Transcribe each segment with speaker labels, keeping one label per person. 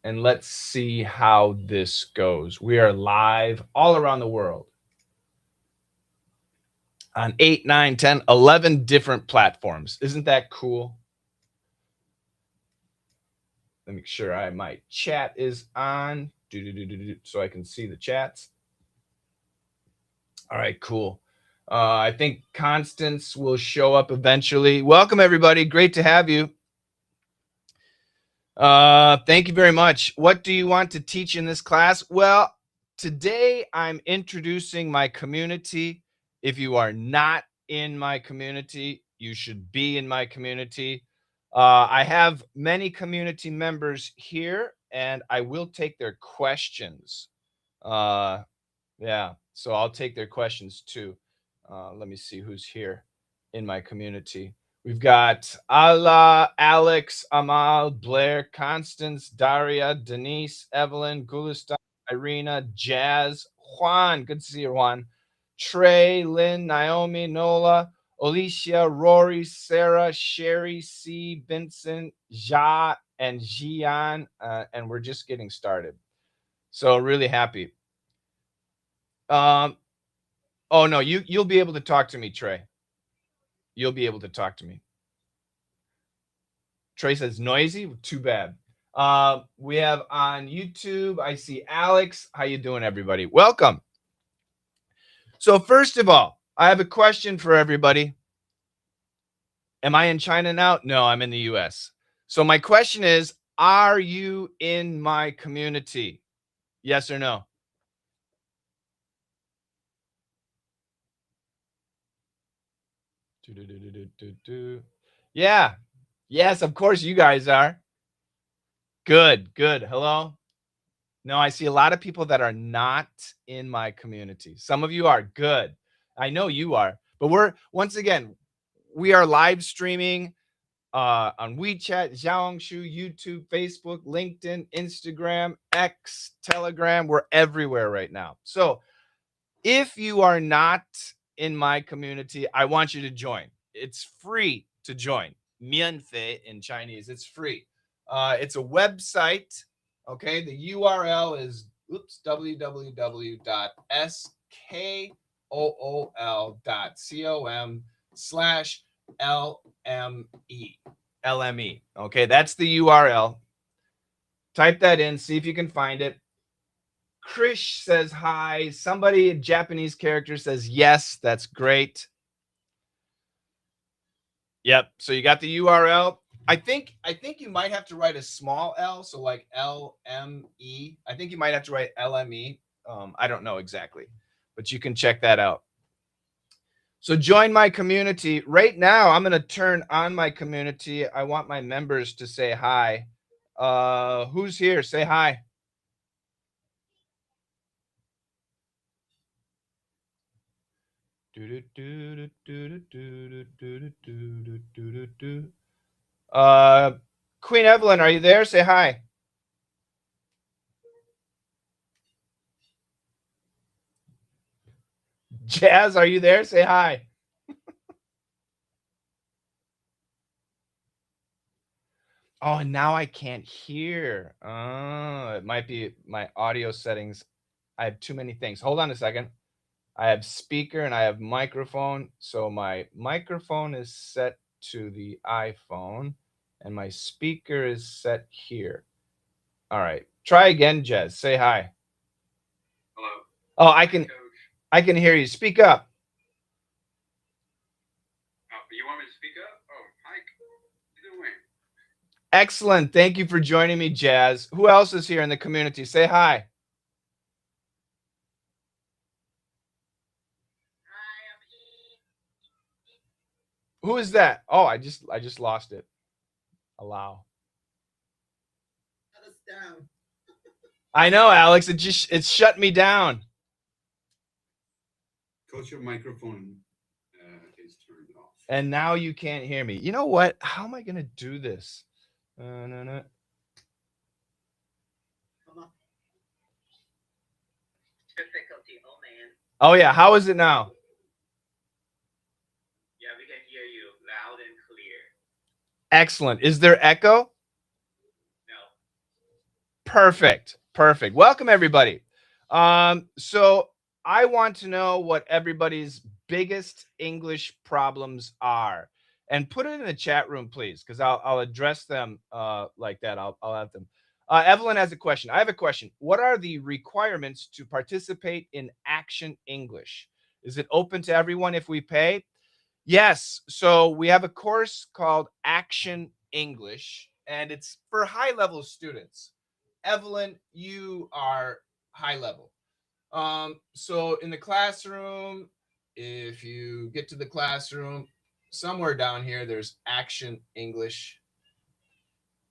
Speaker 1: and let's see how this goes. We are live all around the world on 8, 9, 10, 11 different platforms. Isn't that cool? Let me make sure my chat is on so I can see the chats. All right, cool. I think Constance will show up eventually. Welcome, everybody. Great to have you. Thank you very much. What do you want to teach in this class? Well, today I'm introducing my community. If you are not in my community, you should be in my community. I have many community members here, and I will take their questions. Yeah, so I'll take their questions too. Let me see who's here in my community. We've got Ala, Alex, Amal, Blair, Constance, Daria, Denise, Evelyn, Gulistan, Irina, Jazz, Juan. Good to see you, Juan. Trey, Lynn, Naomi, Nola, Alicia, Rory, Sarah, Sherry, C, Vincent, Ja, and Jian. And we're just getting started. So really happy. Oh no, you'll be able to talk to me, Trey. You'll be able to talk to me. Trey says noisy. Too bad. We have on YouTube. I see Alex. How you doing, everybody? Welcome. So first of all, I have a question for everybody. Am I in China now? No, I'm in the US. So my question is, are you in my community? Yes or no? Yeah. Yes, of course you guys are. Good, good. Hello. No, I see a lot of people that are not in my community. Some of you are good. I know you are. But once again, we are live streaming on WeChat, Xiaohongshu, YouTube, Facebook, LinkedIn, Instagram, X, Telegram. We're everywhere right now. So if you are not in my community, I want you to join. It's free to join. 免费 in Chinese. It's free. It's a website. Okay, the URL is www.skool.com/LME. LME. Okay, that's the URL. Type that in, see if you can find it. Krish says hi. Somebody, a Japanese character, says yes. That's great. Yep. So you got the URL. I think you might have to write a small L, so like LME. I think you might have to write LME. I don't know exactly, but you can check that out. So join my community. Right now, I'm going to turn on my community. I want my members to say hi. Who's here? Say hi. Queen Evelyn, are you there? Say hi. Jazz, are you there? Say hi. Oh, and now I can't hear. Oh, it might be my audio settings. I have too many things. Hold on a second. I have speaker and I have microphone. So my microphone is set to the iPhone and my speaker is set here. All right. Try again, Jez. Say hi.
Speaker 2: Hello.
Speaker 1: Oh, I can hear you. Speak up.
Speaker 2: You want me to speak up? Oh, hi. How you doing?
Speaker 1: Excellent. Thank you for joining me, Jazz. Who else is here in the community? Say hi. Who is that? Oh, I just lost it. Allow.
Speaker 3: Shut us down.
Speaker 1: I know, Alex. It shut me down.
Speaker 2: Coach, your microphone is turned off.
Speaker 1: And now you can't hear me. You know what? How am I gonna do this? No.
Speaker 3: Come on. Difficulty, oh man.
Speaker 1: Oh yeah. How is it now?
Speaker 2: Yeah, we can hear you loud and clear.
Speaker 1: Excellent. Is there echo?
Speaker 2: No.
Speaker 1: Perfect. Perfect. Welcome, everybody. So I want to know what everybody's biggest English problems are. And put it in the chat room, please, because I'll address them like that. I'll have them. Evelyn has a question. I have a question. What are the requirements to participate in Action English? Is it open to everyone if we pay? Yes. So we have a course called Action English, and it's for high-level students. Evelyn, you are high level. So in the classroom, if you get to the classroom, somewhere down here, there's Action English.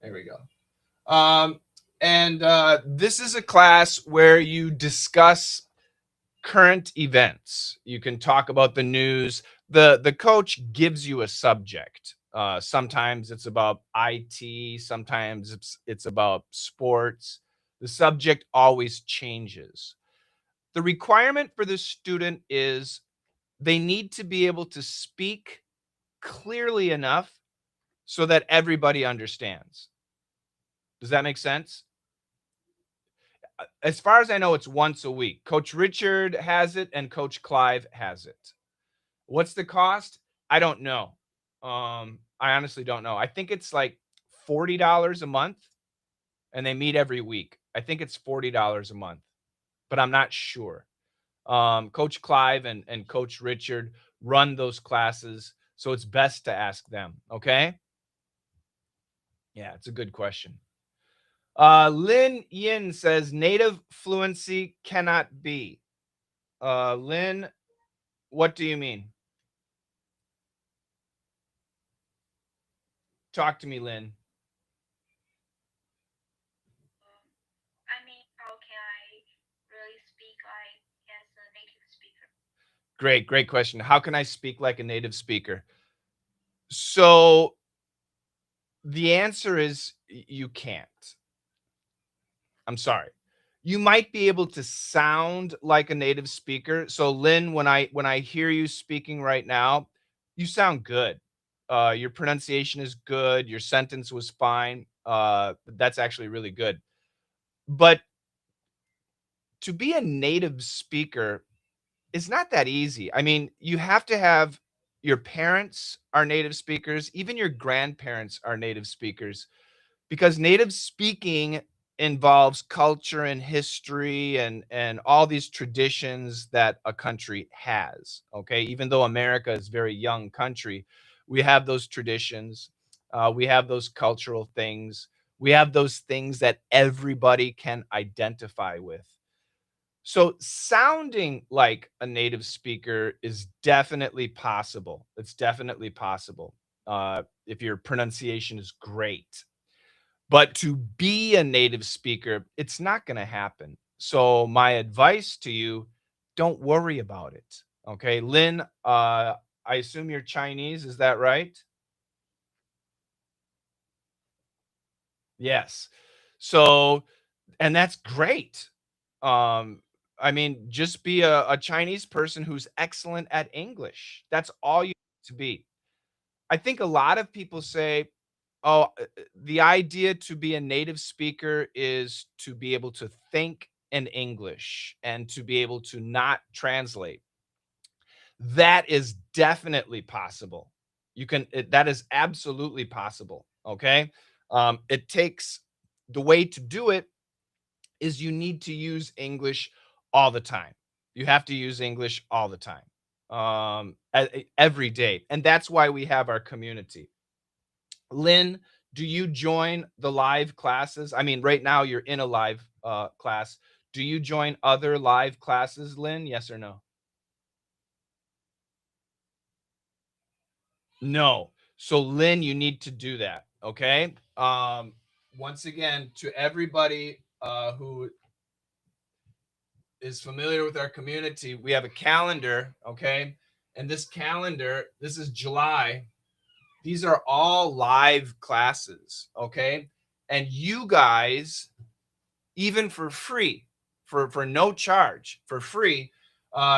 Speaker 1: There we go. This is a class where you discuss current events. You can talk about the news. The coach gives you a subject. Sometimes it's about IT. Sometimes it's about sports. The subject always changes. The requirement for the student is they need to be able to speak clearly enough so that everybody understands. Does that make sense? As far as I know, it's once a week. Coach Richard has it and Coach Clive has it. What's the cost? I don't know. I honestly don't know. I think it's like $40 a month, and they meet every week. I think it's $40 a month, but I'm not sure. Coach Clive and Coach Richard run those classes, so it's best to ask them. Okay? Yeah, it's a good question. Lin Yin says native fluency cannot be. Lin, what do you mean? Talk to me, Lynn.
Speaker 4: I mean, how can I really speak like as a native speaker?
Speaker 1: Great question. How can I speak like a native speaker? So the answer is you can't. I'm sorry. You might be able to sound like a native speaker. So Lynn, when I hear you speaking right now, you sound good. Your pronunciation is good. Your sentence was fine. That's actually really good. But to be a native speaker is not that easy. I mean, you have to have your parents are native speakers, even your grandparents are native speakers, because native speaking involves culture and history and all these traditions that a country has. Okay, even though America is a very young country, we have those traditions, we have those cultural things, we have those things that everybody can identify with. So sounding like a native speaker is definitely possible. It's definitely possible if your pronunciation is great. But to be a native speaker, it's not going to happen. So my advice to you, don't worry about it. Okay, Lynn, I assume you're Chinese. Is that right? Yes. So, and that's great. Um, I mean, just be a Chinese person who's excellent at English. That's all you need to be. I think a lot of people say, oh, the idea to be a native speaker is to be able to think in English and to be able to not translate. That is definitely possible. That is absolutely possible. Okay. It takes the way to do it is you need to use English all the time. You have to use English all the time, every day. And that's why we have our community. Lynn, do you join the live classes? I mean, right now you're in a live class. Do you join other live classes, Lynn? Yes or no? No. So Lynn, you need to do that. Okay. Once again, to everybody who is familiar with our community, we have a calendar. Okay. And this calendar, this is July. These are all live classes. Okay. And you guys, even for free, for no charge, for free,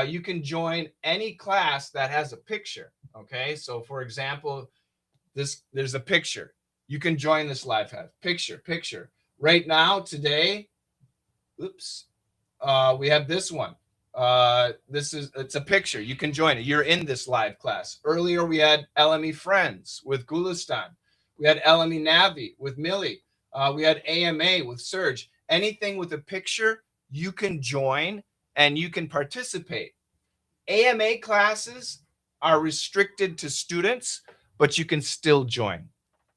Speaker 1: you can join any class that has a picture. Okay. So for example, there's a picture. You can join this live class. Picture. Right now, today, oops, we have this one. It's a picture. You can join it. You're in this live class. Earlier, we had LME Friends with Gulistan. We had LME Navi with Millie. We had AMA with Serge. Anything with a picture, you can join and you can participate. AMA classes are restricted to students, but you can still join.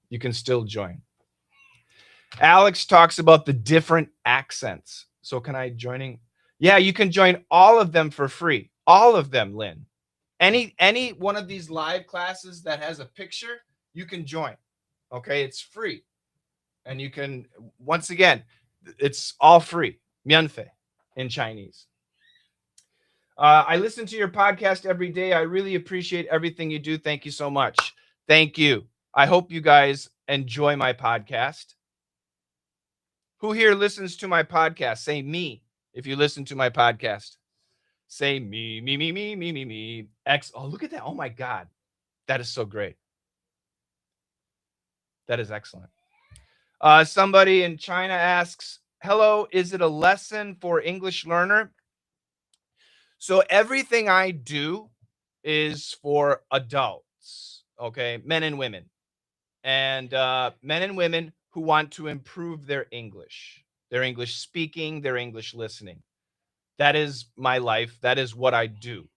Speaker 1: You can still join. Alex talks about the different accents. So can I joining? Yeah, you can join all of them for free. All of them, Lynn. Any one of these live classes that has a picture, you can join. Okay, it's free. And you can, once again, it's all free. 免费 in Chinese. I listen to your podcast every day. I really appreciate everything you do. Thank you so much. Thank you. I hope you guys enjoy my podcast. Who here listens to my podcast? Say me if you listen to my podcast. Say me, me, me, me, me, me, me. Oh, look at that. Oh my God. That is so great. That is excellent. Somebody in China asks, hello, is it a lesson for English learner? So everything I do is for adults, okay, men and women, and men and women who want to improve their English speaking, their English listening. That is my life. That is what I do.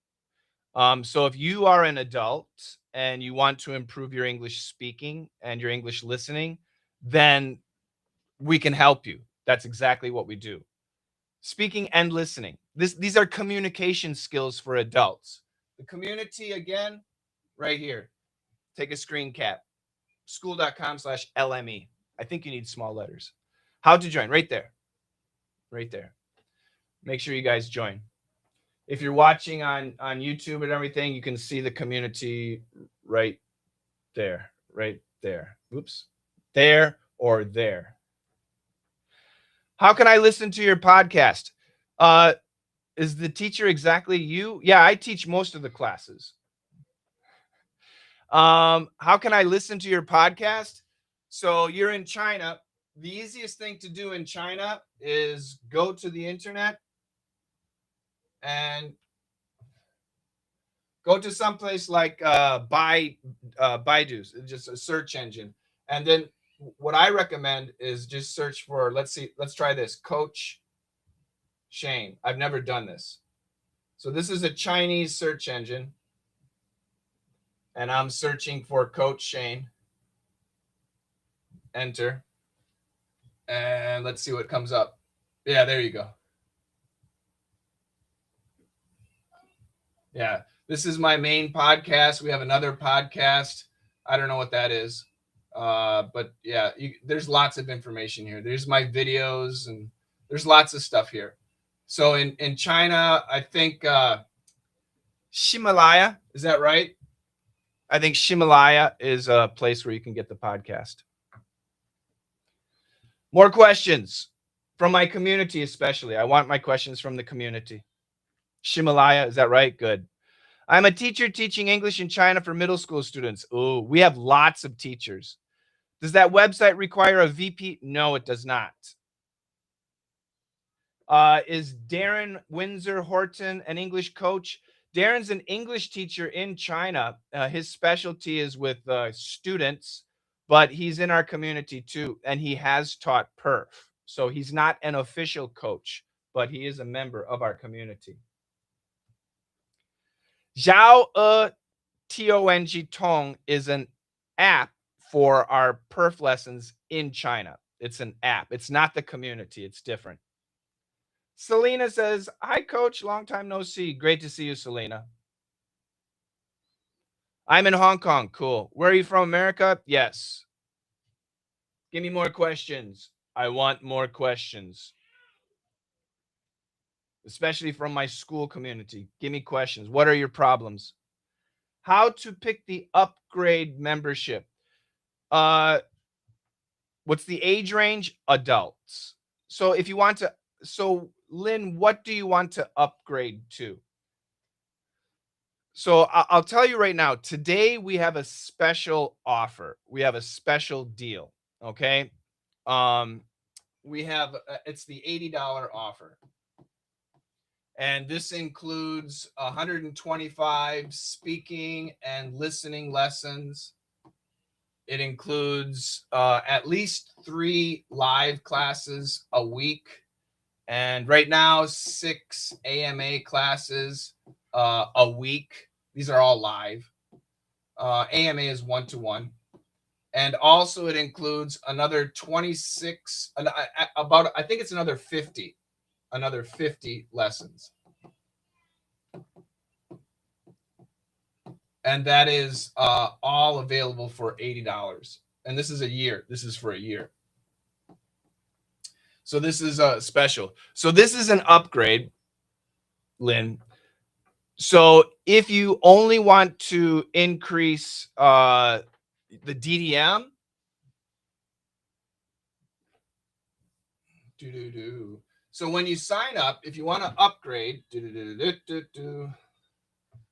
Speaker 1: So if you are an adult and you want to improve your English speaking and your English listening, then we can help you. That's exactly what we do. Speaking and listening. These are communication skills for adults. The community, again, right here. Take a screen cap. School.com/LME. I think you need small letters. How to join? Right there. Right there. Make sure you guys join. If you're watching on YouTube and everything, you can see the community right there. Right there. Oops. There or there. How can I listen to your podcast? Is the teacher exactly you? Yeah, I teach most of the classes. How can I listen to your podcast? So you're in China. The easiest thing to do in China is go to the internet and go to someplace like Baidu's, just a search engine. And then what I recommend is just search for, let's try this, Coach Shane. I've never done this. So this is a Chinese search engine. And I'm searching for Coach Shane. Enter. And let's see what comes up. Yeah, there you go. Yeah, this is my main podcast. We have another podcast. I don't know what that is. But yeah, there's lots of information here. There's my videos and there's lots of stuff here. So in China, I think Himalaya, is that right? I think Himalaya is a place where you can get the podcast. More questions from my community, especially. I want my questions from the community. Himalaya, is that right? Good. I'm a teacher teaching English in China for middle school students. Oh, we have lots of teachers. Does that website require a VP? No, it does not. Is Darren Windsor Horton an English coach? Darren's an English teacher in China. His specialty is with students, but he's in our community too, and he has taught PIRF. So he's not an official coach, but he is a member of our community. 𝐲𝐃𝐜𝐴 is an app for our PIRF lessons in China. It's an app. It's not the community. It's different. Selena says, hi, Coach. Long time no see. Great to see you, Selena. I'm in Hong Kong. Cool. Where are you from, America? Yes. Give me more questions. I want more questions. Especially from my school community. Give me questions. What are your problems? How to pick the upgrade membership. What's the age range? Adults. So if you want to, so Lynn, what do you want to upgrade to? So I'll tell you right now, today we have a special offer. We have a special deal. Okay. we have, it's the $80 offer. And this includes 125 speaking and listening lessons. It includes at least 3 live classes a week. And right now, 6 AMA classes a week. These are all live. AMA is 1-to-1. And also it includes another 26, about, I think it's another 50 lessons. And that is all available for $80. And this is a year. This is for a year. So this is a special. So this is an upgrade, Lynn. So if you only want to increase the DDM, so when you sign up, if you want to upgrade,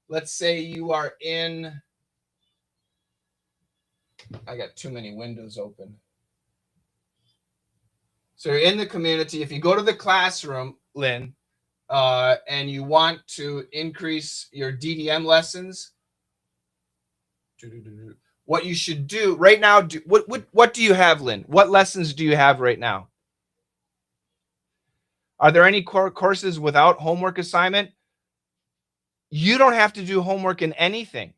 Speaker 1: let's say you are in, I got too many windows open. So you're in the community. If you go to the classroom, Lynn, and you want to increase your DDM lessons, what you should do right now, what do you have, Lynn? What lessons do you have right now? Are there any courses without homework assignment? You don't have to do homework in anything.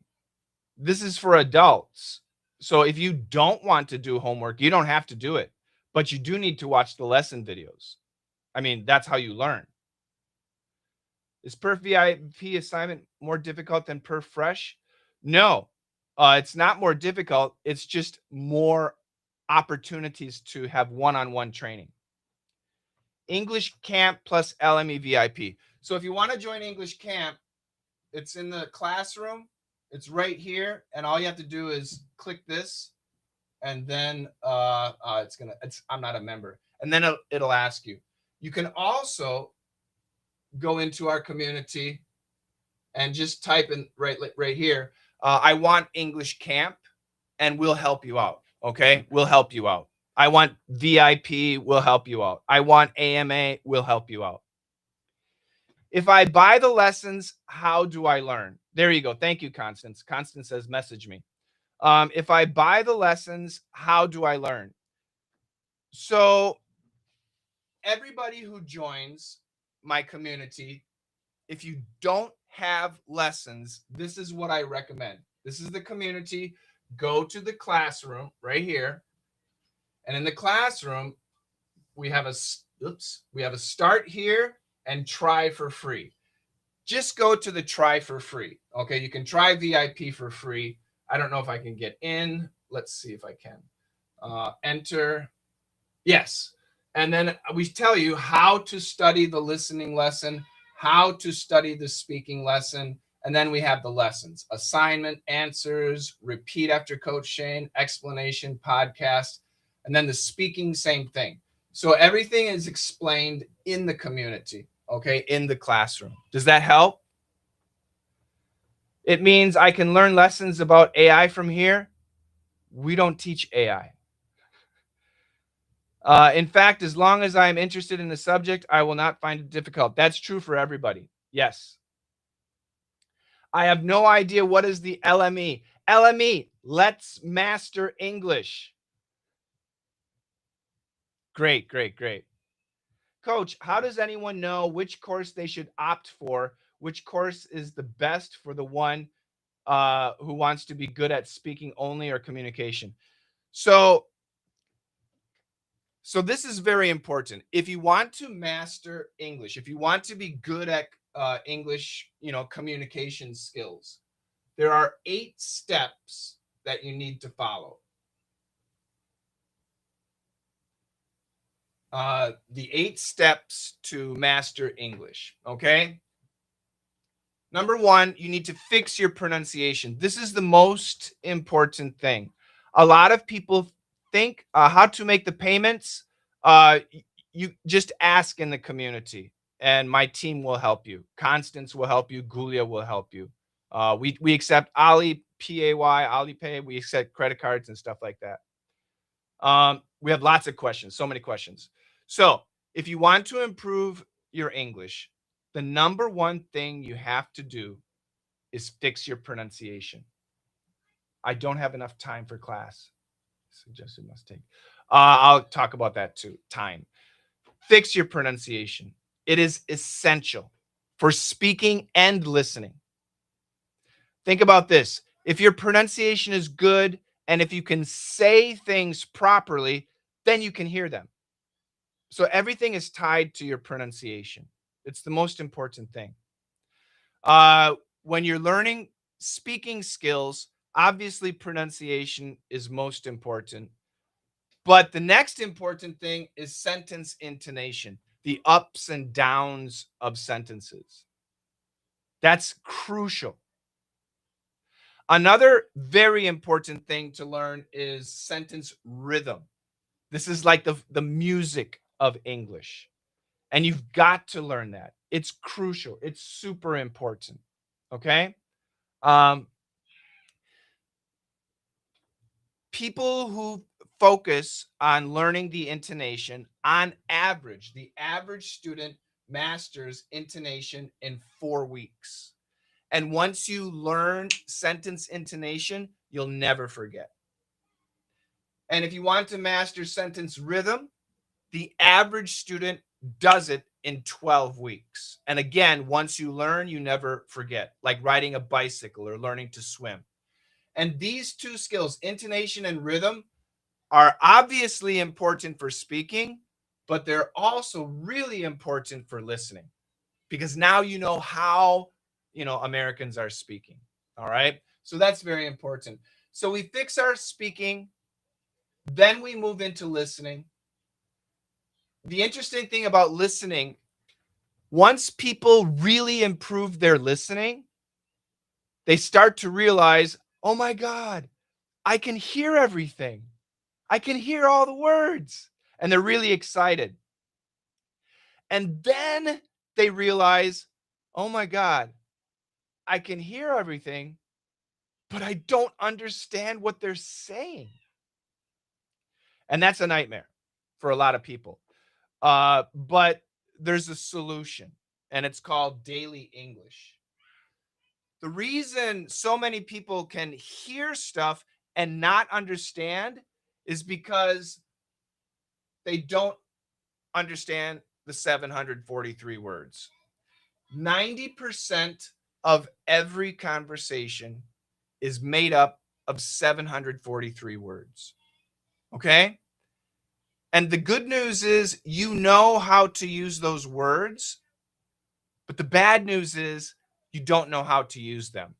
Speaker 1: This is for adults. So if you don't want to do homework, you don't have to do it. But you do need to watch the lesson videos. I mean, that's how you learn. Is PIRF VIP assignment more difficult than PIRF Fresh? No, it's not more difficult. It's just more opportunities to have one-on-one training. English Camp plus LME VIP. So if you want to join English Camp, it's in the classroom. It's right here. And all you have to do is click this. And then I'm not a member. And then it'll ask you. You can also go into our community and just type in right here, I want English Camp, and we'll help you out. Okay, we'll help you out. I want VIP, we'll help you out. I want AMA, we'll help you out. If I buy the lessons, how do I learn? There you go. Thank you, Constance. Constance says, message me. If I buy the lessons, how do I learn? So everybody who joins my community, if you don't have lessons, this is what I recommend. This is the community. Go to the classroom right here. And in the classroom, we have a start here and try for free. Just go to the try for free. Okay, you can try VIP for free. I don't know if I can get in. Let's see if I can. Enter. Yes. And then we tell you how to study the listening lesson, how to study the speaking lesson. And then we have the lessons, assignment, answers, repeat after Coach Shane, explanation, podcast, and then the speaking, same thing. So everything is explained in the community, okay, in the classroom. Does that help? It means I can learn lessons about AI from here. We don't teach AI. In fact, as long as I'm interested in the subject, I will not find it difficult. That's true for everybody. Yes. I have no idea what is the LME. LME, Let's Master English. Great, great, great. Coach, how does anyone know which course they should opt for? Which course is the best for the one who wants to be good at speaking only or communication? So this is very important. If you want to master English, if you want to be good at English, communication skills, there are 8 steps that you need to follow. The 8 steps to master English, okay? Number 1, you need to fix your pronunciation. This is the most important thing. A lot of people think how to make the payments. You just ask in the community, and my team will help you. Constance will help you. Gulia will help you. We accept Alipay. We accept credit cards and stuff like that. We have lots of questions, so many questions. So if you want to improve your English, the number one thing you have to do is fix your pronunciation. I don't have enough time for class. Suggested must take. I'll talk about that too. Time. Fix your pronunciation. It is essential for speaking and listening. Think about this. If your pronunciation is good and if you can say things properly, then you can hear them. So everything is tied to your pronunciation. It's the most important thing. When you're learning speaking skills, obviously pronunciation is most important. But the next important thing is sentence intonation, the ups and downs of sentences. That's crucial. Another very important thing to learn is sentence rhythm. This is like the music of English. And you've got to learn that. It's crucial. It's super important. Okay? People who focus on learning the intonation, on average, the average student masters intonation in 4 weeks. And once you learn sentence intonation, you'll never forget. And if you want to master sentence rhythm, the average student does it in 12 weeks. And again, once you learn, you never forget, like riding a bicycle or learning to swim. And these two skills, intonation and rhythm, are obviously important for speaking, but they're also really important for listening, because now you know how, Americans are speaking. All right. So that's very important. So we fix our speaking, then we move into listening. The interesting thing about listening, once people really improve their listening, they start to realize, oh my God, I can hear everything. I can hear all the words. And they're really excited. And then they realize, oh my God, I can hear everything, but I don't understand what they're saying. And that's a nightmare for a lot of people. But there's a solution, and it's called daily English. The reason so many people can hear stuff and not understand is because they don't understand the 743 words. 90% of every conversation is made up of 743 words. Okay? And the good news is you know how to use those words, but the bad news is you don't know how to use them.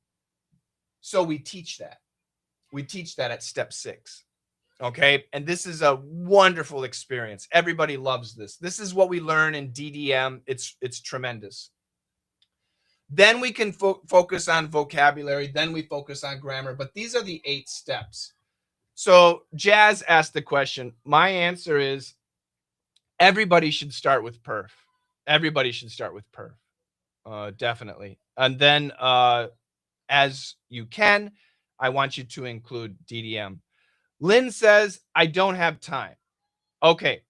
Speaker 1: So we teach that. We teach that at step 6. Okay? And this is a wonderful experience. Everybody loves this. This is what we learn in DDM. It's tremendous. Then we can focus on vocabulary. Then we focus on grammar. But these are the 8 steps. So Jazz asked the question. My answer is everybody should start with PIRF. Everybody should start with PIRF. Definitely. And then as you can, I want you to include DDM. Lynn says, I don't have time. Okay.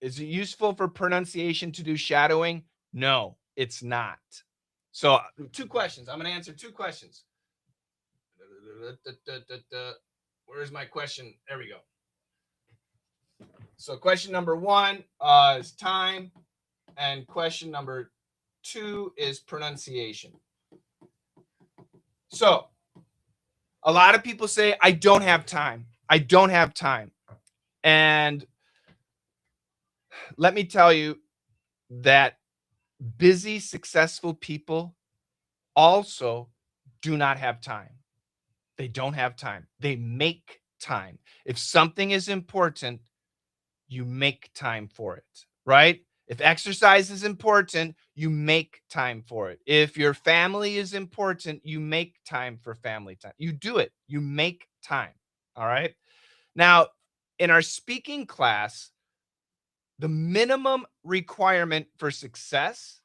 Speaker 1: Is it useful for pronunciation to do shadowing? No, it's not. So 2 questions. I'm going to answer 2 questions. Where's my question? There we go. So question number 1 is time. And question number 2 is pronunciation. So a lot of people say, I don't have time. I don't have time. And let me tell you that busy, successful people also do not have time. They don't have time. They make time. If something is important, you make time for it, right? If exercise is important, you make time for it. If your family is important, you make time for family time. You do it. You make time. All right. Now, in our speaking class, the minimum requirement for success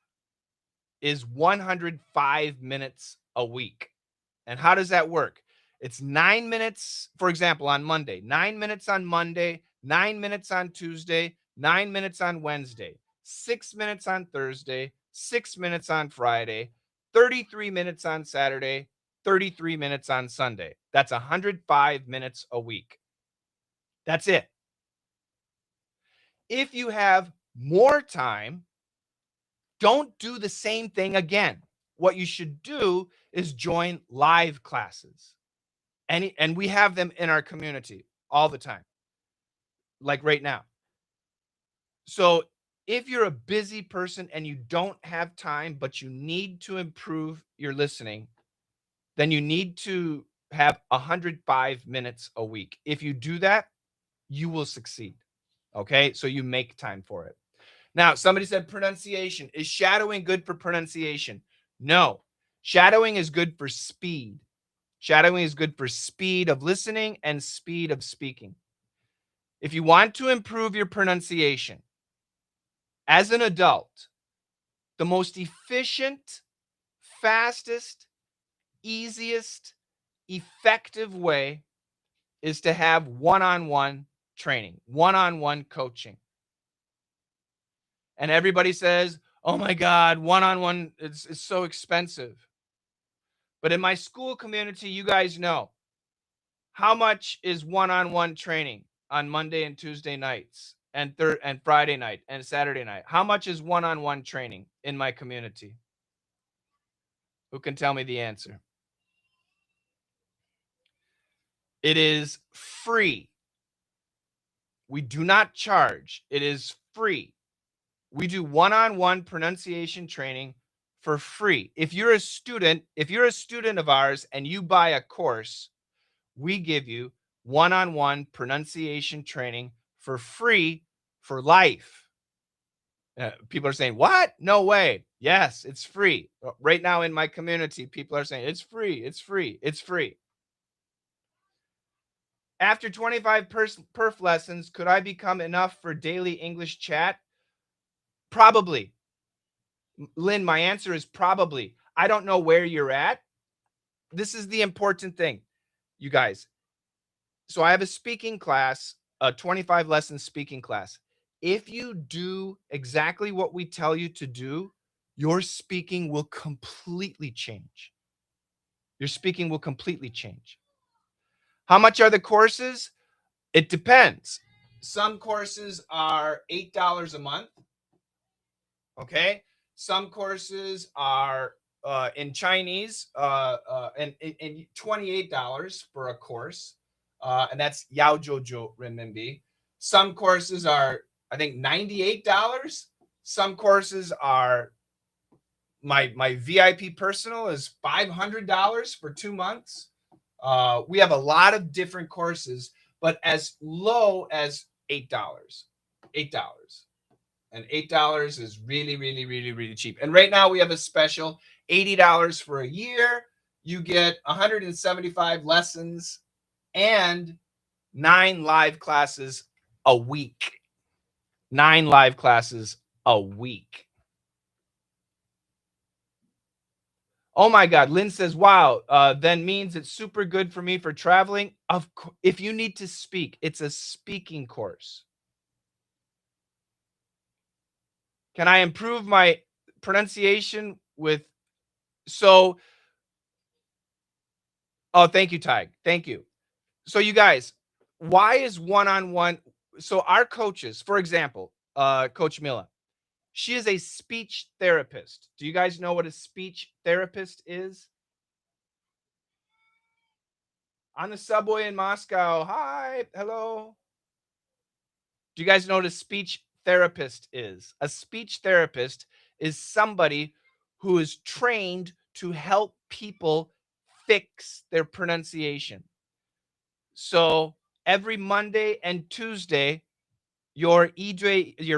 Speaker 1: is 105 minutes a week. And how does that work? It's 9 minutes, for example, on Monday, 9 minutes on Monday, 9 minutes on Tuesday, 9 minutes on Wednesday, 6 minutes on Thursday, 6 minutes on Friday, 33 minutes on Saturday, 33 minutes on Sunday. That's 105 minutes a week. That's it. If you have more time, don't do the same thing again. What you should do is join live classes. And we have them in our community all the time, like right now. So if you're a busy person and you don't have time, but you need to improve your listening, then you need to have 105 minutes a week. If you do that, you will succeed. Okay, so you make time for it. Now, somebody said pronunciation. Is shadowing good for pronunciation? No. Shadowing is good for speed. Shadowing is good for speed of listening and speed of speaking. If you want to improve your pronunciation as an adult, the most efficient, fastest, easiest, effective way is to have one-on-one training, one-on-one coaching. And everybody says, oh my God, one-on-one is so expensive. But in my school community, you guys know, how much is one-on-one training on Monday and Tuesday nights and Friday night and Saturday night? How much is one-on-one training in my community? Who can tell me the answer? It is free. We do not charge. It is free. We do one-on-one pronunciation training for free. If you're a student of ours and you buy a course, we give you one-on-one pronunciation training for free for life. People are saying, what? No way. Yes, it's free. Right now in my community, people are saying, it's free, it's free, it's free. After 25 perf lessons, could I become enough for daily English chat? Probably. Lynn, my answer is probably. I don't know where you're at. This is the important thing, you guys. So I have a speaking class, a 25 lesson speaking class. If you do exactly what we tell you to do, your speaking will completely change. Your speaking will completely change. How much are the courses? It depends. Some courses are $8 a month. Okay. Some courses are in Chinese and $28 for a course. And that's 𝐬𝐤𝐲 renminbi. Some courses are, I think, $98. Some courses are, my VIP personal is $500 for 2 months. We have a lot of different courses, but as low as $8. $8. And $8 is really, really, really, really cheap. And right now we have a special $80 for a year. You get 175 lessons and 9 live classes a week. 9 live classes a week. Oh my God. Lynn says, wow, then means it's super good for me for traveling. If you need to speak, it's a speaking course. Can I improve my pronunciation with, oh, thank you, Ty. Thank you. So you guys, why is one-on-one? So our coaches, for example, Coach Mila, she is a speech therapist. Do you guys know what a speech therapist is? On the subway in Moscow. Hi, hello. Do you guys know what a speech therapist is? A speech therapist is somebody who is trained to help people fix their pronunciation. So every Monday and Tuesday, your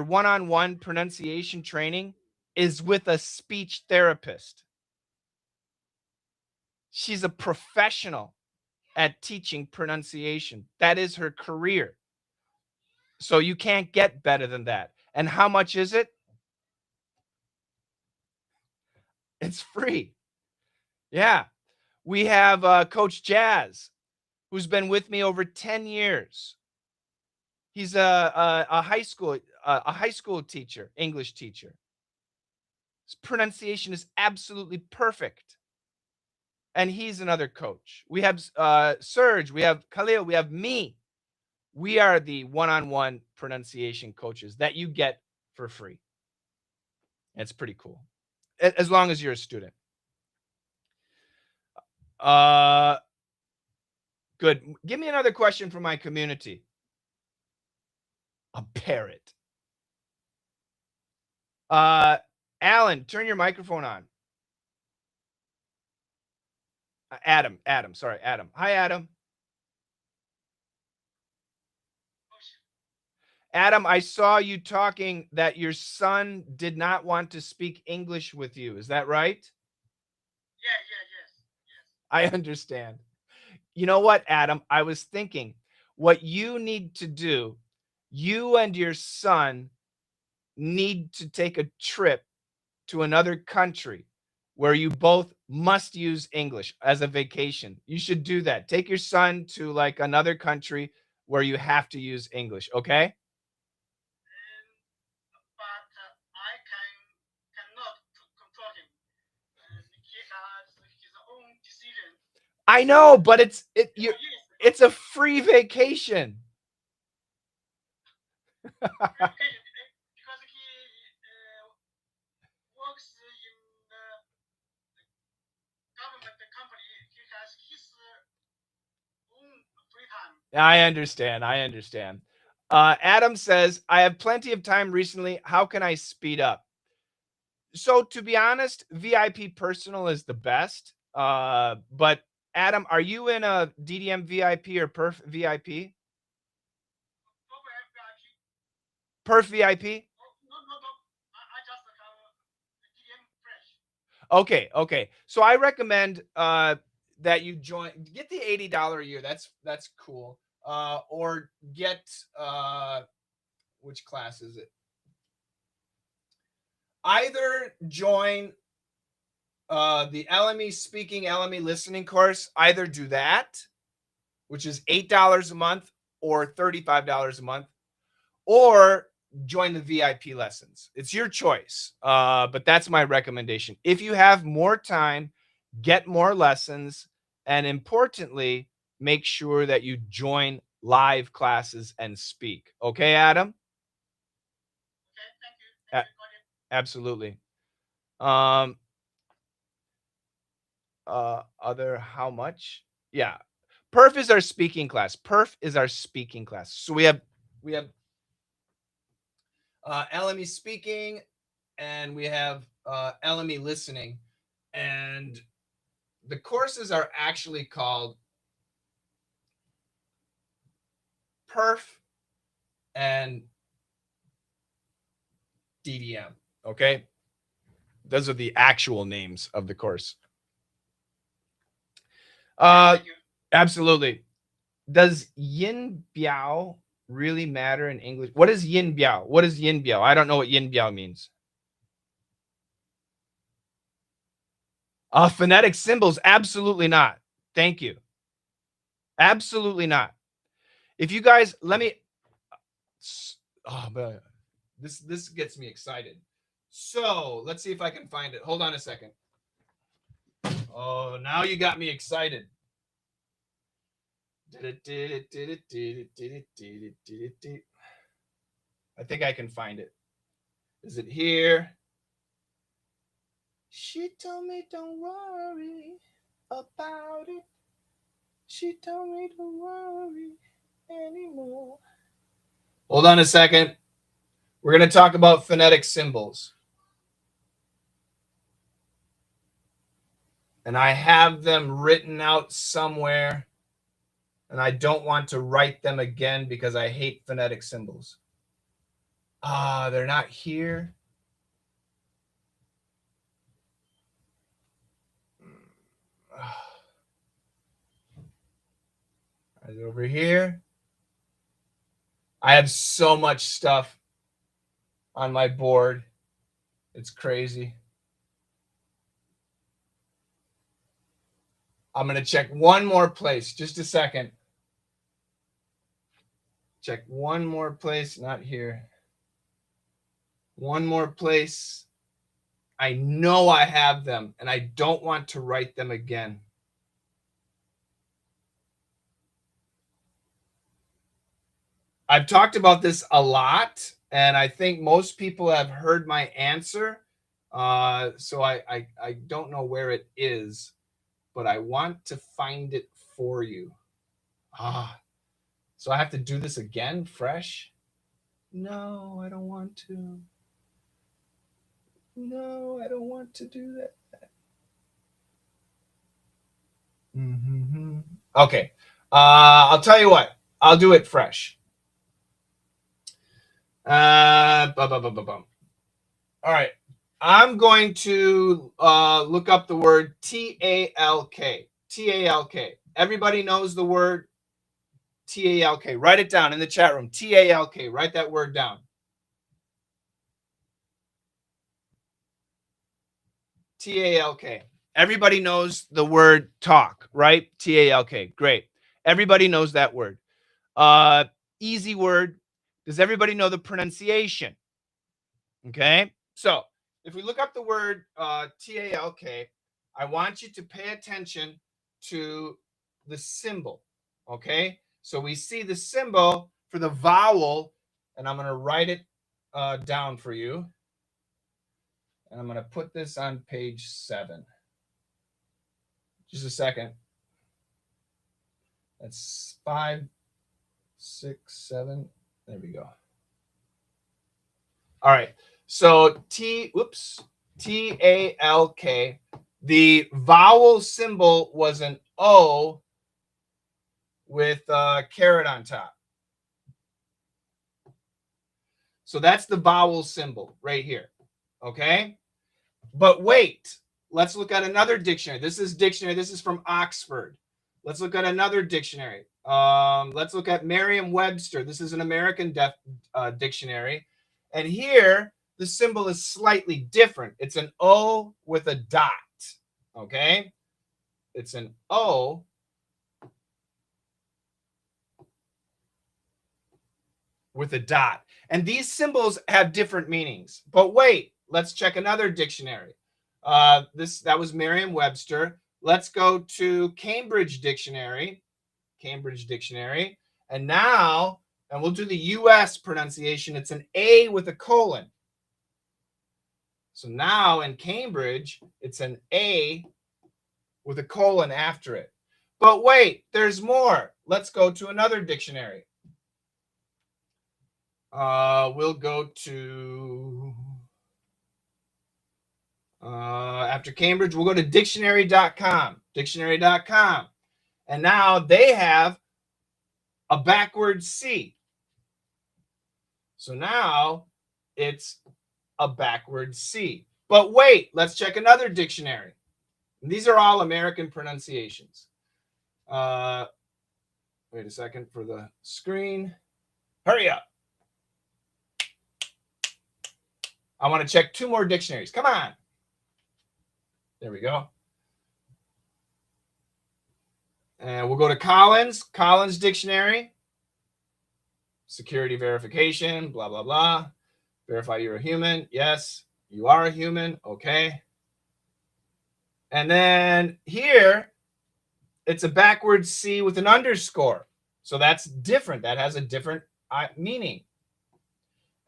Speaker 1: one-on-one pronunciation training is with a speech therapist. She's a professional at teaching pronunciation. That is her career. So you can't get better than that. And how much is it? It's free. Yeah. We have Coach Jazz, who's been with me over 10 years. He's a high school teacher, English teacher. His pronunciation is absolutely perfect. And he's another coach. We have Serge, we have Khalil, we have me. We are the one-on-one pronunciation coaches that you get for free. It's pretty cool, as long as you're a student. Good. Give me another question from my community. A parrot. Alan, turn your microphone on. Adam. Sorry, Adam. Hi, Adam. Adam, I saw you talking that your son did not want to speak English with you. Is that right?
Speaker 2: Yes.
Speaker 1: I understand. You know what, Adam? I was thinking what you need to do, you and your son need to take a trip to another country where you both must use English as a vacation. You should do that. Take your son to like another country where you have to use English, okay?
Speaker 2: But I cannot control him. He has his own decision.
Speaker 1: I know, but it's
Speaker 2: Yes.
Speaker 1: a free vacation.
Speaker 2: Because he works in the government company. He has his own free time.
Speaker 1: I understand. Adam says, I have plenty of time recently. How can I speed up? So to be honest, VIP personal is the best. But Adam, are you in a DDM VIP or PIRF VIP? PIRF VIP?
Speaker 2: No. I just have DDM fresh.
Speaker 1: Okay. So I recommend that you get the $80 a year. That's cool. Or get which class is it? Either join the LME speaking, LME listening course. Either do that, which is $8 a month or $35 a month, or join the VIP lessons. It's your choice, but that's my recommendation. If you have more time, get more lessons, and importantly, make sure that you join live classes and speak. Okay, Adam?
Speaker 2: Okay, thank you.
Speaker 1: Absolutely. Other how much? Yeah. PIRF is our speaking class. So we have LME speaking and we have LME listening, and the courses are actually called PIRF and DDM. Okay, those are the actual names of the course.
Speaker 2: Thank you.
Speaker 1: Absolutely. Does yin biao really matter in English? What is yin biao? What is yin biao? I don't know what yin biao means. Phonetic symbols? Absolutely not. Thank you. Absolutely not. If you guys let me, oh man, this gets me excited. So let's see if I can find it. Hold on a second. Oh, now you got me excited. I think I can find it. Is it here? She told me don't worry about it. She told me don't worry anymore. Hold on a second. We're going to talk about phonetic symbols. And I have them written out somewhere. And I don't want to write them again because I hate phonetic symbols. They're not here. Is it over here? I have so much stuff on my board. It's crazy. I'm going to check one more place. Just a second. check one more place, not here. One more place. I know I have them, and I don't want to write them again. I've talked about this a lot, and I think most people have heard my answer. So I don't know where it is, but I want to find it for you. So I have to do this again, fresh? No, I don't want to. No, I don't want to do that. Okay. I'll tell you what. I'll do it fresh. All right. I'm going to look up the word TALK. TALK. Everybody knows the word TALK. Write it down in the chat room. TALK. Write that word down. TALK. Everybody knows the word talk, right? TALK. Great. Everybody knows that word. Easy word. Does everybody know the pronunciation? Okay. So if we look up the word TALK, I want you to pay attention to the symbol. Okay. So we see the symbol for the vowel, and I'm going to write it down for you. And I'm going to put this on page 7. Just a second. That's 5, 6, 7. There we go. All right. So TALK. The vowel symbol was an O with a caret on top. So that's the vowel symbol right here. Okay. But wait, let's look at another dictionary. This is dictionary. This is from Oxford. Let's look at another dictionary. Let's look at Merriam-Webster. This is an American dictionary. And here, the symbol is slightly different. It's an O with a dot. Okay? It's an O with a dot. And these symbols have different meanings. But wait, let's check another dictionary. That was Merriam-Webster. Let's go to Cambridge Dictionary. Cambridge Dictionary. And now, and we'll do the U.S. pronunciation. It's an A with a colon. So now in Cambridge, it's an A with a colon after it. But wait, there's more. Let's go to another dictionary. We'll go to, after Cambridge, we'll go to dictionary.com. Dictionary.com. And now they have a backwards C. So now it's a backwards C. But wait, let's check another dictionary. These are all American pronunciations. Wait a second for the screen. Hurry up. I want to check 2 more dictionaries. Come on. There we go. And we'll go to Collins. Collins Dictionary. Security verification, blah, blah, blah. Verify you're a human. Yes, you are a human. Okay. And then here, it's a backwards C with an underscore. So that's different. That has a different meaning.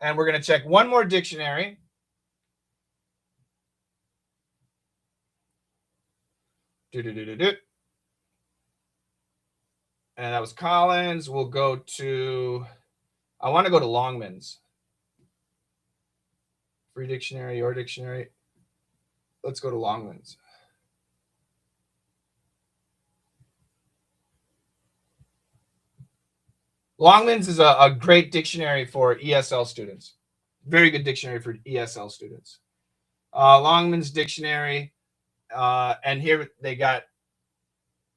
Speaker 1: And we're going to check one more dictionary. And that was Collins. We'll go to, I want to go to Longman's. Free dictionary, your dictionary. Let's go to Longman's. Longman's is a great dictionary for ESL students. Very good dictionary for ESL students. Longman's Dictionary. And here they got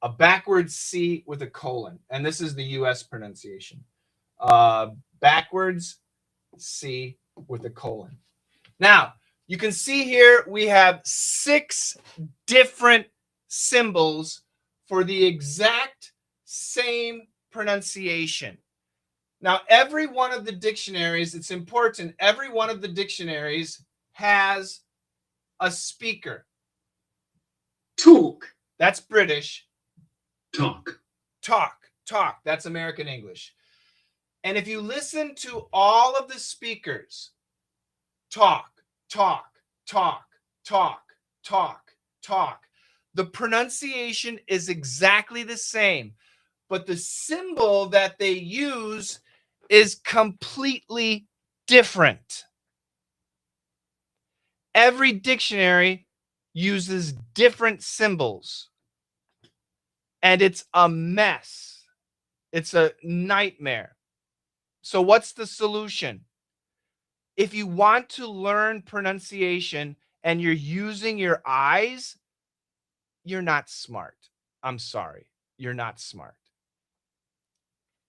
Speaker 1: a backwards C with a colon. And this is the U.S. pronunciation. Backwards C with a colon. Now, you can see here we have 6 different symbols for the exact same pronunciation. Now, every one of the dictionaries, it's important, every one of the dictionaries has a speaker.
Speaker 3: talk,
Speaker 1: That's British.
Speaker 5: talk,
Speaker 1: Talk. That's American English. And if you listen to all of the speakers, talk, the pronunciation is exactly the same, but the symbol that they use is completely different. Every dictionary uses different symbols, and it's a mess. It's a nightmare. So what's the solution? If you want to learn pronunciation and you're using your eyes, you're not smart. I'm sorry. You're not smart.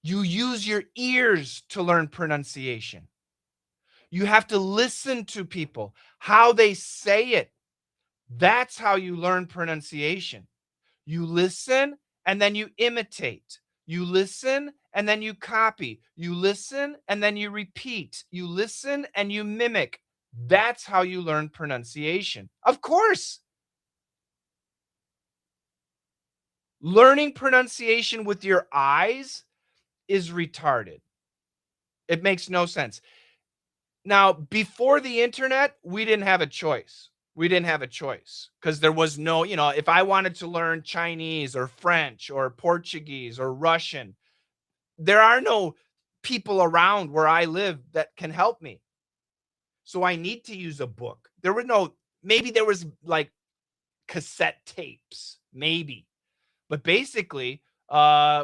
Speaker 1: You use your ears to learn pronunciation. You have to listen to people, how they say it. That's how you learn pronunciation. You listen and then you imitate. You listen and then you copy. You listen and then you repeat. You listen and you mimic. That's how you learn pronunciation. Of course. Learning pronunciation with your eyes is retarded. It makes no sense. Now, before the internet, we didn't have a choice. We didn't have a choice because there was no, if I wanted to learn Chinese or French or Portuguese or Russian, there are no people around where I live that can help me. So I need to use a book. Maybe there was like cassette tapes, maybe. But basically,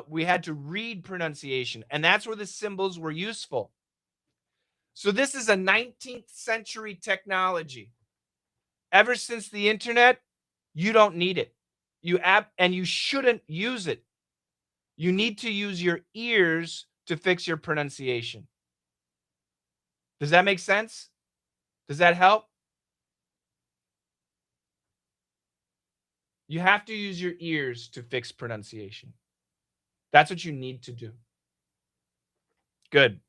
Speaker 1: we had to read pronunciation, and that's where the symbols were useful. So this is a 19th century technology. Ever since the internet, you don't need it. And you shouldn't use it. You need to use your ears to fix your pronunciation. Does that make sense? Does that help? You have to use your ears to fix pronunciation. That's what you need to do. Good.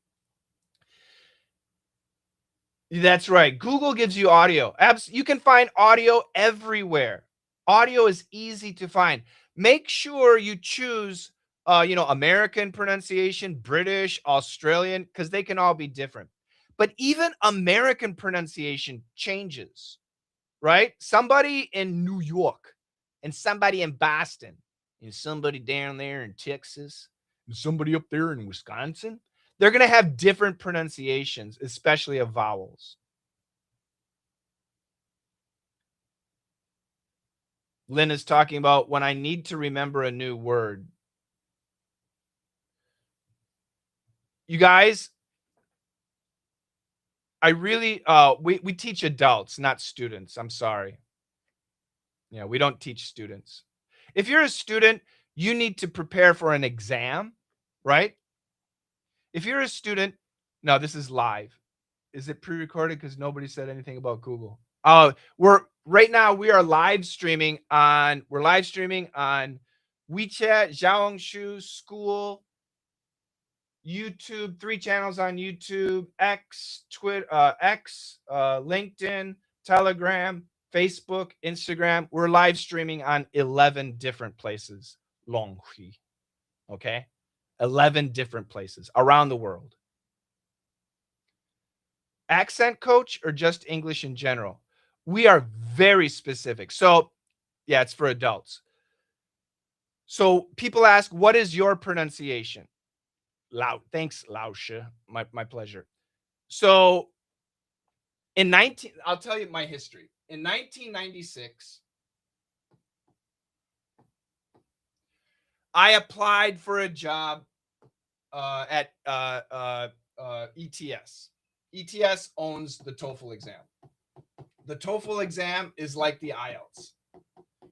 Speaker 1: That's right. Google gives you audio. You can find audio everywhere. Audio is easy to find. Make sure you choose, American pronunciation, British, Australian, because they can all be different. But even American pronunciation changes, right? Somebody in New York and somebody in Boston and somebody down there in Texas and somebody up there in Wisconsin, they're going to have different pronunciations, especially of vowels. Lynn is talking about when I need to remember a new word. You guys, I really, we teach adults, not students. I'm sorry. Yeah, we don't teach students. If you're a student, you need to prepare for an exam, right? If you're a student, no, this is live. Is it pre-recorded? Because nobody said anything about Google. Right now we are live streaming on WeChat, Xiaohongshu School, YouTube, 3 channels on YouTube, X, Twitter, LinkedIn, Telegram, Facebook, Instagram. We're live streaming on 11 different places. Longhui. Okay? 11 different places around the world. Accent coach or just English in general? We are very specific. So, yeah, it's for adults. So people ask, what is your pronunciation? Thanks, Lausche. My pleasure. So I'll tell you my history. In 1996, I applied for a job at ETS. ETS owns the TOEFL exam. The TOEFL exam is like the IELTS.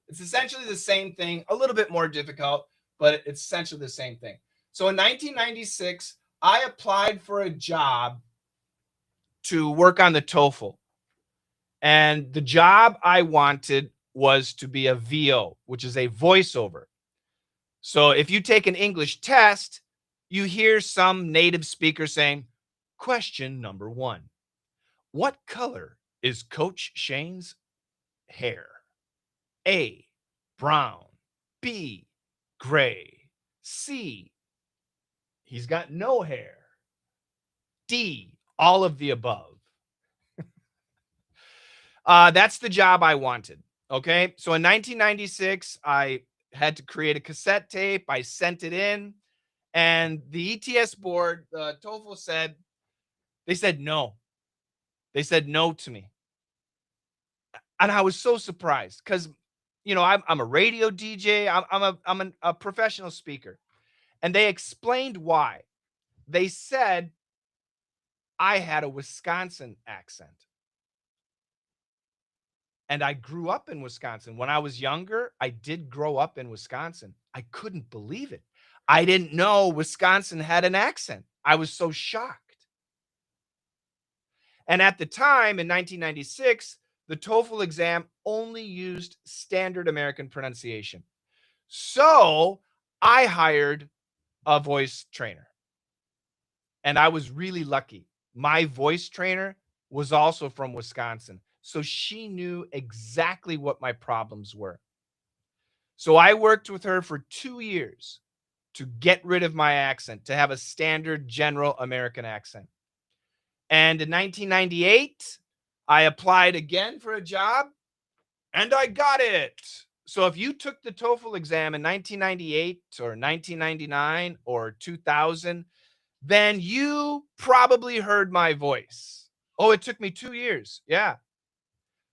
Speaker 1: It's essentially the same thing, a little bit more difficult, but it's essentially the same thing. So in 1996, I applied for a job to work on the TOEFL. And the job I wanted was to be a VO, which is a voiceover. So if you take an English test, you hear some native speaker saying, question number 1. What color is Coach Shane's hair? A, brown. B, gray. C, he's got no hair. D, all of the above. That's the job I wanted. Okay. So in 1996, I had to create a cassette tape. I sent it in, and the ETS board, TOEFL said, they said no. They said no to me. And I was so surprised because, I'm a radio DJ. I'm a professional speaker. And they explained why. They said I had a Wisconsin accent. And I grew up in Wisconsin. When I was younger, I did grow up in Wisconsin. I couldn't believe it. I didn't know Wisconsin had an accent. I was so shocked. And at the time in 1996, the TOEFL exam only used standard American pronunciation. So I hired a voice trainer. And I was really lucky. My voice trainer was also from Wisconsin. So she knew exactly what my problems were. So I worked with her for 2 years to get rid of my accent, to have a standard general American accent. And in 1998, I applied again for a job and I got it. So if you took the TOEFL exam in 1998 or 1999 or 2000, then you probably heard my voice. Oh, it took me 2 years. Yeah.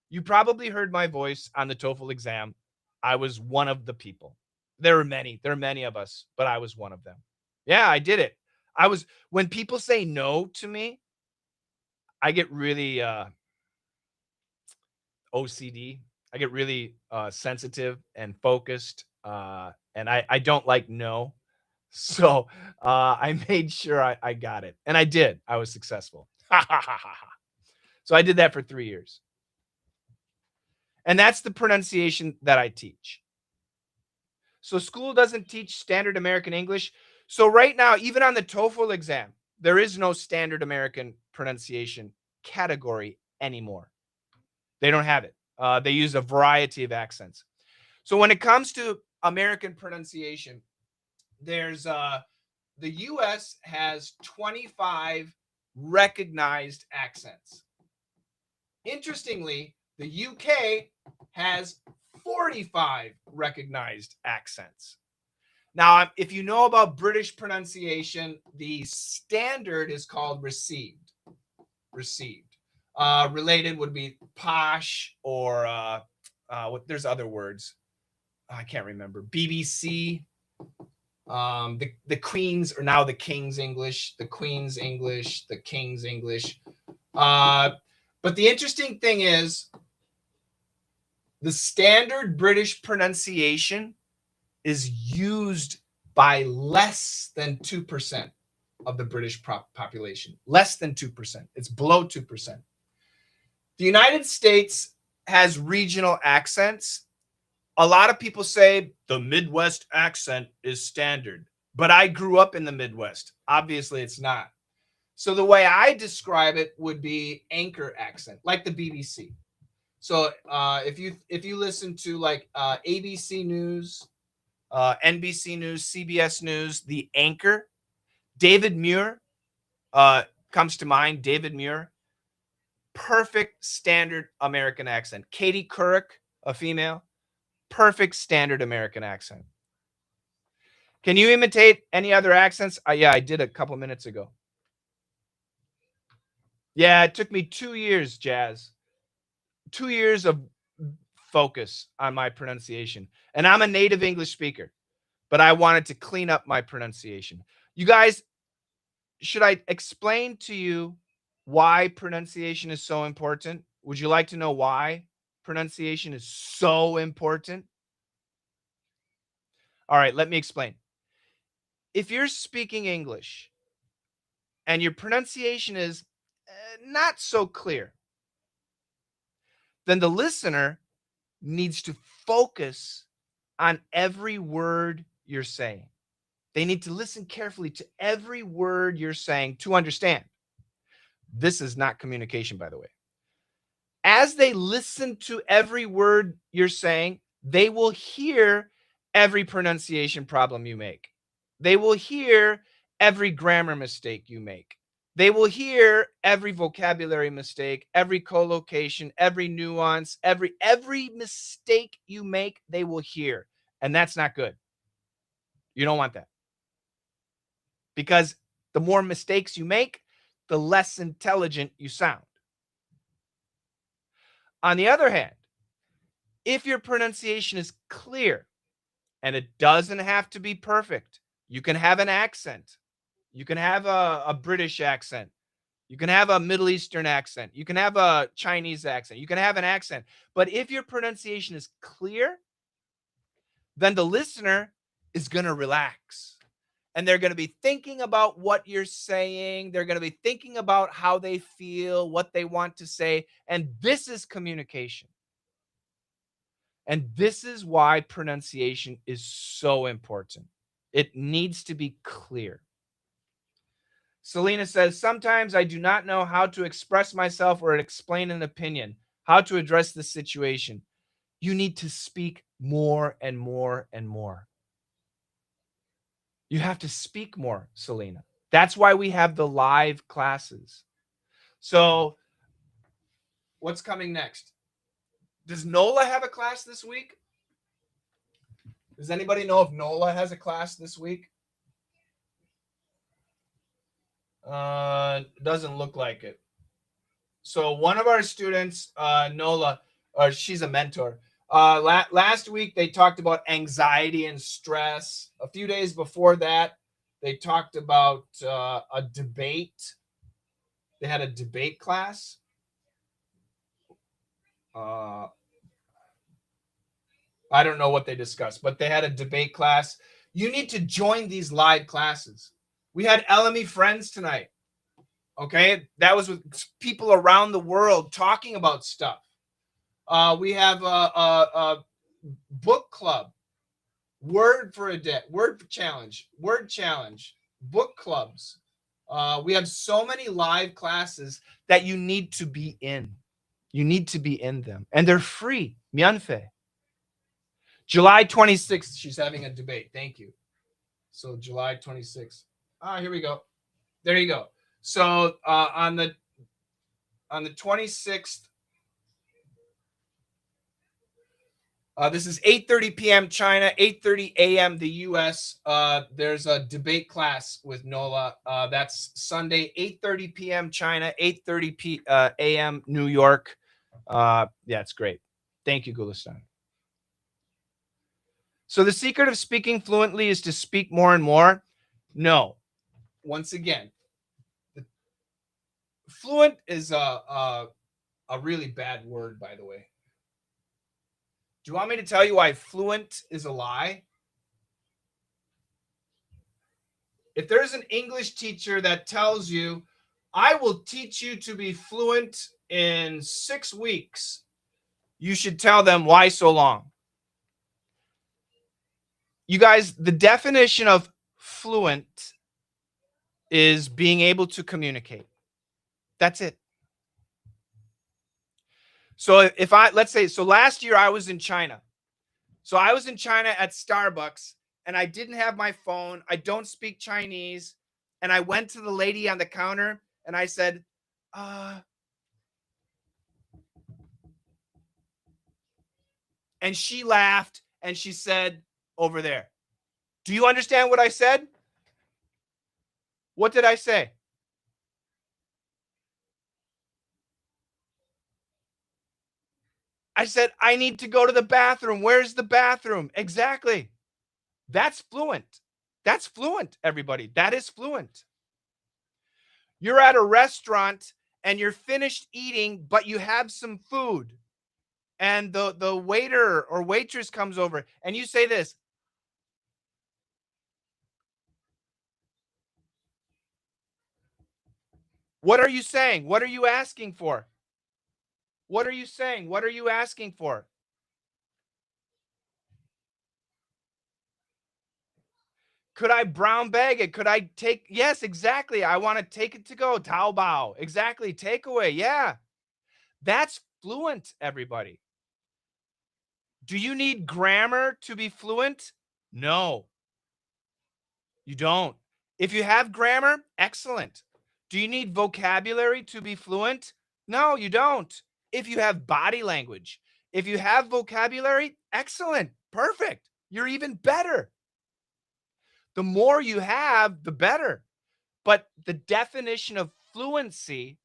Speaker 1: You probably heard my voice on the TOEFL exam. I was one of the people. There are many of us, but I was one of them. Yeah, I did it. When people say no to me, I get really OCD. I get really sensitive and focused, and I don't like no. So I made sure I got it, and I did. I was successful. So I did that for 3 years. And that's the pronunciation that I teach. So school doesn't teach standard American English. So right now, even on the TOEFL exam, there is no standard American pronunciation category anymore. They don't have it. They use a variety of accents. So when it comes to American pronunciation, there's the US has 25 recognized accents. Interestingly, the UK has 45 recognized accents. Now, if you know about British pronunciation, the standard is called received. Received. Related would be posh or there's other words. I can't remember. BBC. The Queen's, or now the King's English, the Queen's English, the King's English. But the interesting thing is the standard British pronunciation is used by less than 2% of the British population. Less than 2%. It's below 2%. The United States has regional accents. A lot of people say the Midwest accent is standard, but I grew up in the Midwest. Obviously, it's not. So the way I describe it would be anchor accent, like the BBC. So if you listen to like ABC News, NBC News, CBS News, the anchor, David Muir comes to mind. David Muir, perfect standard American accent. Katie Couric, a female, perfect standard American accent. Can you imitate any other accents? Yeah, I did a couple minutes ago. Yeah, it took me 2 years, Jazz. 2 years of focus on my pronunciation. And I'm a native English speaker, but I wanted to clean up my pronunciation. You guys, should I explain to you why pronunciation is so important? Would you like to know why pronunciation is so important? All right, let me explain. If you're speaking English and your pronunciation is not so clear, then the listener needs to focus on every word you're saying. They need to listen carefully to every word you're saying to understand. This is not communication, by the way. As they listen to every word you're saying, they will hear every pronunciation problem you make. They will hear every grammar mistake you make. They will hear every vocabulary mistake, every collocation, every nuance, every mistake you make, they will hear. And that's not good. You don't want that. Because the more mistakes you make, the less intelligent you sound. On the other hand, if your pronunciation is clear, and it doesn't have to be perfect, you can have an accent. You can have a British accent. You can have a Middle Eastern accent. You can have a Chinese accent. You can have an accent. But if your pronunciation is clear, then the listener is going to relax. And they're going to be thinking about what you're saying. They're going to be thinking about how they feel, what they want to say. And this is communication. And this is why pronunciation is so important. It needs to be clear. Selena says, sometimes I do not know how to express myself or explain an opinion, how to address the situation. You need to speak more and more and more. You have to speak more, Selena. That's why we have the live classes. So what's coming next? Does NOLA have a class this week? Does anybody know if NOLA has a class this week? Doesn't look like it. So one of our students, NOLA, she's a mentor. Last week, they talked about anxiety and stress. A few days before that, they talked about a debate. They had a debate class. I don't know what they discussed, but they had a debate class. You need to join these live classes. We had LME Friends tonight. Okay, that was with people around the world talking about stuff. We have a book club, word challenge, book clubs. We have so many live classes that you need to be in. You need to be in them, and they're free. Mianfe. July 26th, she's having a debate. Thank you. So July 26th. Here we go. There you go. So on the 26th, this is 8:30 p.m. China, 8:30 a.m. the U.S. There's a debate class with NOLA. That's Sunday, 8:30 p.m. China, 8:30 a.m. New York. Yeah, it's great. Thank you, Gulistan. So the secret of speaking fluently is to speak more and more? No. Once again, fluent is a really bad word, by the way. Do you want me to tell you why fluent is a lie? If there's an English teacher that tells you, I will teach you to be fluent in 6 weeks, you should tell them, why so long? You guys, the definition of fluent is being able to communicate. That's it. So let's say, last year I was in China. So I was in China at Starbucks and I didn't have my phone. I don't speak Chinese. And I went to the lady on the counter and I said, and she laughed and she said, over there. Do you understand what I said? What did I say? I said, I need to go to the bathroom. Where's the bathroom? Exactly. That's fluent. That's fluent, everybody. That is fluent. You're at a restaurant and you're finished eating, but you have some food. And the waiter or waitress comes over and you say this. What are you saying? What are you asking for? What are you saying? What are you asking for? Could I brown bag it? Could I take? Yes, exactly. I want to take it to go. Taobao. Exactly. Takeaway. Yeah. That's fluent, everybody. Do you need grammar to be fluent? No, you don't. If you have grammar, excellent. Do you need vocabulary to be fluent? No, you don't. If you have body language, if you have vocabulary, excellent. Perfect. You're even better. The more you have, the better. But the definition of fluency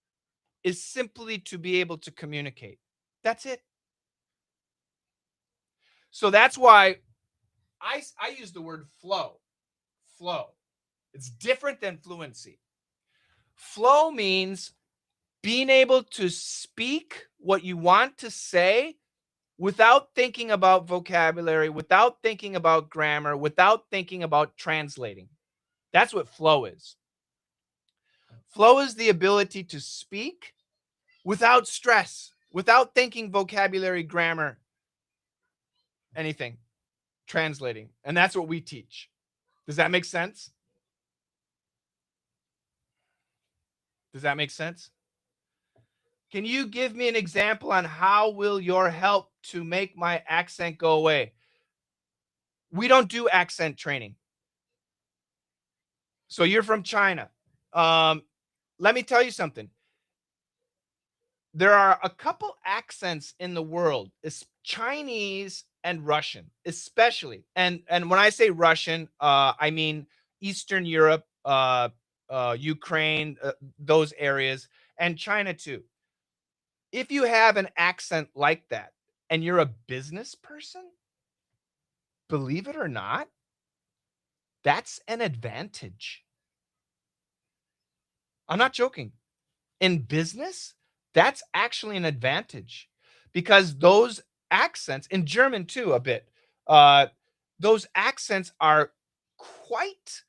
Speaker 1: is simply to be able to communicate. That's it. So that's why I use the word flow. Flow. It's different than fluency. Flow means being able to speak what you want to say without thinking about vocabulary, without thinking about grammar, without thinking about translating. That's what flow is. Flow is the ability to speak without stress, without thinking vocabulary, grammar, anything, translating. And that's what we teach. Does that make sense? Does that make sense? Can you give me an example on how will your help to make my accent go away? We don't do accent training. So you're from China. Let me tell you something. There are a couple accents in the world. It's Chinese and Russian, especially. And when I say Russian, I mean Eastern Europe, Ukraine, those areas, and China too. If you have an accent like that and you're a business person, believe it or not, that's an advantage. I'm not joking. In business, that's actually an advantage because those accents, in German too, a bit, those accents are quite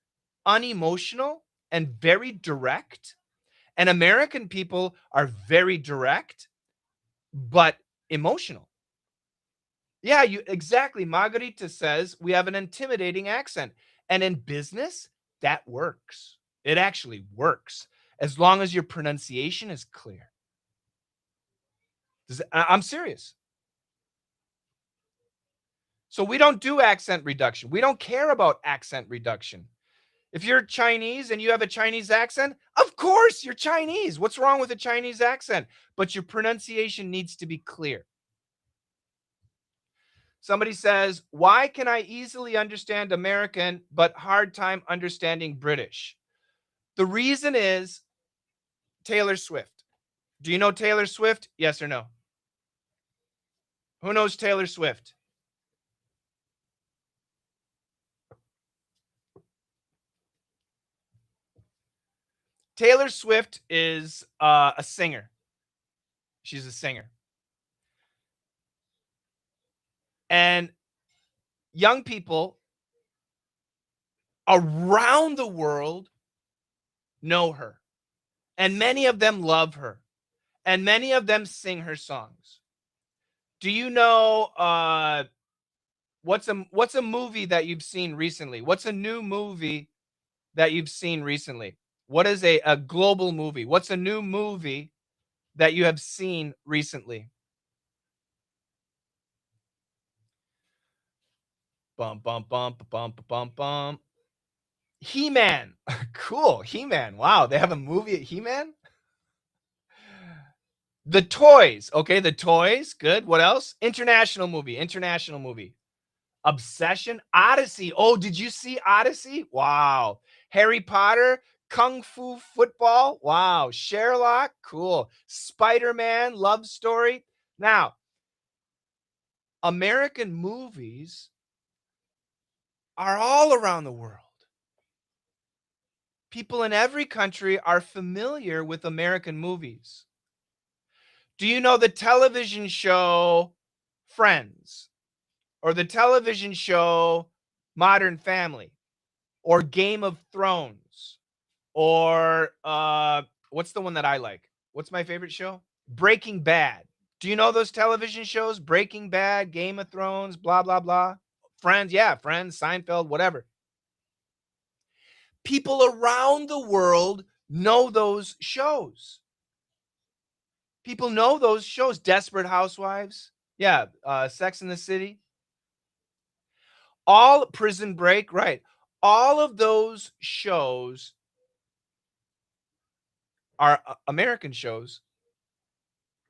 Speaker 1: unemotional and very direct. And American people are very direct, but emotional. Yeah, you exactly. Margarita says we have an intimidating accent. And in business, that works. It actually works as long as your pronunciation is clear. I'm serious. So we don't do accent reduction. We don't care about accent reduction. If you're Chinese and you have a Chinese accent, of course you're Chinese. What's wrong with a Chinese accent? But your pronunciation needs to be clear. Somebody says, why can I easily understand American but hard time understanding British? The reason is Taylor Swift. Do you know Taylor Swift? Yes or no? Who knows Taylor Swift? Taylor Swift is a singer. She's a singer. And young people around the world know her. And many of them love her. And many of them sing her songs. Do you know what's a movie that you've seen recently? What's a new movie that you've seen recently? What is a global movie? What's a new movie that you have seen recently? Bum, bum, bum, bum, bum, bum. He-Man. Cool. He-Man. Wow. They have a movie at He-Man? The Toys. Okay. The Toys. Good. What else? International movie. International movie. Obsession. Odyssey. Oh, did you see Odyssey? Wow. Harry Potter. Kung Fu Football. Wow. Sherlock. Cool. Spider-Man. Love Story. Now, American movies are all around the world. People in every country are familiar with American movies. Do you know the television show Friends? Or the television show Modern Family? Or Game of Thrones? Or what's the one that I like? What's my favorite show? Breaking Bad. Do you know those television shows? Breaking Bad, Game of Thrones, blah, blah, blah. Friends, yeah, Friends, Seinfeld, whatever. People around the world know those shows. People know those shows. Desperate Housewives. Yeah, Sex in the City. All Prison Break, right. All of those shows are American shows,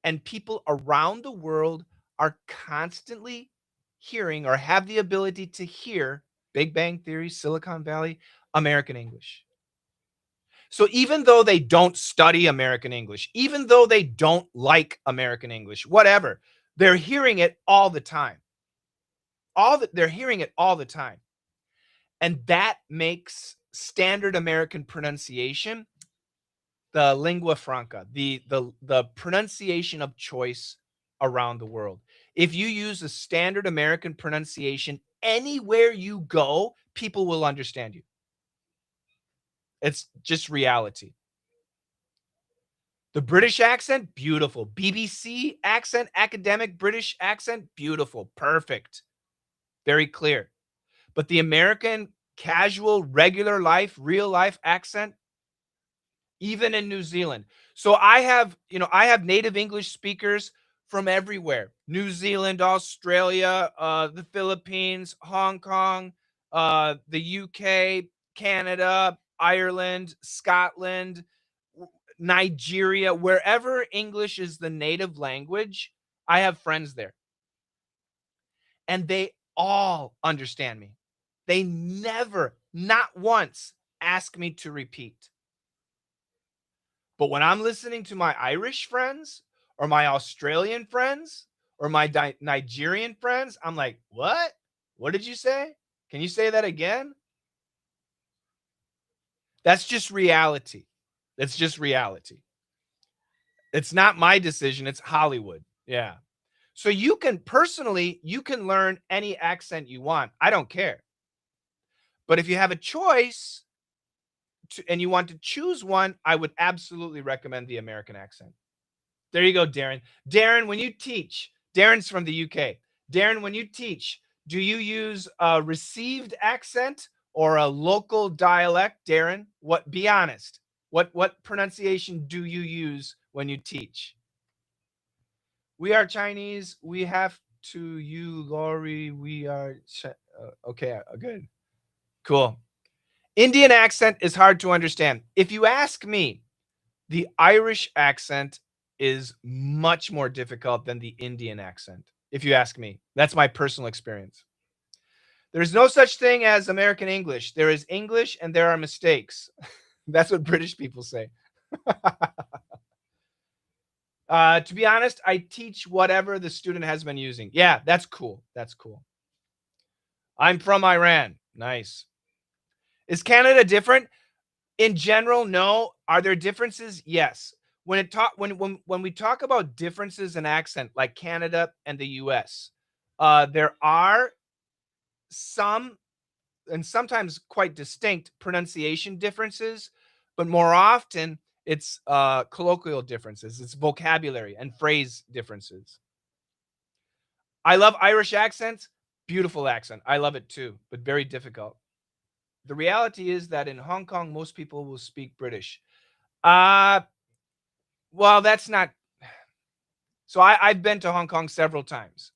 Speaker 1: and people around the world are constantly hearing or have the ability to hear Big Bang Theory, Silicon Valley, American English. So even though they don't study American English, even though they don't like American English, whatever, they're hearing it all the time. They're hearing it all the time. And that makes standard American pronunciation the lingua franca, the pronunciation of choice around the world. If you use a standard American pronunciation anywhere you go, people will understand you. It's just reality. The British accent, beautiful. BBC accent, academic British accent, beautiful. Perfect. Very clear. But the American casual, regular life, real life accent, even in New Zealand. So I have native English speakers from everywhere. New Zealand, Australia, the Philippines, Hong Kong, the UK, Canada, Ireland, Scotland, Nigeria, wherever English is the native language, I have friends there. And they all understand me. They never, not once, ask me to repeat. But when I'm listening to my Irish friends or my Australian friends or my Nigerian friends, I'm like, what? What did you say? Can you say that again? That's just reality. That's just reality. It's not my decision. It's Hollywood. Yeah. So you can learn any accent you want. I don't care. But if you have a choice and you want to choose one, I would absolutely recommend the American accent. There you go, Darren. Darren, when you teach, Darren's from the UK. Darren, when you teach, do you use a received accent or a local dialect? Darren, be honest. What pronunciation do you use when you teach? We are Chinese. We have to you, Lori. We are okay. Good. Cool. Indian accent is hard to understand. If you ask me, the Irish accent is much more difficult than the Indian accent, if you ask me. That's my personal experience. There's no such thing as American English. There is English and there are mistakes. That's what British people say. To be honest, I teach whatever the student has been using. Yeah, that's cool. That's cool. I'm from Iran. Nice. Is Canada different? In general, no. Are there differences? Yes. When we talk about differences in accent, like Canada and the US, there are some and sometimes quite distinct pronunciation differences, but more often it's colloquial differences, it's vocabulary and phrase differences. I love Irish accents. Beautiful accent. I love it too, but very difficult. The reality is that in Hong Kong, most people will speak British. Well, that's not. So I've been to Hong Kong several times,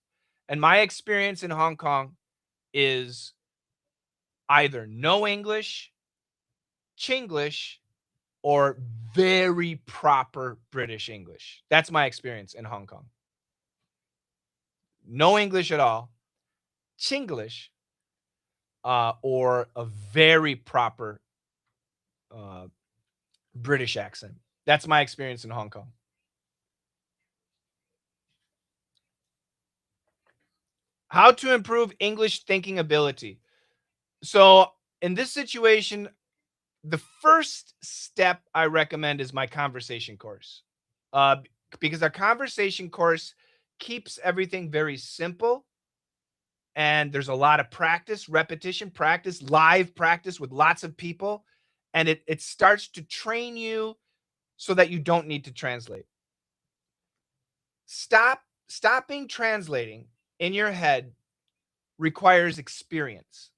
Speaker 1: and my experience in Hong Kong is either no English, Chinglish, or very proper British English. That's my experience in Hong Kong. No English at all, Chinglish, or a very proper British accent. That's my experience in Hong Kong. How to improve English thinking ability. So in this situation, the first step I recommend is my conversation course, because our conversation course keeps everything very simple, and there's a lot of practice, repetition, practice, live practice with lots of people, and it starts to train you so that you don't need to translate. Stopping translating in your head requires experience.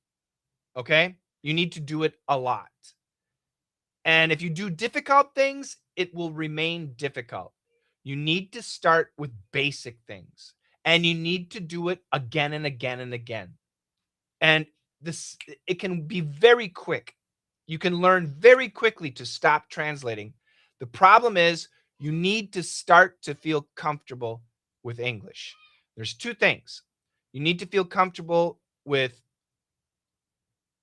Speaker 1: Okay? You need to do it a lot. And if you do difficult things, it will remain difficult. You need to start with basic things, and you need to do it again and again and again. And it can be very quick. You can learn very quickly to stop translating. The problem is you need to start to feel comfortable with English. There's two things. You need to feel comfortable with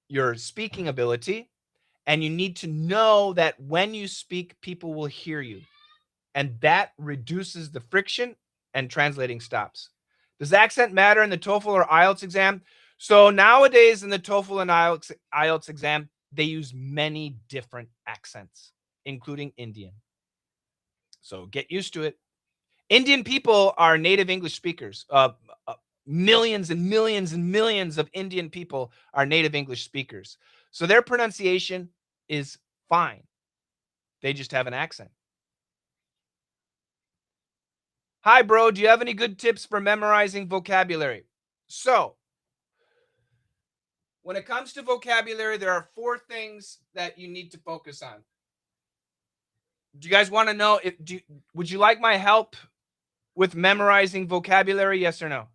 Speaker 1: your speaking ability, and you need to know that when you speak, people will hear you. And that reduces the friction and translating stops. Does accent matter in the TOEFL or IELTS exam? So nowadays in the TOEFL and IELTS exam, they use many different accents, including Indian. So get used to it. Indian people are native English speakers. Millions and millions and millions of Indian people are native English speakers. So their pronunciation is fine. They just have an accent. Hi, bro. Do you have any good tips for memorizing vocabulary? So, when it comes to vocabulary, there are 4 things that you need to focus on. Do you guys want to know would you like my help with memorizing vocabulary? Yes or no?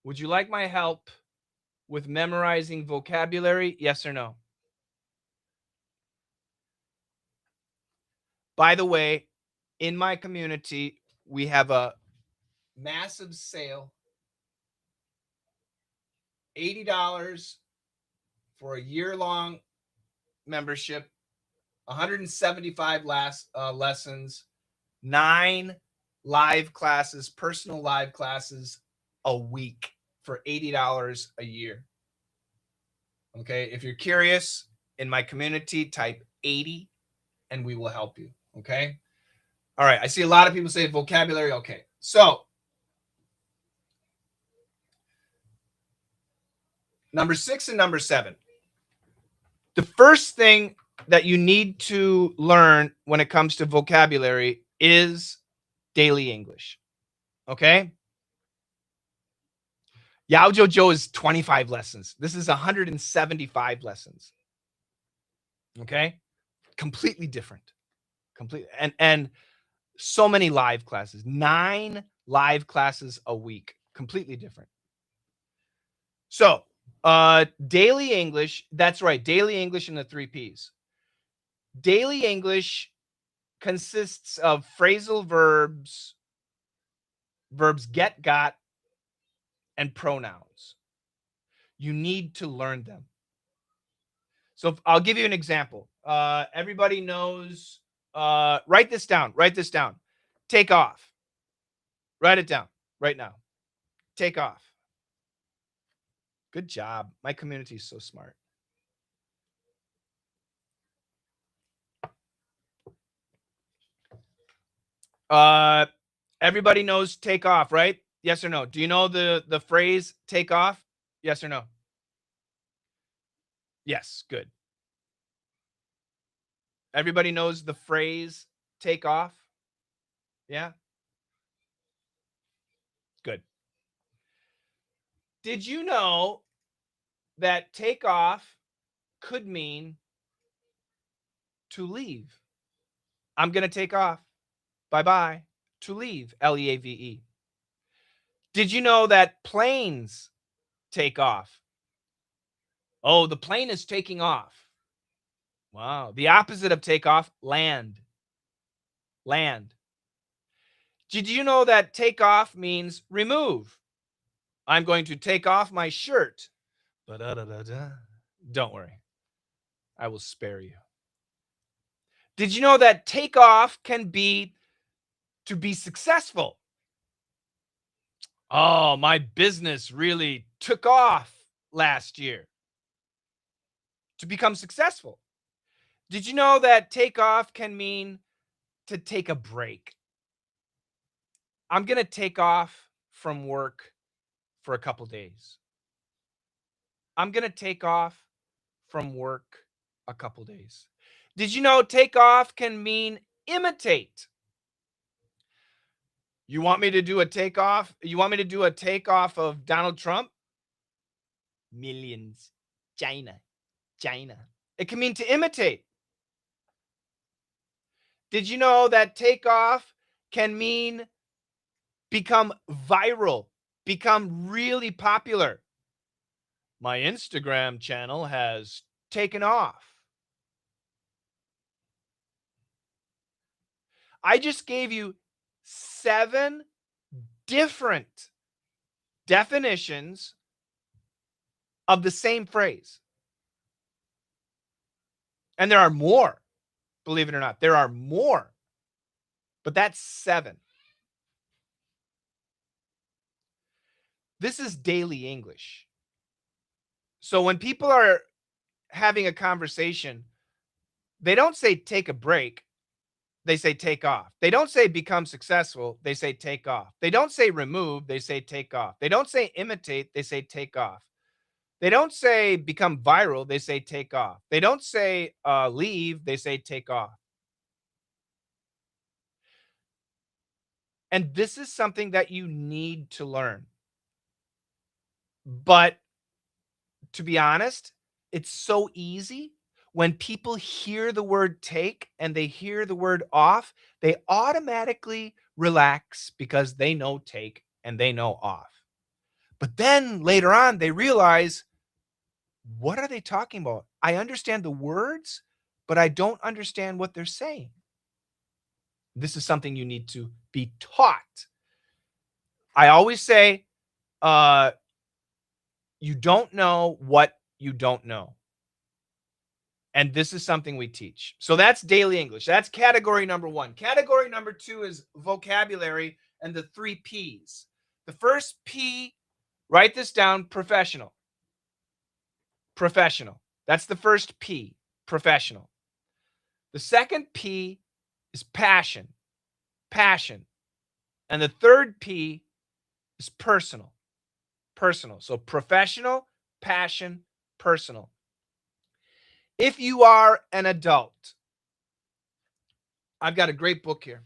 Speaker 1: Would you like my help with memorizing vocabulary? Yes or no? By the way, in my community, we have a massive sale. $80 for a year-long membership, 175 lessons, 9 live classes, personal live classes a week for $80 a year. Okay, if you're curious, in my community, type 80 and we will help you. Okay. All right. I see a lot of people say vocabulary. Okay. So number 6 and number 7. The first thing that you need to learn when it comes to vocabulary is daily English. Okay. 𝐬𝐤𝐲 is 25 lessons. This is 175 lessons. Okay. Completely different. And so many live classes, 9 live classes a week, completely different. So, daily English, that's right, daily English in the 3 Ps. Daily English consists of phrasal verbs, verbs get, got, and pronouns. You need to learn them. So I'll give you an example. Everybody knows, write this down. Take off. Write it down right now. Take off. Good job. My community is so smart. Everybody knows take off, right? Yes or no? Do you know the phrase take off? Yes or no? Yes, good. Everybody knows the phrase take off? Yeah? Good. Did you know that take off could mean to leave? I'm going to take off. Bye-bye. To leave, L-E-A-V-E. Did you know that planes take off? Oh, the plane is taking off. Wow. The opposite of take off, land. Land. Did you know that take off means remove? I'm going to take off my shirt. Don't worry. I will spare you. Did you know that take off can be to be successful? Oh, my business really took off last year. To become successful. Did you know that take off can mean to take a break? I'm going to take off from work for a couple days. I'm going to take off from work a couple days. Did you know take off can mean imitate? You want me to do a takeoff? You want me to do a takeoff of Donald Trump? Millions. China. It can mean to imitate. Did you know that take off can mean become viral, become really popular? My Instagram channel has taken off. I just gave you 7 different definitions of the same phrase. And there are more, believe it or not. There are more. But that's 7. This is daily English. So when people are having a conversation, they don't say take a break. They say take off. They don't say become successful. They say take off. They don't say remove. They say take off. They don't say imitate. They say take off. They don't say become viral. They say take off. They don't say leave. They say take off. And this is something that you need to learn. But to be honest, it's so easy. When people hear the word take and they hear the word off, they automatically relax because they know take and they know off. But then later on, they realize, what are they talking about? I understand the words, but I don't understand what they're saying. This is something you need to be taught. I always say, you don't know what you don't know. And this is something we teach. So that's daily English. That's category number 1. Category number 2 is vocabulary and the 3 P's. The first P, write this down, professional. Professional. That's the first P, professional. The second P is passion. Passion. And the third P is personal. Personal. So professional, passion, personal. If you are an adult, I've got a great book here.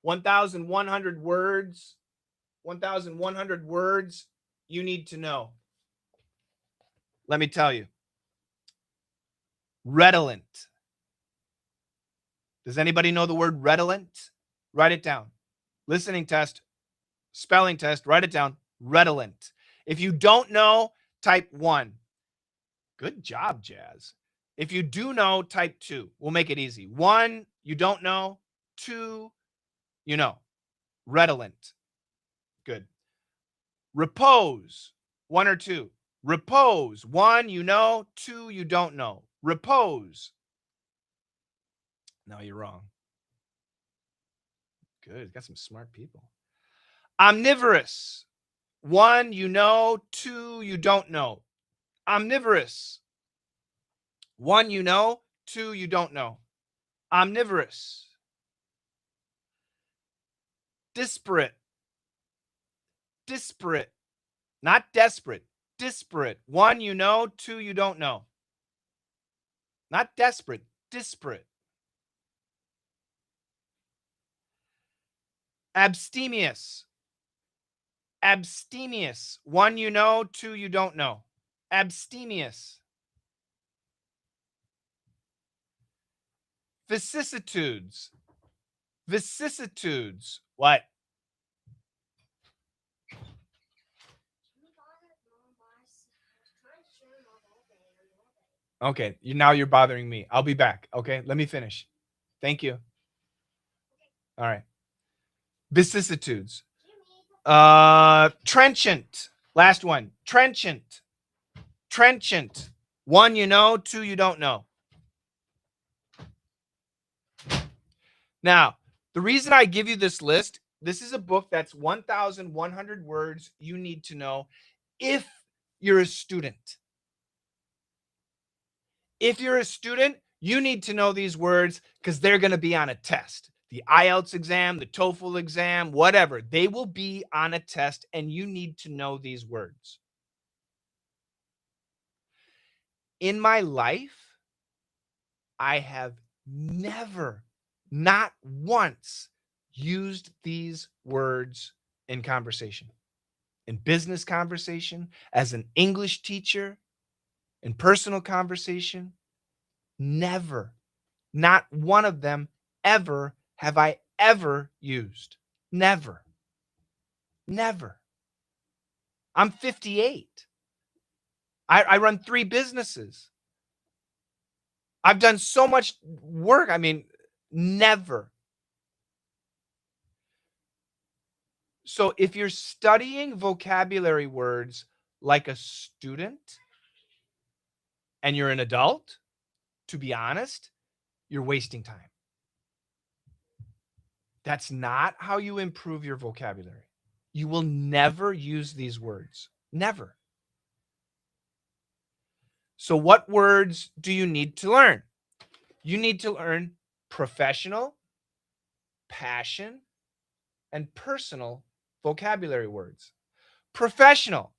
Speaker 1: 1,100 words. 1,100 words you need to know. Let me tell you. Redolent. Does anybody know the word redolent? Write it down. Listening test, spelling test, write it down. Redolent. If you don't know, type 1. Good job, Jazz. If you do know, type 2. We'll make it easy. 1, you don't know. 2, you know. Redolent. Good. Repose. 1 or 2. Repose. 1, you know. 2, you don't know. Repose. No, you're wrong. Good. Got some smart people. Omnivorous. 1, you know. 2, you don't know. Omnivorous. 1, you know. 2, you don't know. Omnivorous. Disparate. Disparate. Not desperate. Disparate. 1, you know. 2, you don't know. Not desperate. Disparate. Abstemious. Abstemious. 1, you know. 2, you don't know. Abstemious. Vicissitudes. Vicissitudes. What? Okay, now you're bothering me. I'll be back. Okay, let me finish. Thank you. All right. Vicissitudes. Trenchant. Last one. Trenchant. Trenchant. 1, you know. 2, you don't know. Now, the reason I give you this list, this is a book that's 1,100 words you need to know if you're a student. If you're a student, you need to know these words because they're going to be on a test. The IELTS exam, the TOEFL exam, whatever. They will be on a test, and you need to know these words. In my life, I have never, not once, used these words in conversation. In business conversation, as an English teacher, in personal conversation. Never. Not one of them ever have I ever used. Never. Never. I'm 58. I run 3 businesses. I've done so much work. I mean, never. So if you're studying vocabulary words like a student and you're an adult, to be honest, you're wasting time. That's not how you improve your vocabulary. You will never use these words. Never. So what words do you need to learn? You need to learn professional, passion, and personal vocabulary words. Professional.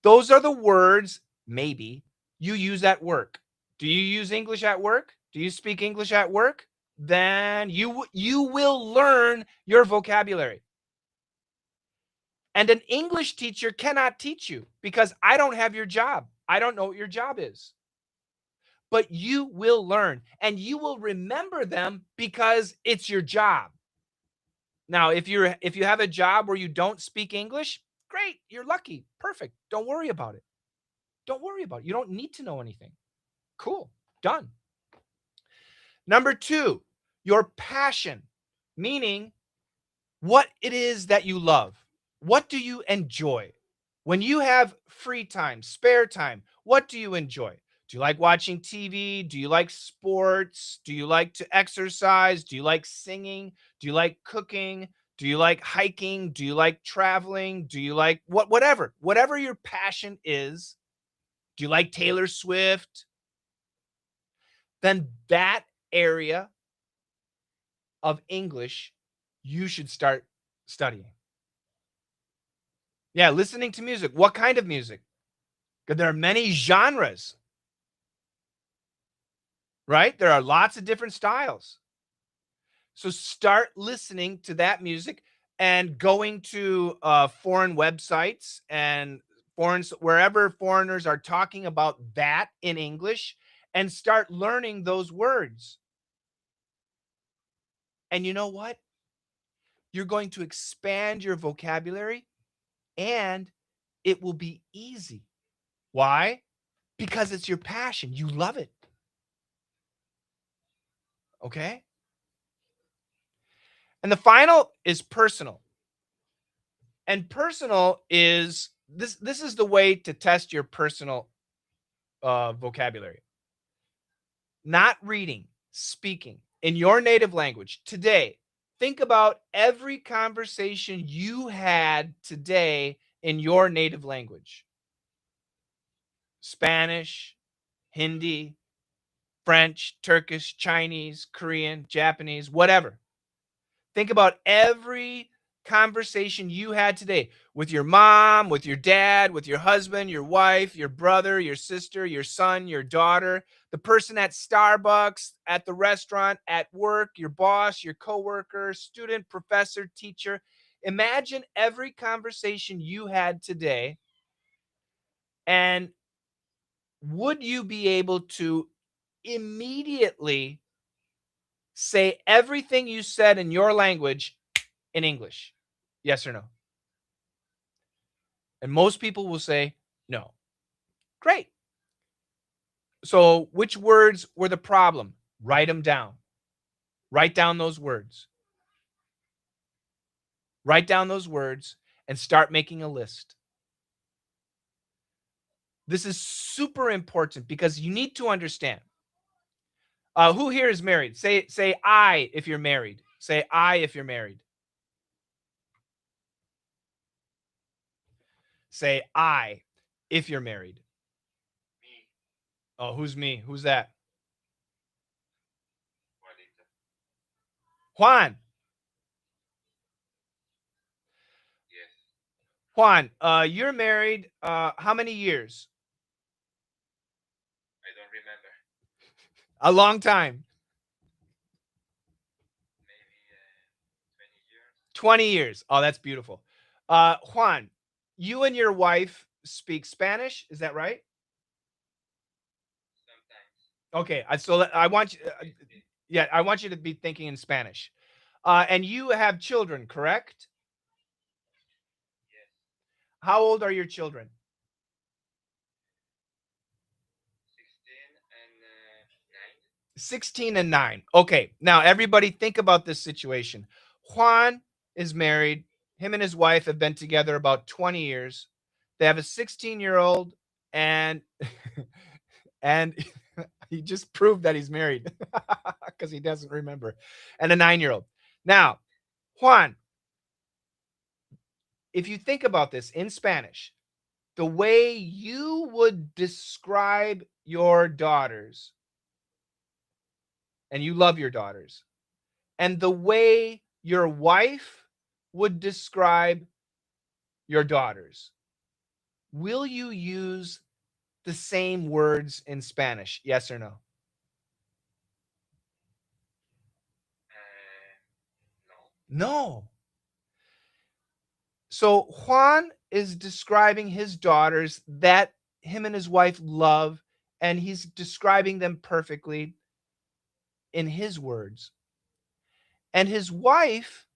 Speaker 1: Those are the words, maybe, you use at work. Do you use English at work? Do you speak English at work? Then you will learn your vocabulary. And an English teacher cannot teach you because I don't have your job. I don't know what your job is. But you will learn and you will remember them because it's your job. Now, if you have a job where you don't speak English, great, you're lucky. Perfect. Don't worry about it. Don't worry about it. You don't need to know anything. Cool. Done. Number 2, your passion, meaning what it is that you love. What do you enjoy? When you have free time, spare time, what do you enjoy? Do you like watching TV? Do you like sports? Do you like to exercise? Do you like singing? Do you like cooking? Do you like hiking? Do you like traveling? Do you like whatever your passion is? Do you like Taylor Swift? Then that area of English you should start studying. Yeah, listening to music. What kind of music? Because there are many genres, right? There are lots of different styles. So start listening to that music and going to foreign websites and wherever foreigners are talking about that in English and start learning those words. And you know what? You're going to expand your vocabulary and it will be easy. Why? Because it's your passion. You love it. Okay? And the final is personal. And personal is this is the way to test your personal vocabulary. Not reading, speaking in your native language. Today, think about every conversation you had today in your native language. Spanish, Hindi, French, Turkish, Chinese, Korean, Japanese, whatever. Think about every conversation you had today with your mom, with your dad, with your husband, your wife, your brother, your sister, your son, your daughter, the person at Starbucks, at the restaurant, at work, your boss, your coworker, student, professor, teacher. Imagine every conversation you had today, and would you be able to immediately say everything you said in your language in English? Yes or no? And most people will say no. Great. So which words were the problem? Write them down. Write down those words. Write down those words and start making a list. This is super important because you need to understand. Who here is married? Say I if you're married. Say I if you're married. Say I if you're married.
Speaker 2: Me.
Speaker 1: Oh, who's me? Who's that?
Speaker 2: Juanita.
Speaker 1: Juan.
Speaker 2: Yes.
Speaker 1: Juan, you're married how many years?
Speaker 2: I don't remember.
Speaker 1: A long time.
Speaker 2: Maybe 20 years.
Speaker 1: 20 years. Oh, that's beautiful. Juan, you and your wife speak Spanish. Is that right?
Speaker 2: Sometimes.
Speaker 1: Okay. So I want you. Yeah, I want you to be thinking in Spanish. And you have children, correct?
Speaker 2: Yes.
Speaker 1: How old are your children?
Speaker 2: 16 and 9.
Speaker 1: 16 and 9. Okay, now everybody think about this situation. Juan is married. Him and his wife have been together about 20 years. They have a 16-year-old, and and he just proved that he's married because he doesn't remember, and a 9-year-old. Now, Juan, if you think about this in Spanish, the way you would describe your daughters, and you love your daughters, and the way your wife would describe your daughters, will you use the same words in Spanish? Yes or no?
Speaker 2: No.
Speaker 1: No. So Juan is describing his daughters that him and his wife love, and he's describing them perfectly in his words. And his wife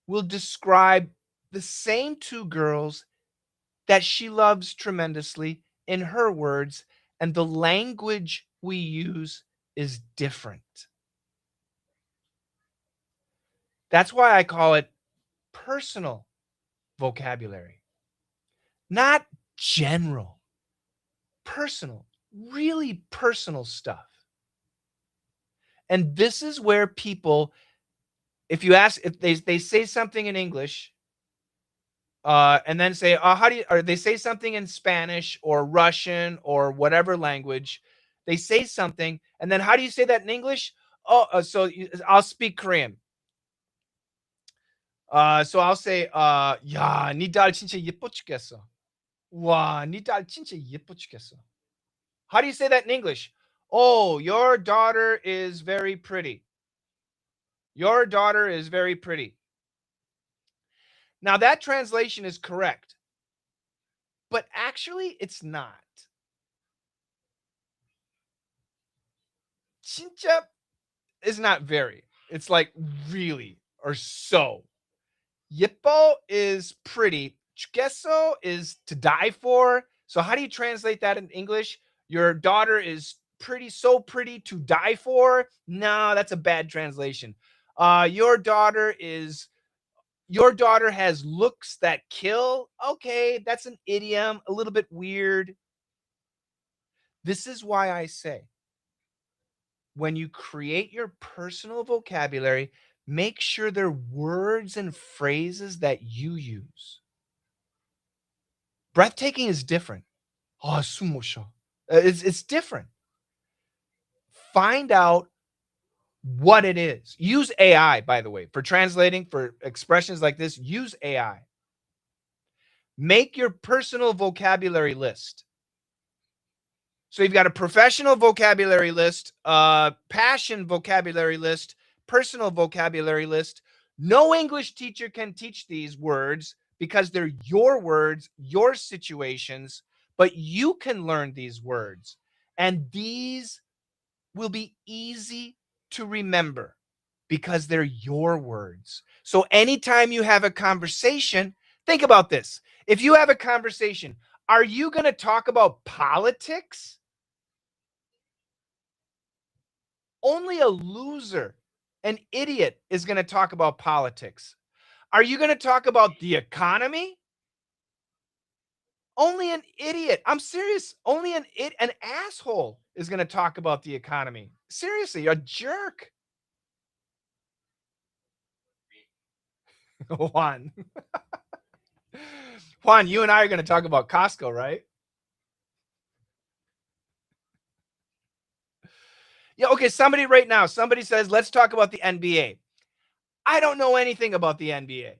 Speaker 1: will describe the same two girls that she loves tremendously in her words, and the language we use is different. That's why I call it personal vocabulary, not general. Personal, really personal stuff. And this is where people, if you ask, if they say something in English, and then say, how do you, or they say something in Spanish or Russian or whatever language, they say something, and then how do you say that in English? I'll speak Korean. So I'll say, 야, 니 딸 진짜 예뻐 죽겠어. 와, 니 딸 진짜 예뻐 죽겠어. How do you say that in English? Oh, your daughter is very pretty. Your daughter is very pretty. Now, that translation is correct, but actually, it's not. 진짜 is not very. It's like really or so. 예뻐 is pretty. 죽겠어 is to die for. So, how do you translate that in English? Your daughter is pretty, so pretty to die for. No, that's a bad translation. Your daughter has looks that kill. Okay, that's an idiom, a little bit weird. This is why I say, when you create your personal vocabulary, make sure they're words and phrases that you use. Breathtaking is different. It's different. Find out what it is. Use AI, by the way, for translating, for expressions like this. Use AI. Make your personal vocabulary list. So you've got a professional vocabulary list, passion vocabulary list, personal vocabulary list. No English teacher can teach these words because they're your words, your situations, but you can learn these words. And these will be easy to remember because they're your words. So anytime you have a conversation, think about this. If you have a conversation, are you going to talk about politics? Only a loser, an idiot, is going to talk about politics. Are you going to talk about the economy? Only an idiot. I'm serious. Only an asshole is going to talk about the economy. Seriously, a jerk. Juan. Juan, you and I are going to talk about Costco, right? Yeah, okay, somebody right now, somebody says, let's talk about the NBA. I don't know anything about the NBA.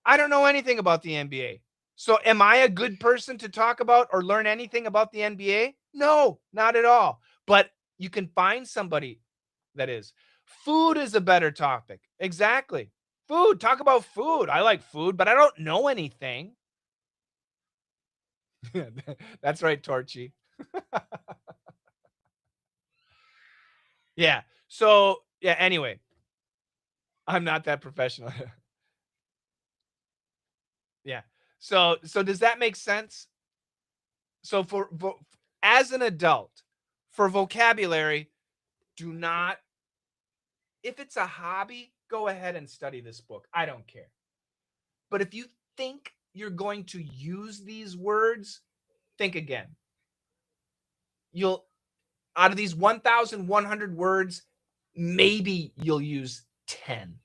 Speaker 1: I don't know anything about the NBA. So am I a good person to talk about or learn anything about the NBA? No, not at all. But you can find somebody that is. Food is a better topic. Exactly. Food. Talk about food. I like food, but I don't know anything. That's right, Torchy. Yeah. So Yeah, anyway. I'm not that professional. Yeah. So does that make sense? So as an adult, for vocabulary, do not, if it's a hobby, go ahead and study this book. I don't care. But if you think you're going to use these words, think again. You'll, out of these 1,100 words, maybe you'll use 10.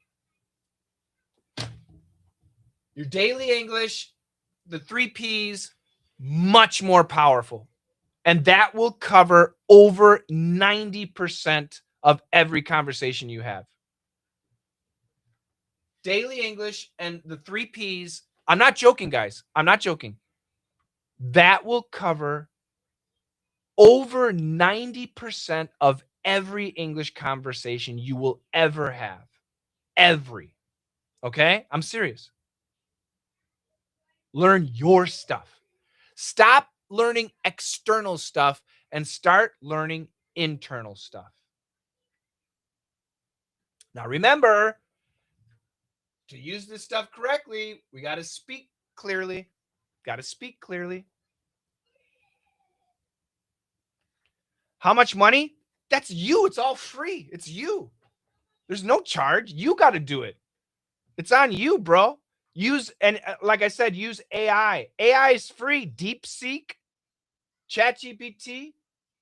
Speaker 1: Your daily English, the 3 Ps, much more powerful. And that will cover over 90% of every conversation you have. Daily English and the 3 Ps, I'm not joking, guys. I'm not joking. That will cover over 90% of every English conversation you will ever have. Every. Okay? I'm serious. Learn your stuff. Stop learning external stuff and start learning internal stuff. Now, remember, to use this stuff correctly, we got to speak clearly. Got to speak clearly. How much money? That's you. It's all free. It's you. There's no charge. You got to do it. It's on you, bro. Use, and like I said, use AI. AI is free. DeepSeek, ChatGPT,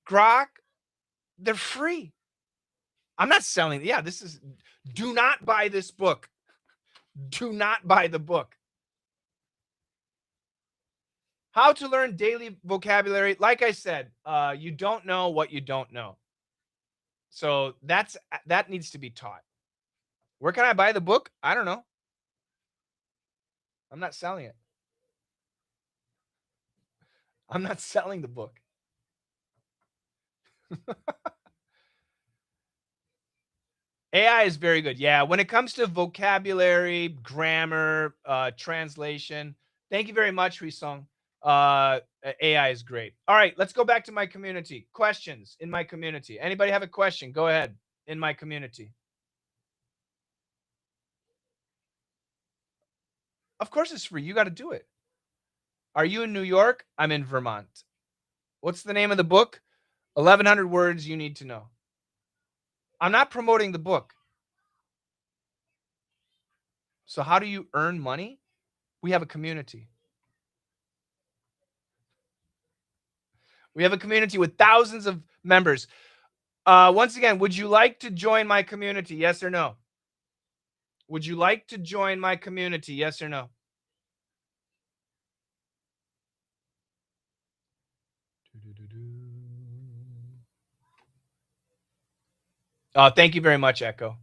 Speaker 1: Grok, they're free. I'm not selling. Yeah, this is, do not buy this book. Do not buy the book. How to learn daily vocabulary. Like I said, you don't know what you don't know. So that needs to be taught. Where can I buy the book? I don't know. I'm not selling it. I'm not selling the book. AI is very good. Yeah, when it comes to vocabulary, grammar, translation, thank you very much, Huisong. AI is great. All right, let's go back to my community. Questions in my community. Anybody have a question? Go ahead. In my community. Of course it's free. You got to do it. Are you in New York? I'm in Vermont. What's the name of the book? 1,100 words you need to know. I'm not promoting the book. So how do you earn money? We have a community. We have a community with thousands of members. Once again, would you like to join my community? Yes or no? Would you like to join my community? Yes or no? Oh, thank you very much, Echo.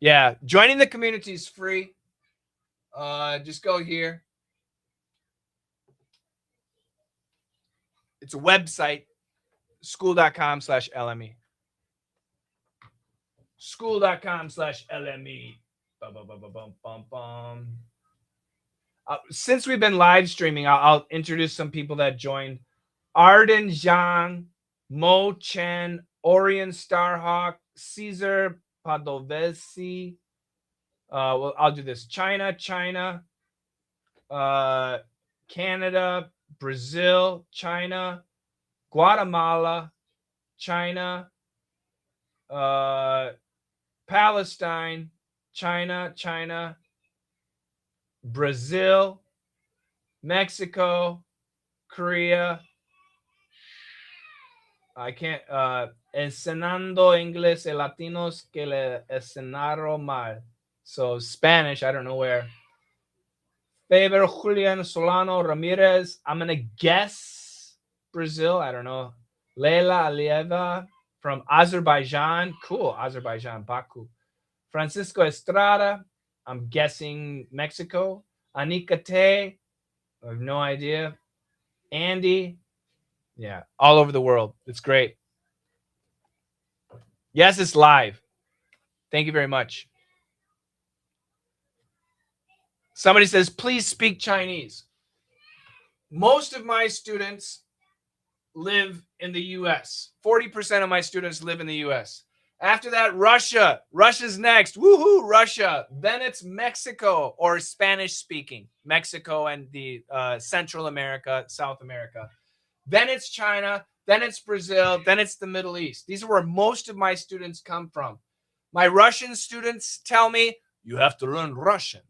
Speaker 1: Yeah, joining the community is free. Just go here. It's a website, school.com/LME. School.com/LME. Since we've been live streaming, I'll introduce some people that joined. Arden Zhang, Mo Chen, Orion Starhawk, Caesar Padovesi. Well, I'll do this. China, Canada, Brazil, China, Guatemala, China, Palestine, China, Brazil, Mexico, Korea. I can't. Enseñando inglés a latinos que le enseñaron mal. So Spanish, I don't know where. Faber Julian Solano Ramirez. I'm going to guess Brazil. I don't know. Leila Alieva from Azerbaijan. Cool. Azerbaijan, Baku. Francisco Estrada. I'm guessing Mexico. Anika Te. I have no idea. Andy. Yeah, all over the world. It's great. Yes, it's live. Thank you very much. Somebody says, please speak Chinese. Most of my students live in the US. 40% of my students live in the US. After that, Russia. Russia's next. Woohoo, Russia. Then it's Mexico, or Spanish speaking. Mexico and the Central America, South America. Then it's China. Then it's Brazil. Then it's the Middle East. These are where most of my students come from. My Russian students tell me, you have to learn Russian.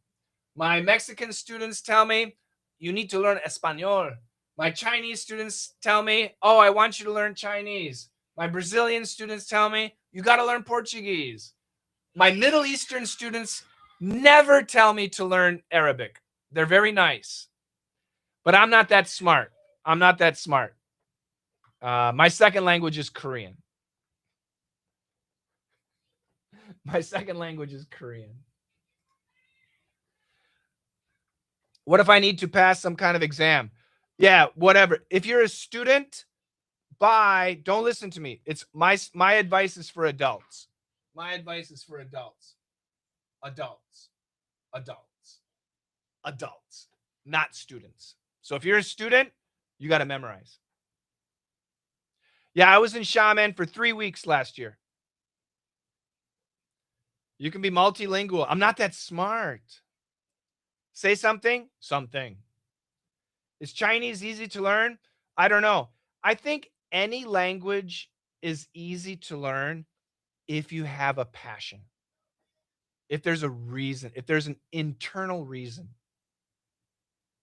Speaker 1: My Mexican students tell me, you need to learn Espanol. My Chinese students tell me, oh, I want you to learn Chinese. My Brazilian students tell me, you got to learn Portuguese. My Middle Eastern students never tell me to learn Arabic. They're very nice. But I'm not that smart. I'm not that smart. My second language is Korean. My second language is Korean. What if I need to pass some kind of exam? Yeah, whatever. If you're a student, don't listen to me. It's my advice is for adults. My advice is for adults. Adults. Adults. Adults. Not students. So if you're a student, you got to memorize. Yeah, I was in Xiamen for 3 weeks last year. You can be multilingual. I'm not that smart. Say something. Something. Is Chinese easy to learn? I don't know. I think any language is easy to learn if you have a passion. If there's a reason, if there's an internal reason.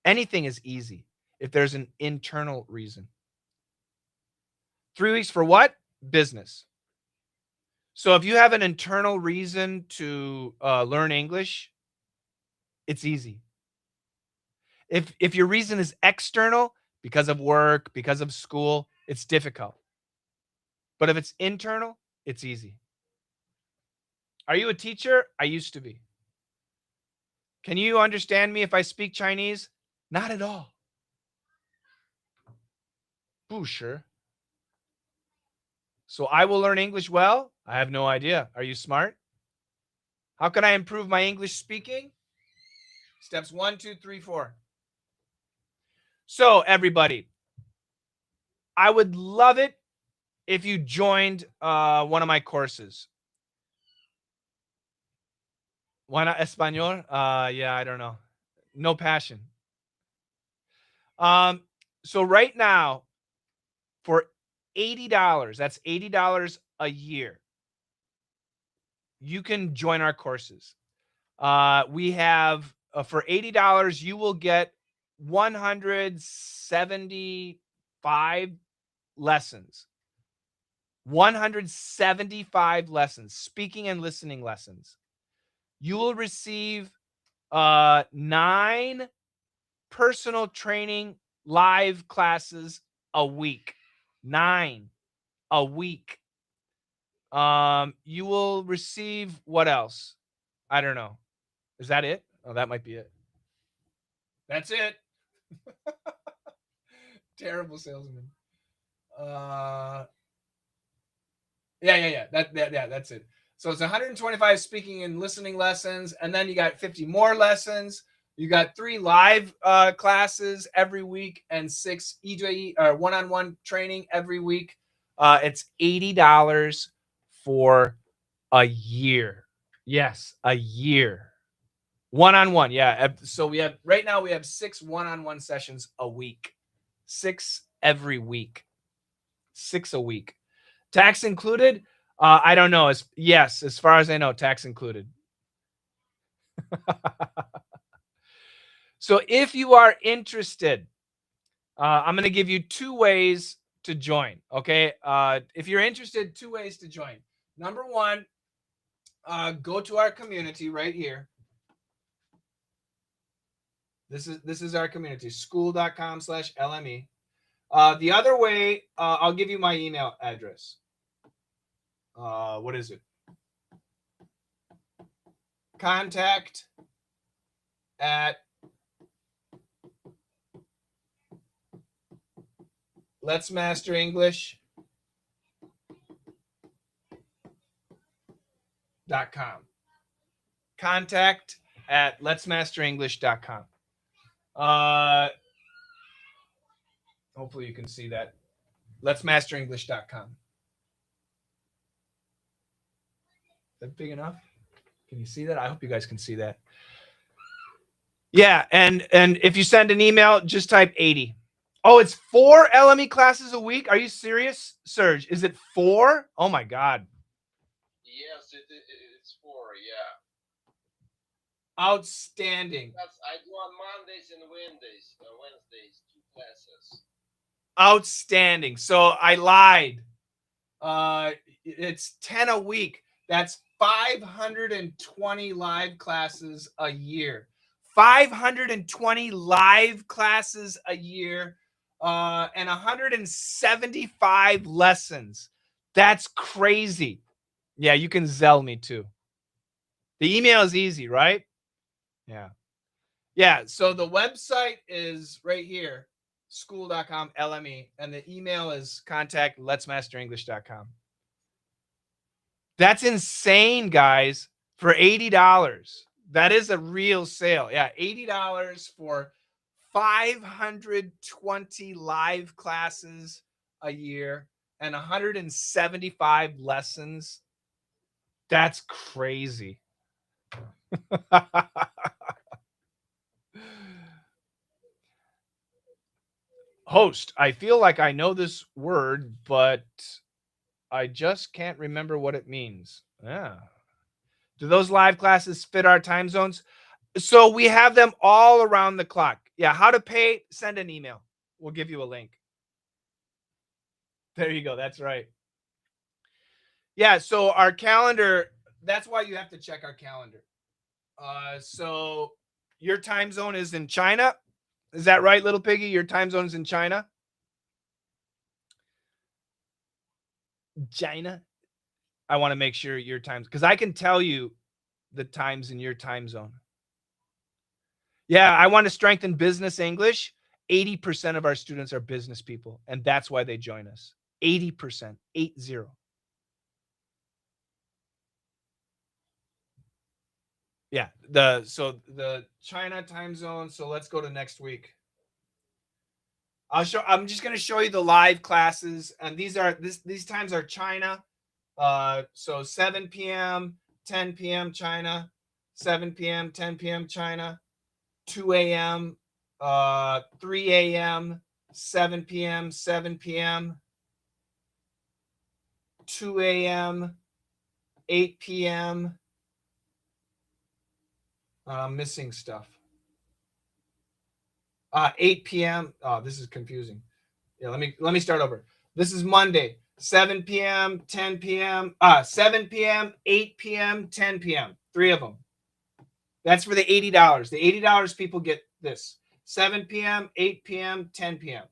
Speaker 1: Anything is easy if there's an internal reason. 3 weeks for what? Business. So if you have an internal reason to learn English, it's easy. If your reason is external, because of work, because of school, it's difficult. But if it's internal, it's easy. Are you a teacher? I used to be. Can you understand me if I speak Chinese? Not at all. 不是. So I will learn English well? I have no idea. Are you smart? How can I improve my English speaking? Steps 1, 2, 3, 4. So everybody, I would love it if you joined one of my courses. Why not Espanol? Yeah, I don't know. No passion. So right now, for $80, that's $80 a year, you can join our courses. We have, for $80, you will get 175 lessons. 175 lessons, speaking and listening lessons. You will receive 9 personal training live classes a week. 9 a week. You will receive what else? I don't know. Is that it? Oh, that might be it. That's it. Terrible salesman. Yeah. That's it. So it's 125 speaking and listening lessons, and then you got 50 more lessons. You got 3 live classes every week and 6 one-on-one training every week. It's $80 for a year. Yes, a year. One-on-one, yeah. So we have right now we have 6 one-on-one sessions a week. 6 every week. 6 a week. Tax included? I don't know. Yes, as far as I know, tax included. So if you are interested, I'm going to give you 2 ways to join. Okay. If you're interested, 2 ways to join. Number 1, go to our community right here. This is our community, school.com/LME. The other way, I'll give you my email address. What is it? Contact at letsmasterenglish.com. Contact at letsmasterenglish.com. Hopefully you can see that. letsmasterenglish.com. that big enough? Can you see that? I hope you guys can see that. Yeah, and if you send an email, just type 80. Oh, it's 4 LME classes a week? Are you serious, Serge? Is it 4? Oh my God.
Speaker 5: Yes, it's 4, yeah.
Speaker 1: Outstanding.
Speaker 5: I do on Mondays and Wednesdays, 2 classes.
Speaker 1: Outstanding. So I lied. It's 10 a week. That's 520 live classes a year. 520 live classes a year, and 175 lessons. That's crazy. Yeah, you can Zell me too. The email is easy, right? Yeah. Yeah, so the website is right here, school.com LME, and the email is contact@letsmasterenglish.com. That's insane, guys, for $80. That is a real sale. Yeah, $80 for 520 live classes a year and 175 lessons. That's crazy. Host, I feel like I know this word, but I just can't remember what it means. Yeah. Do those live classes fit our time zones? So we have them all around the clock. Yeah. How to pay? Send an email. We'll give you a link. There you go. That's right. Yeah. So our calendar, that's why you have to check our calendar. So your time zone is in China. Is that right, little piggy? Your time zone is in China? China? I want to make sure your times, because I can tell you the times in your time zone. Yeah, I want to strengthen business English. 80% of our students are business people, and that's why they join us. 80%, 80. Yeah, so the China time zone. So let's go to next week. I'm just going to show you the live classes, and these times are China. So 7 p.m., 10 p.m. China, 7 p.m., 10 p.m. China, 2 a.m., 3 a.m., 7 p.m., 7 p.m., 2 a.m., 8 p.m. I'm missing stuff. 8 p.m. Oh, this is confusing. Yeah, let me start over. This is Monday, 7 p.m., 10 p.m., 7 p.m., 8 p.m., 10 p.m. 3 of them. That's for the $80. The $80 people get this. 7 p.m., 8 p.m., 10 p.m.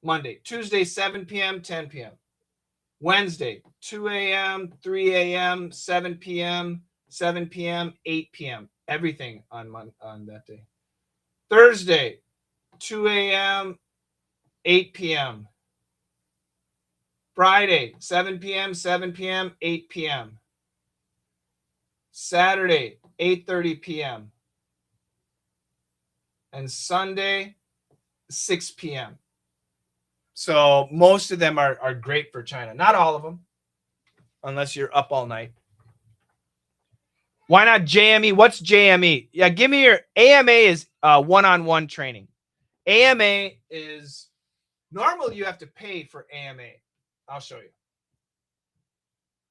Speaker 1: Monday. Tuesday, 7 p.m., 10 p.m. Wednesday, 2 a.m., 3 a.m., 7 p.m., 7 p.m., 8 p.m. Everything on that day. Thursday, 2 a.m., 8 p.m. Friday, 7 p.m., 7 p.m., 8 p.m. Saturday, 8:30 p.m. And Sunday, 6 p.m. So most of them are great for China. Not all of them, unless you're up all night. Why not JME? What's JME? Yeah, give me your AMA is one-on-one training. AMA is normally you have to pay for AMA. I'll show you.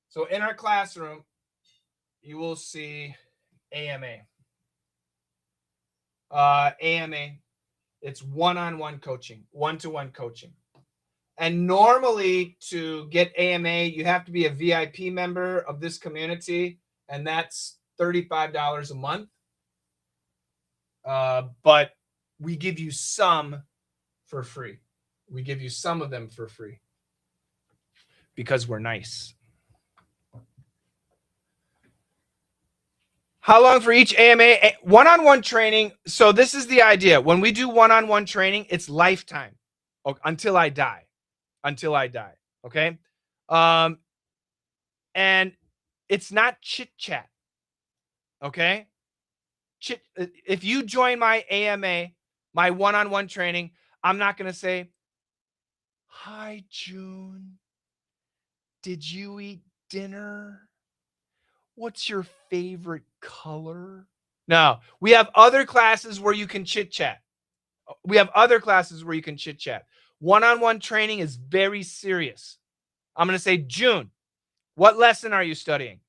Speaker 1: So in our classroom, you will see AMA. AMA, it's one-on-one coaching, one-to-one coaching. And normally to get AMA, you have to be a VIP member of this community, and that's $35 a month. But we give you some for free. We give you some of them for free because we're nice. How long for each AMA? One-on-one training. So this is the idea. When we do one-on-one training, it's lifetime until I die. Until I die. Okay. And it's not chit-chat. Okay. If you join my AMA, my one-on-one training, I'm not going to say, "Hi, June. Did you eat dinner?" What's your favorite color? Now, we have other classes where you can chit-chat. We have other classes where you can chit-chat. One-on-one training is very serious. I'm going to say, June, what lesson are you studying?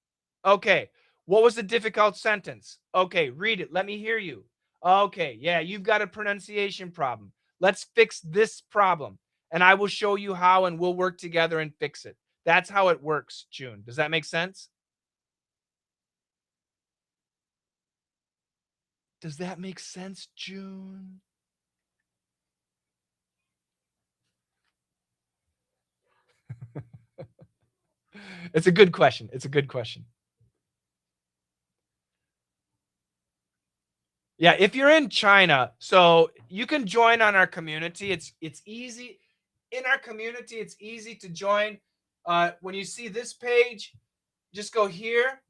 Speaker 1: Okay. What was the difficult sentence? Okay, read it. Let me hear you. Okay, yeah, you've got a pronunciation problem. Let's fix this problem. And I will show you how, and we'll work together and fix it. That's how it works, June. Does that make sense? Does that make sense, June? It's a good question. It's a good question. Yeah, if you're in China, so you can join on our community. It's easy. In our community, it's easy to join. When you see this page, just go here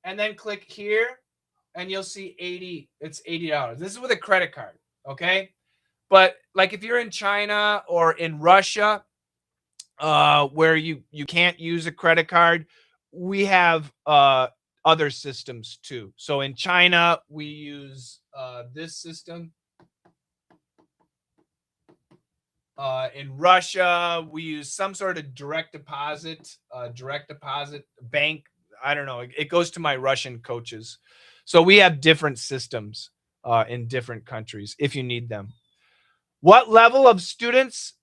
Speaker 1: and then click here, and you'll see 80. It's $80. This is with a credit card, okay? But like if you're in China or in Russia, where you can't use a credit card, we have other systems too. So in China, we use this system. In Russia, we use some sort of direct deposit bank. I don't know. It goes to my Russian coaches. So we have different systems in different countries if you need them. What level of students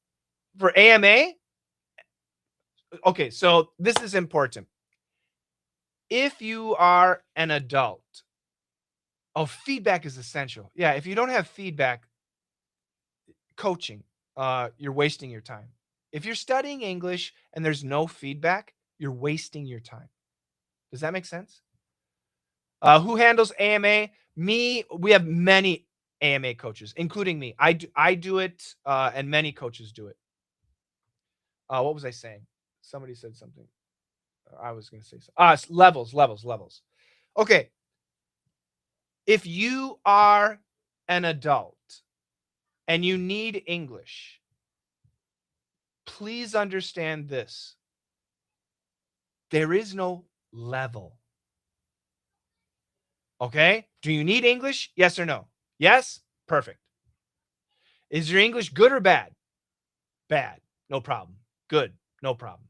Speaker 1: for AMA? Okay, so this is important. If you are an adult, feedback is essential. Yeah, if you don't have feedback, coaching, you're wasting your time. If you're studying English and there's no feedback, you're wasting your time. Does that make sense? Who handles AMA? Me. We have many AMA coaches, including me. I do it, and many coaches do it. What was I saying? Somebody said something. I was going to say something. Levels. Okay. If you are an adult and you need English, please understand this. There is no level. Okay? Do you need English? Yes or no? Yes? Perfect. Is your English good or bad? Bad. No problem. Good. No problem.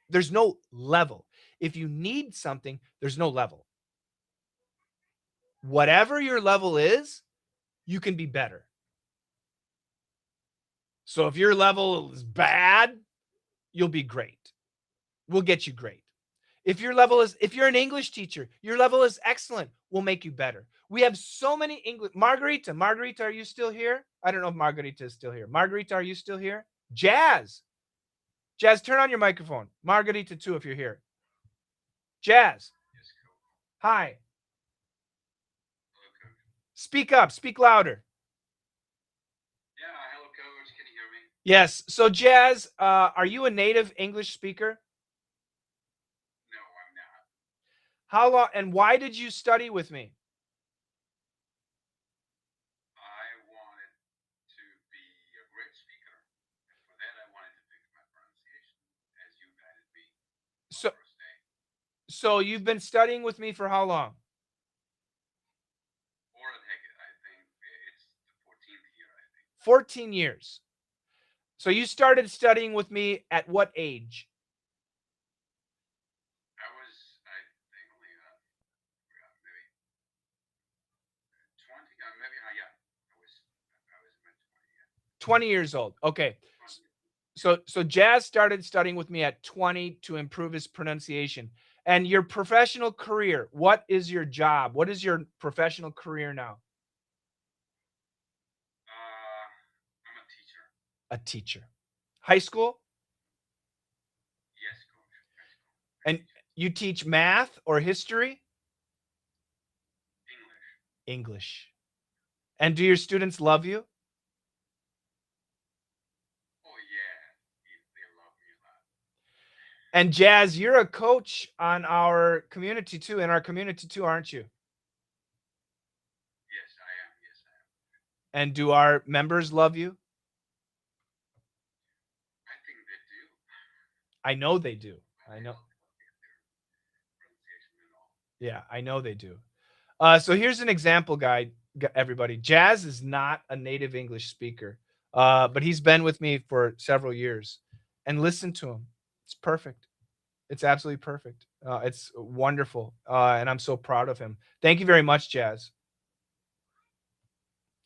Speaker 1: There's no level. If you need something, there's no level. Whatever your level is, you can be better. So if your level is bad, you'll be great. We'll get you great. If you're an English teacher, your level is excellent. We'll make you better. We have so many English. Margarita, are you still here? I don't know if Margarita is still here. Margarita, are you still here? Jazz, turn on your microphone. Margarita too, if you're here. Jazz. Hi. Speak up. Speak louder.
Speaker 2: Yeah, hello, coach. Can you hear me?
Speaker 1: Yes. So, Jazz, are you a native English speaker?
Speaker 2: No, I'm not.
Speaker 1: How long and why did you study with me?
Speaker 2: I wanted to be a great speaker. And for that, I wanted to fix my pronunciation, as you guided me on
Speaker 1: So,
Speaker 2: the first day.
Speaker 1: so you've been studying with me for how long?
Speaker 2: Or I think it's the 14th year, I think.
Speaker 1: 14 years. So you started studying with me at what age?
Speaker 2: I think, only maybe 20. Maybe, yeah. I was in my 20. Yeah.
Speaker 1: 20 years old. Okay.
Speaker 2: 20.
Speaker 1: So Jazz started studying with me at 20 to improve his pronunciation. And your professional career, what is your job? What is your professional career now?
Speaker 2: I'm a teacher.
Speaker 1: A teacher. High school?
Speaker 2: Yes, coach. High school.
Speaker 1: And you teach math or history?
Speaker 2: English.
Speaker 1: And do your students love you?
Speaker 2: Oh, yeah. They love me a lot.
Speaker 1: And Jazz, you're a coach on our community too, aren't you?
Speaker 2: Yes, I am.
Speaker 1: And do our members love you?
Speaker 2: I think they do.
Speaker 1: I know they do. I know. Yeah, I know they do. So here's an example guide, everybody. Jazz is not a native English speaker, but he's been with me for several years. And listen to him. It's perfect. It's absolutely perfect. It's wonderful. And I'm so proud of him. Thank you very much, Jazz.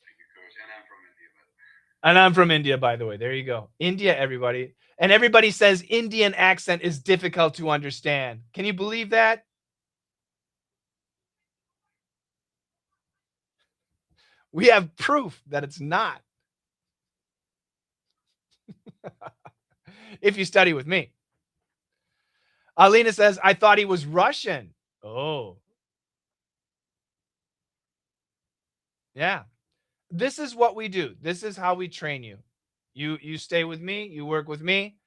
Speaker 2: Thank you, Coach. And I'm from India, by the way.
Speaker 1: And I'm from India, by the way. There you go. India, everybody. And everybody says Indian accent is difficult to understand. Can you believe that? We have proof that it's not. If you study with me. Alina says, I thought he was Russian. Oh. Yeah. This is what we do. This is how we train you. You stay with me, you work with me.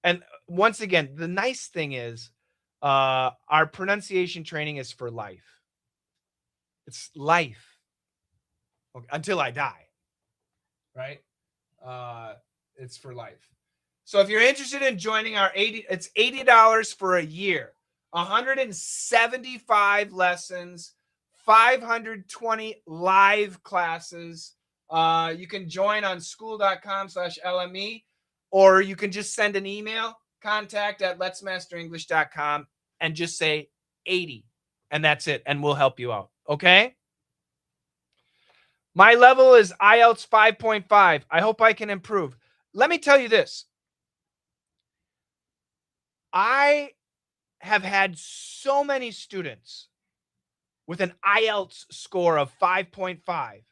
Speaker 1: And once again, the nice thing is our pronunciation training is for life. It's life. Okay, until I die. Right? It's for life. So if you're interested in joining our it's $80 for a year, 175 lessons, 520 live classes. You can join on school.com/LME, or you can just send an email, contact@letsmasterenglish.com, and just say 80, and that's it, and we'll help you out. Okay? My level is IELTS 5.5. I hope I can improve. Let me tell you this. I have had so many students with an IELTS score of 5.5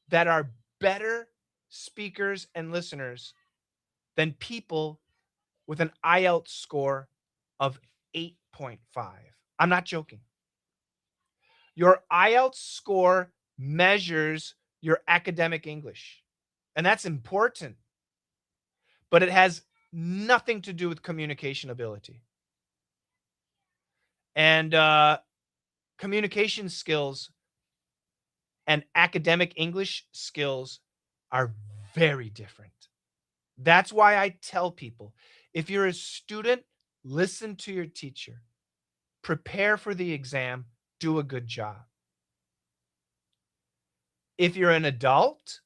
Speaker 1: that are better speakers and listeners than people with an IELTS score of 8.5. I'm not joking. Your IELTS score measures your academic English, and that's important, but it has nothing to do with communication ability. And communication skills and academic English skills are very different. That's why I tell people, if you're a student, listen to your teacher, prepare for the exam, do a good job. If you're an adult,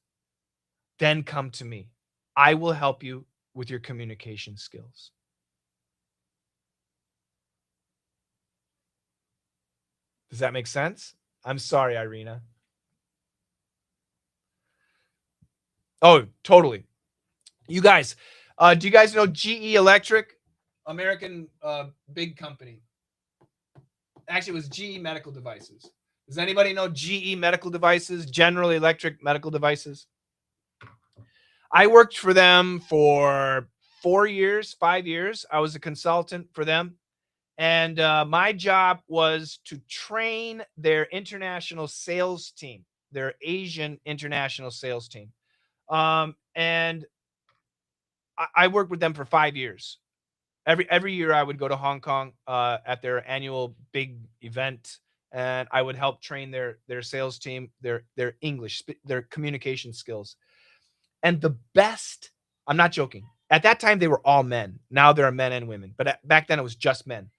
Speaker 1: then come to me. I will help you with your communication skills. Does that make sense? I'm sorry, Irina. Oh, totally. You guys, do you guys know GE Electric? American big company. Actually, it was GE Medical Devices. Does anybody know GE Medical Devices? General Electric Medical Devices? I worked for them for 4 years, 5 years. I was a consultant for them. And my job was to train their international sales team, their Asian international sales team. And I worked with them for 5 years. Every year I would go to Hong Kong at their annual big event, and I would help train their sales team, their English, their communication skills. And the best, I'm not joking. At that time they were all men. Now there are men and women, but back then it was just men.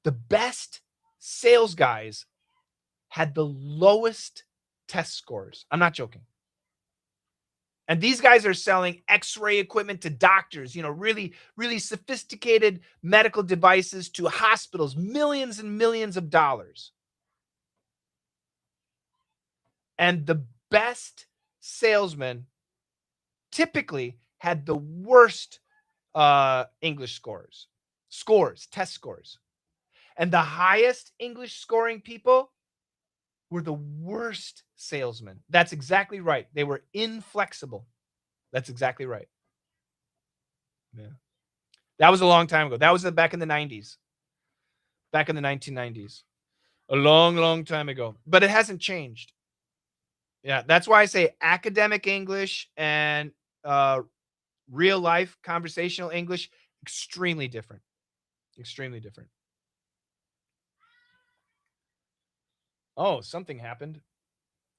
Speaker 1: The best sales guys had the lowest test scores. I'm not joking. And these guys are selling X-ray equipment to doctors, really, really sophisticated medical devices to hospitals, millions and millions of dollars. And the best salesman typically had the worst English test scores. And the highest English scoring people were the worst salesmen. That's exactly right. They were inflexible. That's exactly right. Yeah. That was a long time ago. That was back in the 90s. Back in the 1990s. A long, long time ago. But it hasn't changed. Yeah, that's why I say academic English and real life conversational English, extremely different. Extremely different. Oh, something happened.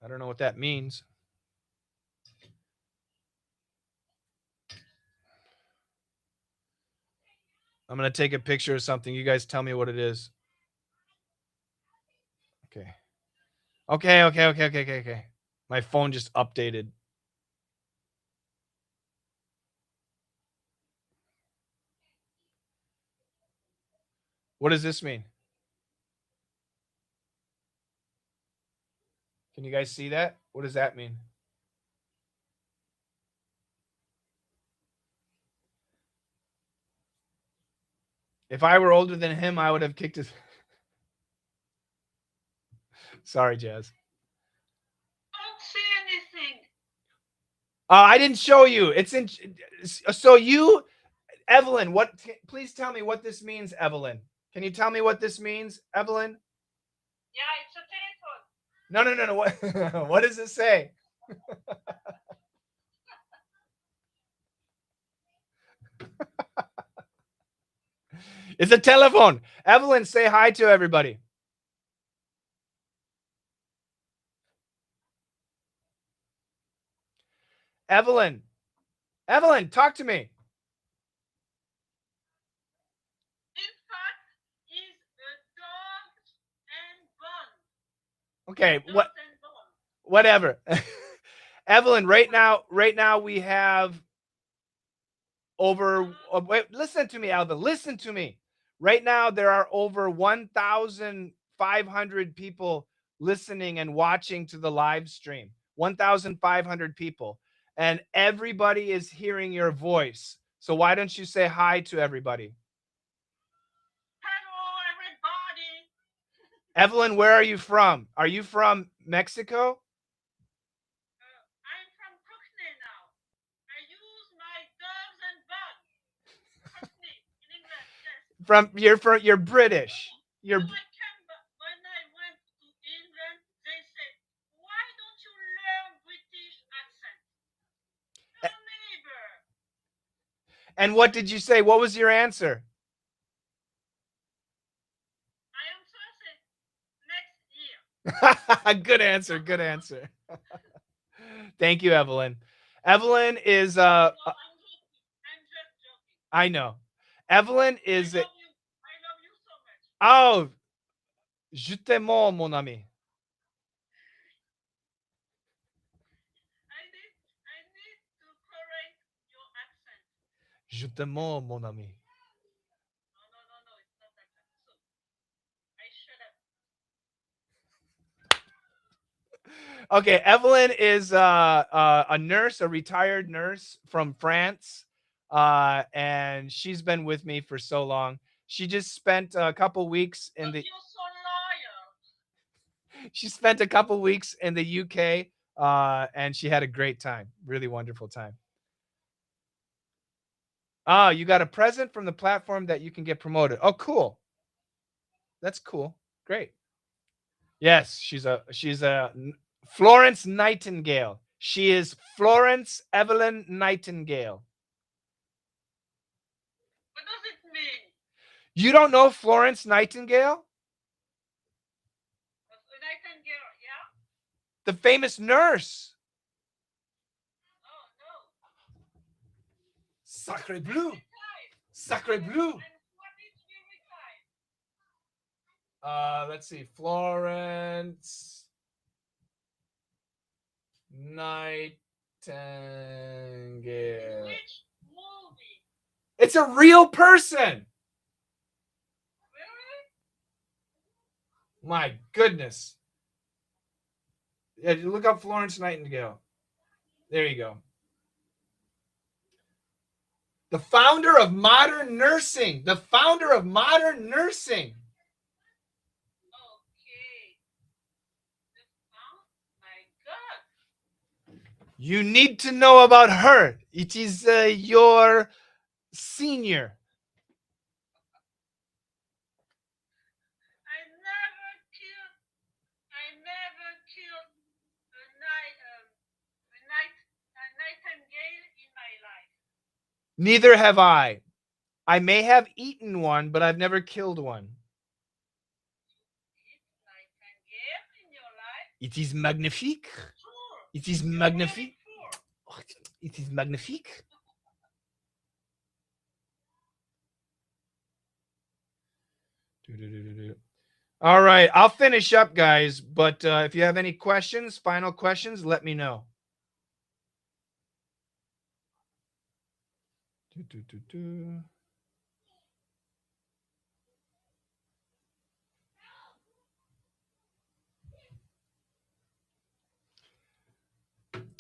Speaker 1: I don't know what that means. I'm going to take a picture of something. You guys tell me what it is. Okay. My phone just updated. What does this mean? Can you guys see that? What does that mean? If I were older than him, I would have kicked his. Sorry, Jazz.
Speaker 3: Don't say anything.
Speaker 1: I didn't show you. It's in. So you, Evelyn, what? Please tell me what this means, Evelyn. Can you tell me what this means, Evelyn?
Speaker 3: Yeah, it's a telephone.
Speaker 1: No. What does it say? It's a telephone. Evelyn, say hi to everybody. Evelyn, talk to me.
Speaker 3: In fact, it's a dogs and bone.
Speaker 1: Okay,
Speaker 3: Dogs
Speaker 1: what?
Speaker 3: and bone.
Speaker 1: Whatever. Evelyn, right now we have over. Wait, listen to me, Alvin. Listen to me. Right now there are over 1,500 people listening and watching to the live stream. 1,500 people, and everybody is hearing your voice. So why don't you say hi to everybody?
Speaker 3: Hello, everybody.
Speaker 1: Evelyn, where are you from? Are you from Mexico?
Speaker 3: I'm from Cockney now. I use my dogs and bone. Cockney in England, yes.
Speaker 1: You're British. You're
Speaker 3: When I went to England, they said, "Why don't you learn British accent?" Your neighbor.
Speaker 1: And what did you say? What was your answer?
Speaker 3: I answered next year.
Speaker 1: Good answer. Thank you, Evelyn. Evelyn is
Speaker 3: No, I'm just joking.
Speaker 1: I know. Evelyn is
Speaker 3: I love you so much.
Speaker 1: Oh, je t'aime, mon ami.
Speaker 3: I need to correct your accent.
Speaker 1: Je t'aime, mon ami.
Speaker 3: No, it's not like that. So, I shut up.
Speaker 1: Okay, Evelyn is a nurse, a retired nurse from France, and she's been with me for so long. She just spent a couple weeks in the.
Speaker 3: You're so loyal.
Speaker 1: She spent a couple weeks in the UK, and she had a great time, really wonderful time. Oh, you got a present from the platform that you can get promoted. Oh, cool. That's cool. Great. Yes, she's a Florence Nightingale. She is Florence Evelyn Nightingale.
Speaker 3: What does it mean?
Speaker 1: You don't know Florence Nightingale?
Speaker 3: Nightingale, yeah?
Speaker 1: The famous nurse.
Speaker 3: Oh, no.
Speaker 1: Sacre bleu.
Speaker 3: Retired.
Speaker 1: Sacre bleu.
Speaker 3: And what did she retire?
Speaker 1: Let's see. Florence Nightingale.
Speaker 3: Which movie?
Speaker 1: It's a real person.
Speaker 3: Really?
Speaker 1: My goodness. Yeah, look up Florence Nightingale. There you go. The founder of modern nursing. The founder of modern nursing.
Speaker 3: Okay. Oh, my God.
Speaker 1: You need to know about her. It is your senior.
Speaker 3: I never killed a nightingale in my life.
Speaker 1: Neither have I. I may have eaten one, but I've never killed one.
Speaker 3: Eat nightingale in your life?
Speaker 1: It is magnifique.
Speaker 3: Sure.
Speaker 1: It is
Speaker 3: You're
Speaker 1: magnifique.
Speaker 3: really sure.
Speaker 1: It is magnifique. All right, I'll finish up, guys. But if you have any questions, final questions, let me know.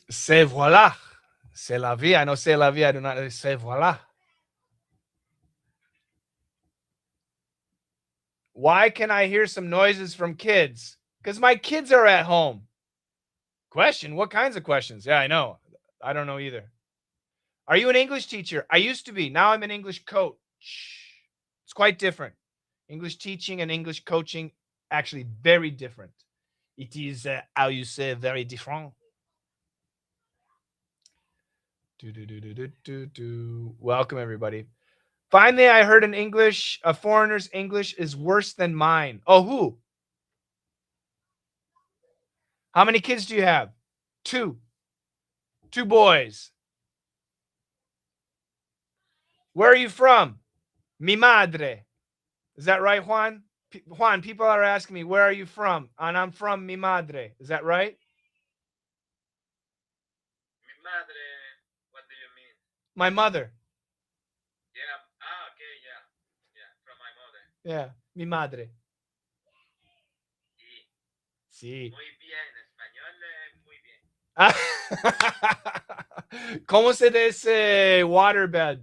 Speaker 1: C'est voilà. C'est la vie. I know c'est la vie. I do not know c'est voilà. Why can I hear some noises from kids? Because my kids are at home. Question? What kinds of questions? Yeah, I know. I don't know either. Are you an English teacher? I used to be. Now I'm an English coach. It's quite different. English teaching and English coaching, actually very different. It is, how you say, very different. Welcome, everybody. Finally, I heard an English, a foreigner's English is worse than mine. Oh, who? How many kids do you have? 2. 2 boys. Where are you from? Mi madre. Is that right, Juan? Juan, people are asking me, where are you from? And I'm from mi madre. Is that right?
Speaker 5: Mi madre, what do you mean?
Speaker 1: My mother.
Speaker 5: Yeah, okay, yeah. Yeah, from my mother.
Speaker 1: Yeah, mi madre.
Speaker 5: Sí.
Speaker 1: Sí.
Speaker 5: Muy bien, español, muy bien.
Speaker 1: ¿Cómo se dice waterbed?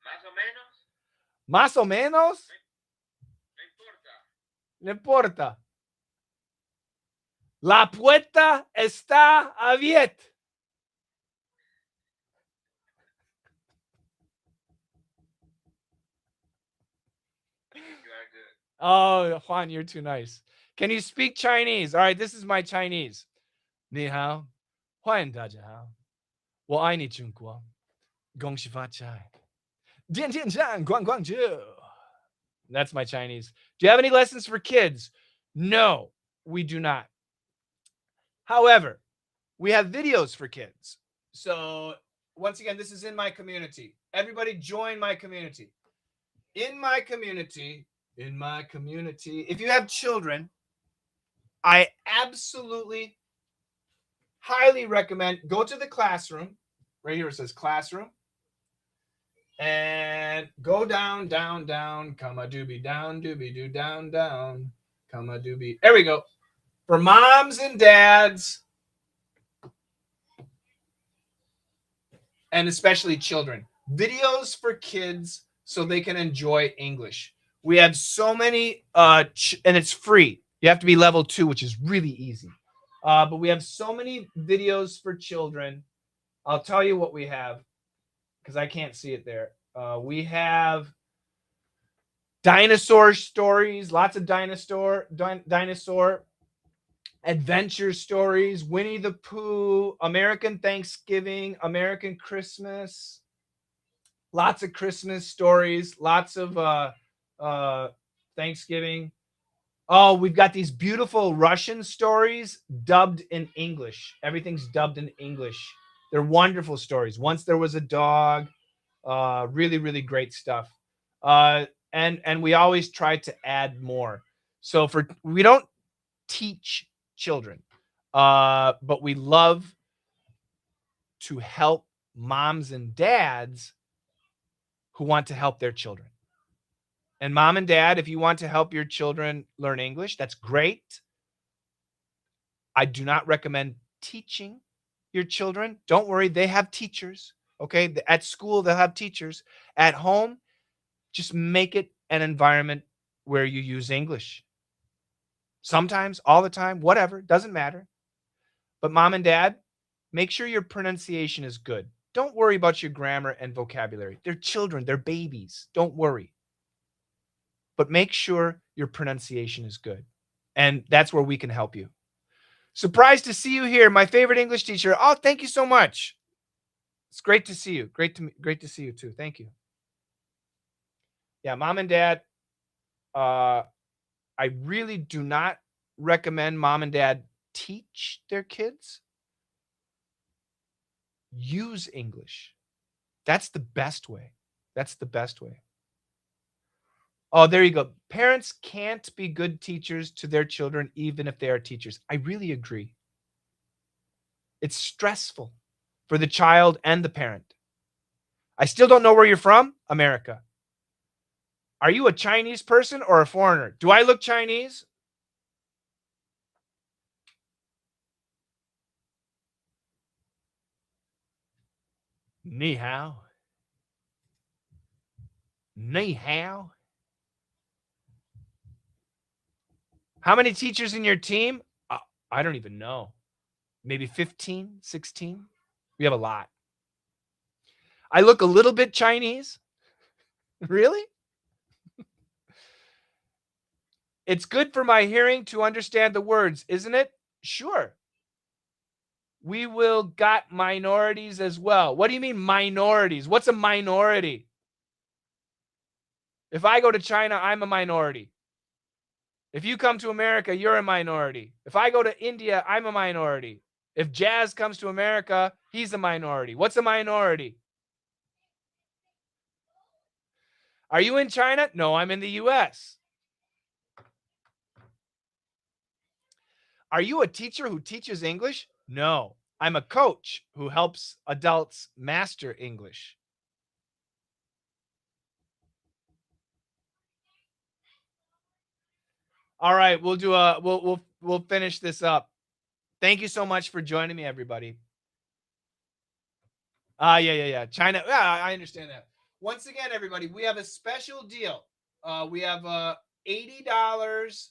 Speaker 5: Más o menos.
Speaker 1: ¿Más o menos?
Speaker 5: No importa.
Speaker 1: No importa. La puerta está abierta.
Speaker 5: You are good.
Speaker 1: Oh, Juan, you're too nice. Can you speak Chinese? All right, this is my Chinese. 你好，欢迎大家好，我爱你中国，恭喜发财，天天上逛逛街。That's my Chinese. Do you have any lessons for kids? No, we do not. However, we have videos for kids. So, once again, this is in my community. Everybody join my community. In my community, if you have children, I absolutely highly recommend go to the classroom. Right here it says classroom. And go down, down, down, comma doobie, down, doobie, doo, down, down, comma doobie. There we go. For moms and dads, and especially children. Videos for kids so they can enjoy English. We have so many, and it's free. You have to be level 2, which is really easy. But we have so many videos for children. I'll tell you what we have because I can't see it there. We have dinosaur stories, lots of dinosaur adventure stories, Winnie the Pooh, American Thanksgiving, American Christmas, lots of Christmas stories, lots of Thanksgiving. Oh, we've got these beautiful Russian stories dubbed in English. Everything's dubbed in English. They're wonderful stories. Once There Was a Dog. Really, really great stuff. And we always try to add more. So we don't teach children, but we love to help moms and dads who want to help their children. And mom and dad, if you want to help your children learn English, that's great. I do not recommend teaching your children. Don't worry, they have teachers. Okay, at school they'll have teachers. At home, just make it an environment where you use English. Sometimes, all the time, whatever, doesn't matter. But mom and dad, make sure your pronunciation is good. Don't worry about your grammar and vocabulary. They're children, they're babies. Don't worry. But make sure your pronunciation is good. And that's where we can help you. Surprised to see you here, my favorite English teacher. Oh, thank you so much. It's great to see you. Great to see you too. Thank you. Yeah, mom and dad, I really do not recommend mom and dad teach their kids. Use English. That's the best way. That's the best way. Oh, there you go. Parents can't be good teachers to their children, even if they are teachers. I really agree. It's stressful for the child and the parent. I still don't know where you're from, America. Are you a Chinese person or a foreigner? Do I look Chinese? Ni hao. Ni hao. How many teachers in your team? I don't even know. Maybe 15, 16? We have a lot. I look a little bit Chinese. Really? It's good for my hearing to understand the words, isn't it? Sure. We will got minorities as well. What do you mean minorities? What's a minority? If I go to China, I'm a minority. If you come to America, you're a minority. If I go to India, I'm a minority. If Jazz comes to America, he's a minority. What's a minority? Are you in China? No, I'm in the US. Are you a teacher who teaches English? No, I'm a coach who helps adults master English. All right, we'll finish this up. Thank you so much for joining me, everybody. Yeah. China. Yeah, I understand that. Once again, everybody, we have a special deal. We have $80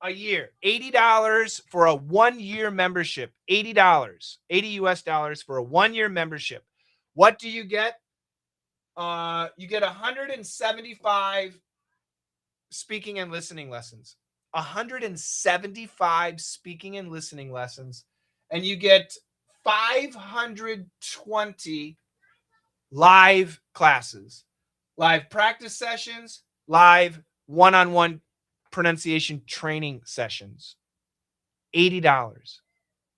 Speaker 1: a year. $80 for a 1-year membership. $80. 80 US dollars for a 1-year membership. What do you get? You get 175 speaking and listening lessons. 175 speaking and listening lessons. And you get 520 live classes, live practice sessions, live one-on-one pronunciation training sessions. $80.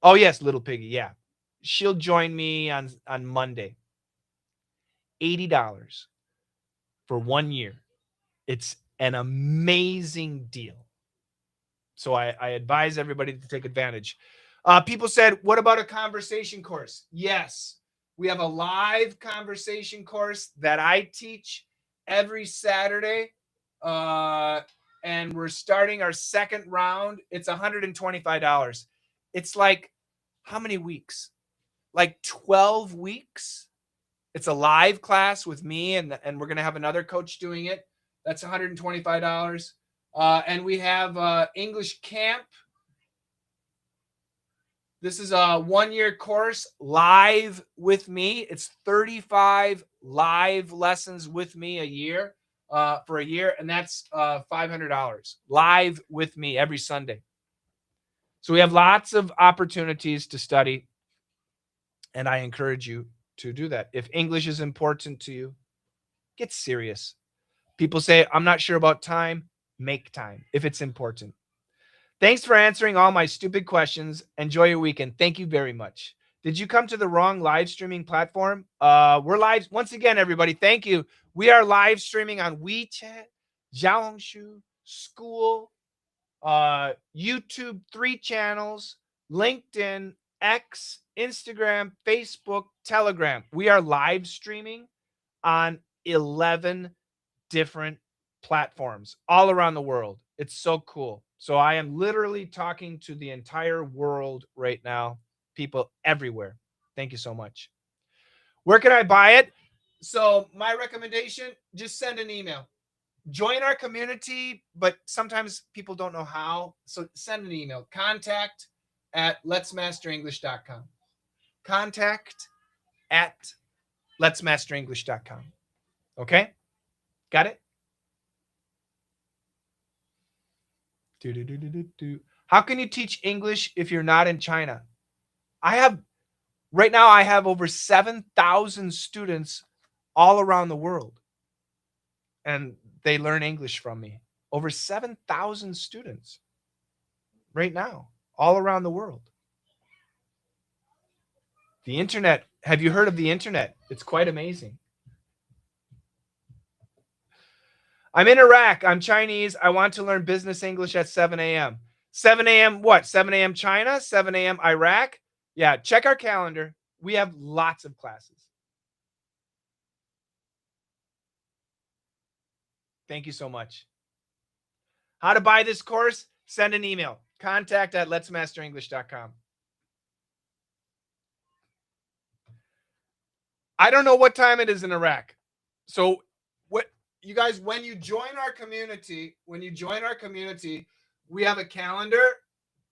Speaker 1: Oh, yes, little piggy. Yeah. She'll join me on Monday. $80 for 1 year. It's an amazing deal. So I advise everybody to take advantage. People said, what about a conversation course? Yes, we have a live conversation course that I teach every Saturday. And we're starting our second round. It's $125. It's like, how many weeks? Like 12 weeks. It's a live class with me, and we're going to have another coach doing it. That's $125. And we have English Camp. This is a 1-year course live with me. It's 35 live lessons with me a year for a year, and that's $500 live with me every Sunday. So we have lots of opportunities to study, and I encourage you to do that. If English is important to you, get serious. People say, I'm not sure about time. Make time if it's important. Thanks for answering all my stupid questions. Enjoy your weekend. Thank you very much. Did you come to the wrong live streaming platform? We're live. Once again, everybody, thank you. We are live streaming on WeChat, Xiaohongshu, School, YouTube, 3 channels, LinkedIn, X, Instagram, Facebook, Telegram. We are live streaming on 11 different platforms all around the world. It's so cool. So I am literally talking to the entire world right now, people everywhere. Thank you so much. Where can I buy it? So my recommendation, just send an email. Join our community, but sometimes people don't know how. So send an email. contact@letsmasterenglish.com. contact@letsmasterenglish.com. Okay? Got it? How can you teach English if you're not in China? Right now I have over 7,000 students all around the world, and they learn English from me. Over 7,000 students right now, all around the world. The internet, have you heard of the internet? It's quite amazing. I'm in Iraq. I'm Chinese. I want to learn business English at 7 a.m. 7 a.m. what? 7 a.m. China? 7 a.m. Iraq? Yeah, check our calendar. We have lots of classes. Thank you so much. How to buy this course? Send an email. contact@letsmasterenglish.com. I don't know what time it is in Iraq. So what you guys, when you join our community, we have a calendar,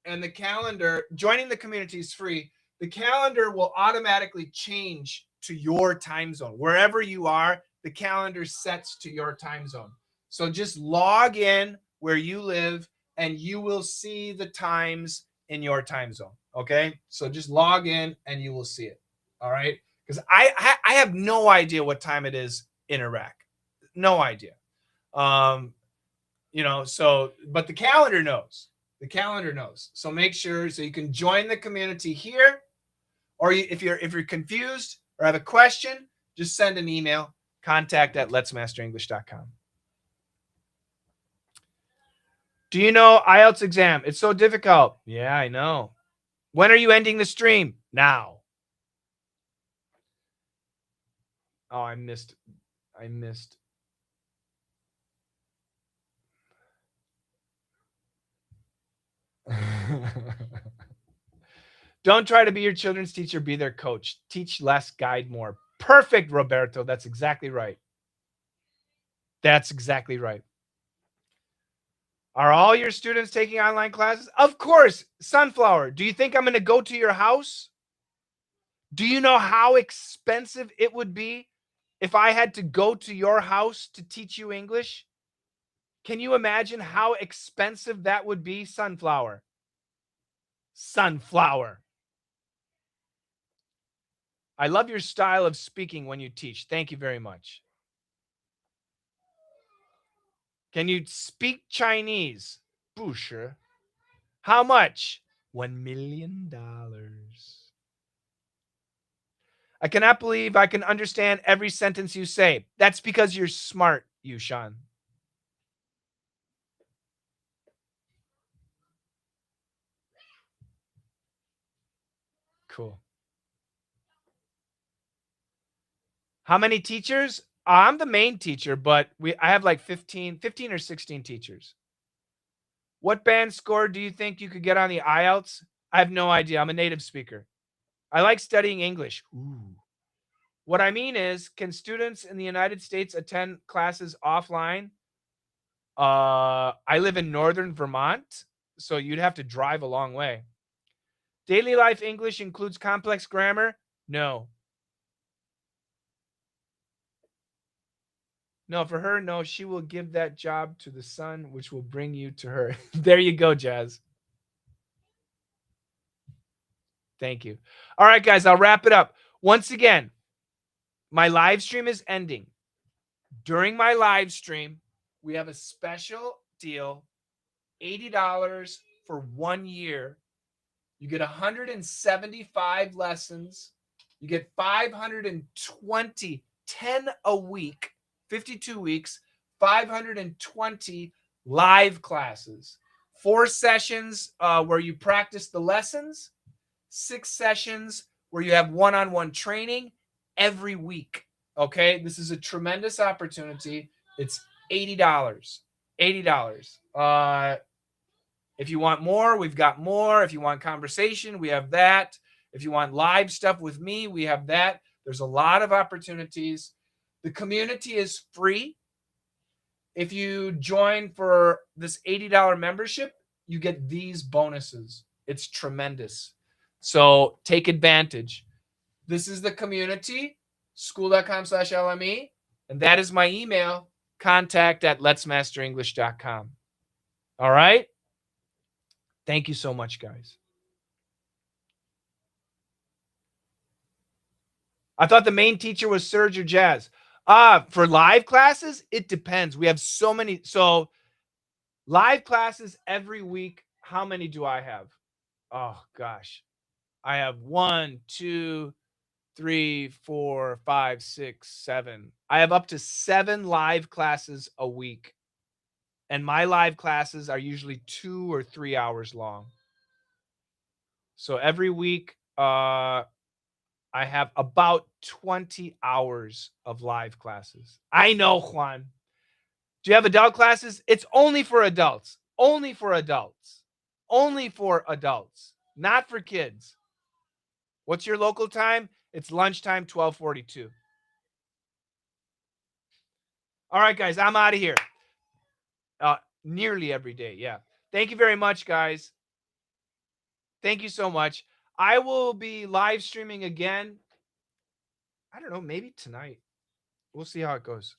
Speaker 1: and the calendar, joining the community is free. The calendar will automatically change to your time zone. Wherever you are, the calendar sets to your time zone. So just log in where you live and you will see the times in your time zone. Okay. So just log in and you will see it. All right. Because I have no idea what time it is in Iraq. No idea. So, but the calendar knows. The calendar knows. So make sure, so you can join the community here, or if you're confused or have a question, just send an email, contact@letsmasterenglish.com. Do you know IELTS exam? It's so difficult. Yeah, I know. When are you ending the stream? Now. Oh, I missed. Don't try to be your children's teacher, be their coach. Teach less, guide more. Perfect, Roberto. That's exactly right. That's exactly right. Are all your students taking online classes? Of course. Sunflower, do you think I'm going to go to your house? Do you know how expensive it would be if I had to go to your house to teach you English? Can you imagine how expensive that would be, Sunflower? Sunflower. I love your style of speaking when you teach. Thank you very much. Can you speak Chinese? 不是. How much? $1 million. I cannot believe I can understand every sentence you say. That's because you're smart, Yushan. Cool. How many teachers? I'm the main teacher, but I have like 15 or 16 teachers. What band score do you think you could get on the IELTS? I have no idea. I'm a native speaker. I like studying English. Ooh. What I mean is, can students in the United States attend classes offline? I live in northern Vermont, so you'd have to drive a long way. Daily life English includes complex grammar? No. No, for her, no. She will give that job to the son, which will bring you to her. There you go, Jazz. Thank you. All right, guys, I'll wrap it up. Once again, my live stream is ending. During my live stream, we have a special deal, $80 for 1 year. You get 175 lessons. You get 520, 10 a week, 52 weeks, 520 live classes. 4 sessions where you practice the lessons, 6 sessions where you have one-on-one training every week. Okay, this is a tremendous opportunity. It's $80. $80. If you want more, we've got more. If you want conversation, we have that. If you want live stuff with me, we have that. There's a lot of opportunities. The community is free. If you join for this $80 membership, you get these bonuses. It's tremendous. So take advantage. This is the community, school.com/LME, and that is my email, contact@letsmasterenglish.com. All right? Thank you so much, guys. I thought the main teacher was Serge or Jazz. For live classes, it depends. We have so many. So live classes every week. How many do I have? Oh, gosh. I have 1, 2, 3, 4, 5, 6, 7. I have up to 7 live classes a week. And my live classes are usually 2 or 3 hours long. So every week, I have about 20 hours of live classes. I know, Juan. Do you have adult classes? It's only for adults. Only for adults. Only for adults. Not for kids. What's your local time? It's lunchtime, 12:42. All right, guys, I'm out of here. Nearly every day, yeah. Thank you very much, guys. Thank you so much. I will be live streaming again. I don't know, maybe tonight. We'll see how it goes.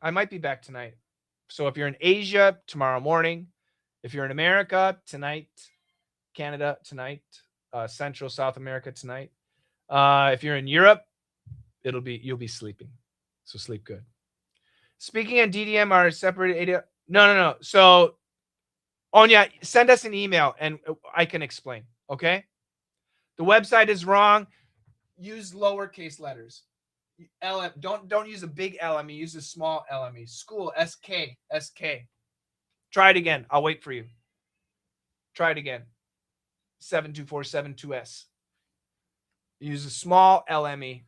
Speaker 1: I might be back tonight. So if you're in Asia, tomorrow morning. If you're in America, tonight. Canada, tonight. Central South America, tonight. If you're in Europe, you'll be sleeping. So sleep good. Speaking and DDM are separated. No. So, Onya, send us an email and I can explain. Okay? The website is wrong. Use lowercase letters. LM. Don't use a big LME. Use a small LME. School. SK. Try it again. I'll wait for you. Try it again. 72472S. Use a small LME.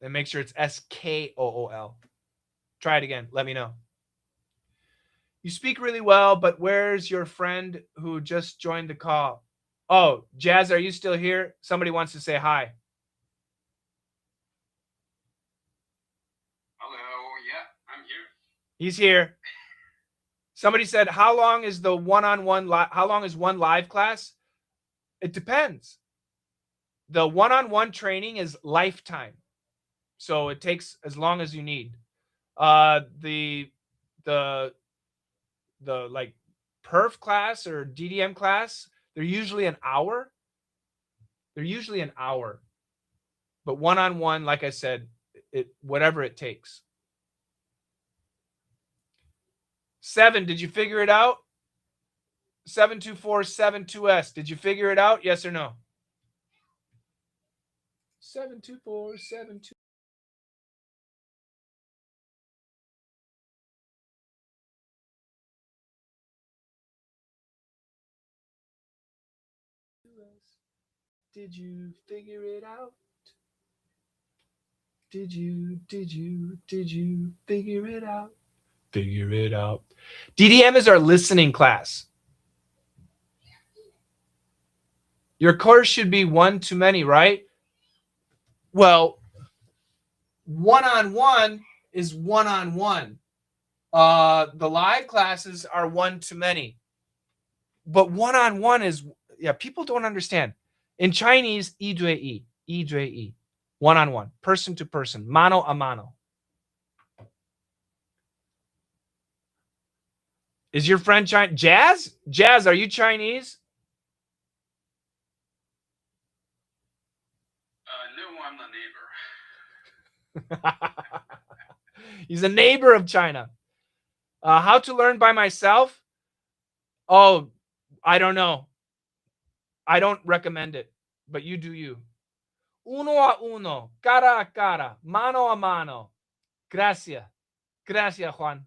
Speaker 1: And make sure it's SKOOL. Try it again. Let me know. You speak really well, but where's your friend who just joined the call? Oh, Jazz, are you still here? Somebody wants to say hi.
Speaker 2: Hello. Yeah, I'm here.
Speaker 1: He's here. Somebody said, how long is the one-on-one? How long is one live class? It depends. The one-on-one training is lifetime. So it takes as long as you need. The like PIRF class or DDM class, they're usually an hour. But one-on-one, like I said, whatever it takes. 7, did you figure it out? 72472S. Did you figure it out? Yes or no? 72472. Did you figure it out? Did you figure it out? Figure it out. DDM is our listening class. Your course should be one too many, right? Well, one-on-one is one-on-one. The live classes are one too many. But one-on-one is, people don't understand. In Chinese, 一对一. One-on-one, person to person, mano a mano. Is your friend Chinese? Jazz? Jazz, are you Chinese?
Speaker 2: No, I'm the neighbor.
Speaker 1: He's a neighbor of China. How to learn by myself? Oh, I don't know. I don't recommend it, but you do you. Uno a uno, cara a cara, mano a mano. Gracias. Gracias, Juan.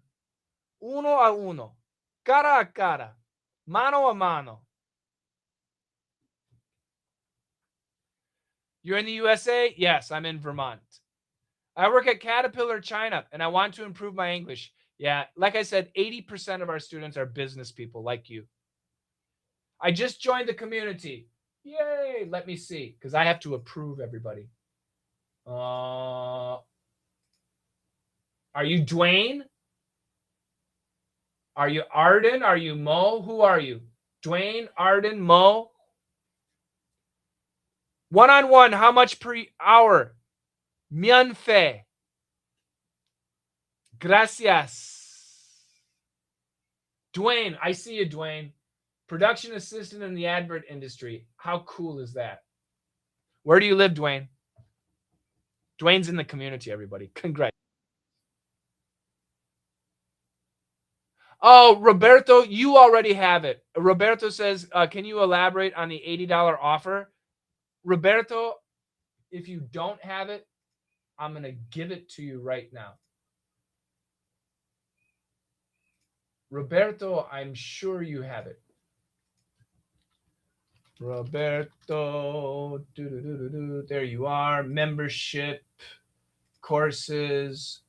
Speaker 1: Uno a uno, cara a cara, mano a mano. You're in the USA? Yes, I'm in Vermont. I work at Caterpillar China, and I want to improve my English. Yeah, like I said, 80% of our students are business people like you. I just joined the community. Yay! Let me see, because I have to approve everybody. Are you Dwayne? Are you Arden? Are you Mo? Who are you? Dwayne, Arden, Mo? One-on-one, how much per hour? Mianfe. Gracias. Dwayne, I see you, Dwayne. Production assistant in the advert industry. How cool is that? Where do you live, Dwayne? Dwayne's in the community, everybody. Congrats. Oh, Roberto, you already have it. Roberto says, can you elaborate on the $80 offer? Roberto, if you don't have it, I'm going to give it to you right now. Roberto, I'm sure you have it. Roberto, there you are. Membership, courses.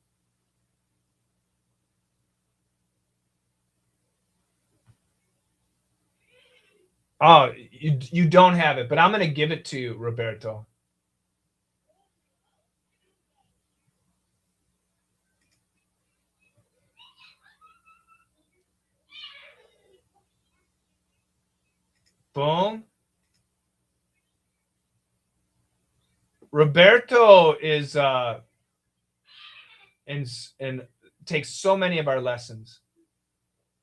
Speaker 1: Oh, you don't have it, but I'm going to give it to you, Roberto. Boom. Roberto is and takes so many of our lessons,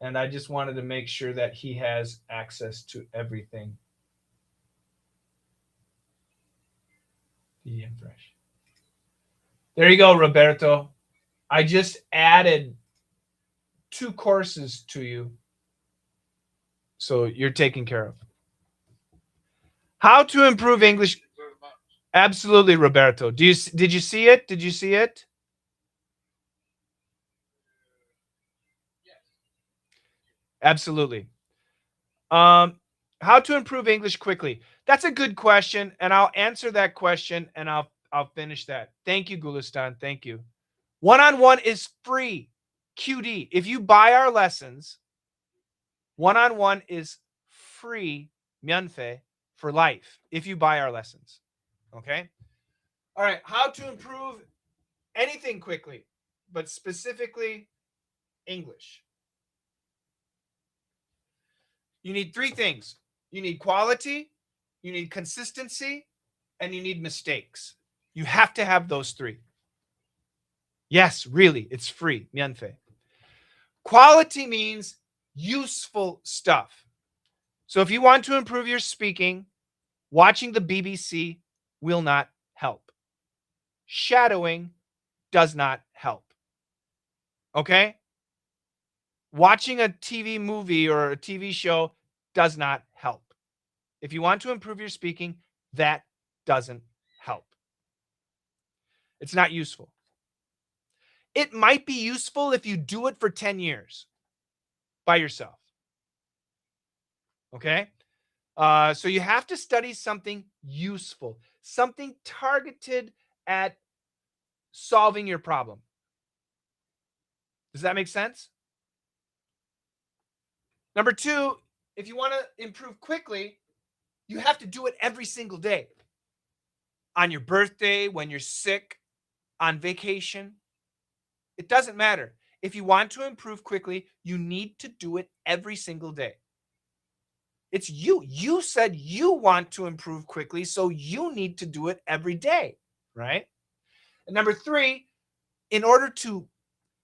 Speaker 1: and I just wanted to make sure that he has access to everything. DDM Fresh. There you go, Roberto. I just added 2 courses to you, so you're taken care of. How to improve English? Absolutely, Roberto. Did you see it? Did you see it?
Speaker 5: Yes.
Speaker 1: Absolutely. How to improve English quickly? That's a good question, and I'll answer that question, and I'll finish that. Thank you, Gulistan. Thank you. One-on-one is free. QD. If you buy our lessons, one-on-one is free. Myeonfe for life. If you buy our lessons. Okay. All right. How to improve anything quickly, but specifically English. You need 3 things. You need quality, you need consistency, and you need mistakes. You have to have those 3. Yes, really, it's free. Myeonfe. Quality means useful stuff. So if you want to improve your speaking, watching the BBC will not help. Shadowing does not help. Okay? Watching a TV movie or a TV show does not help. If you want to improve your speaking, that doesn't help. It's not useful. It might be useful if you do it for 10 years by yourself. Okay? So you have to study something useful, something targeted at solving your problem. Does that make sense? Number 2, if you want to improve quickly, you have to do it every single day. On your birthday, when you're sick, on vacation. It doesn't matter. If you want to improve quickly, you need to do it every single day. It's you. You said you want to improve quickly, so you need to do it every day, right? And number 3, in order to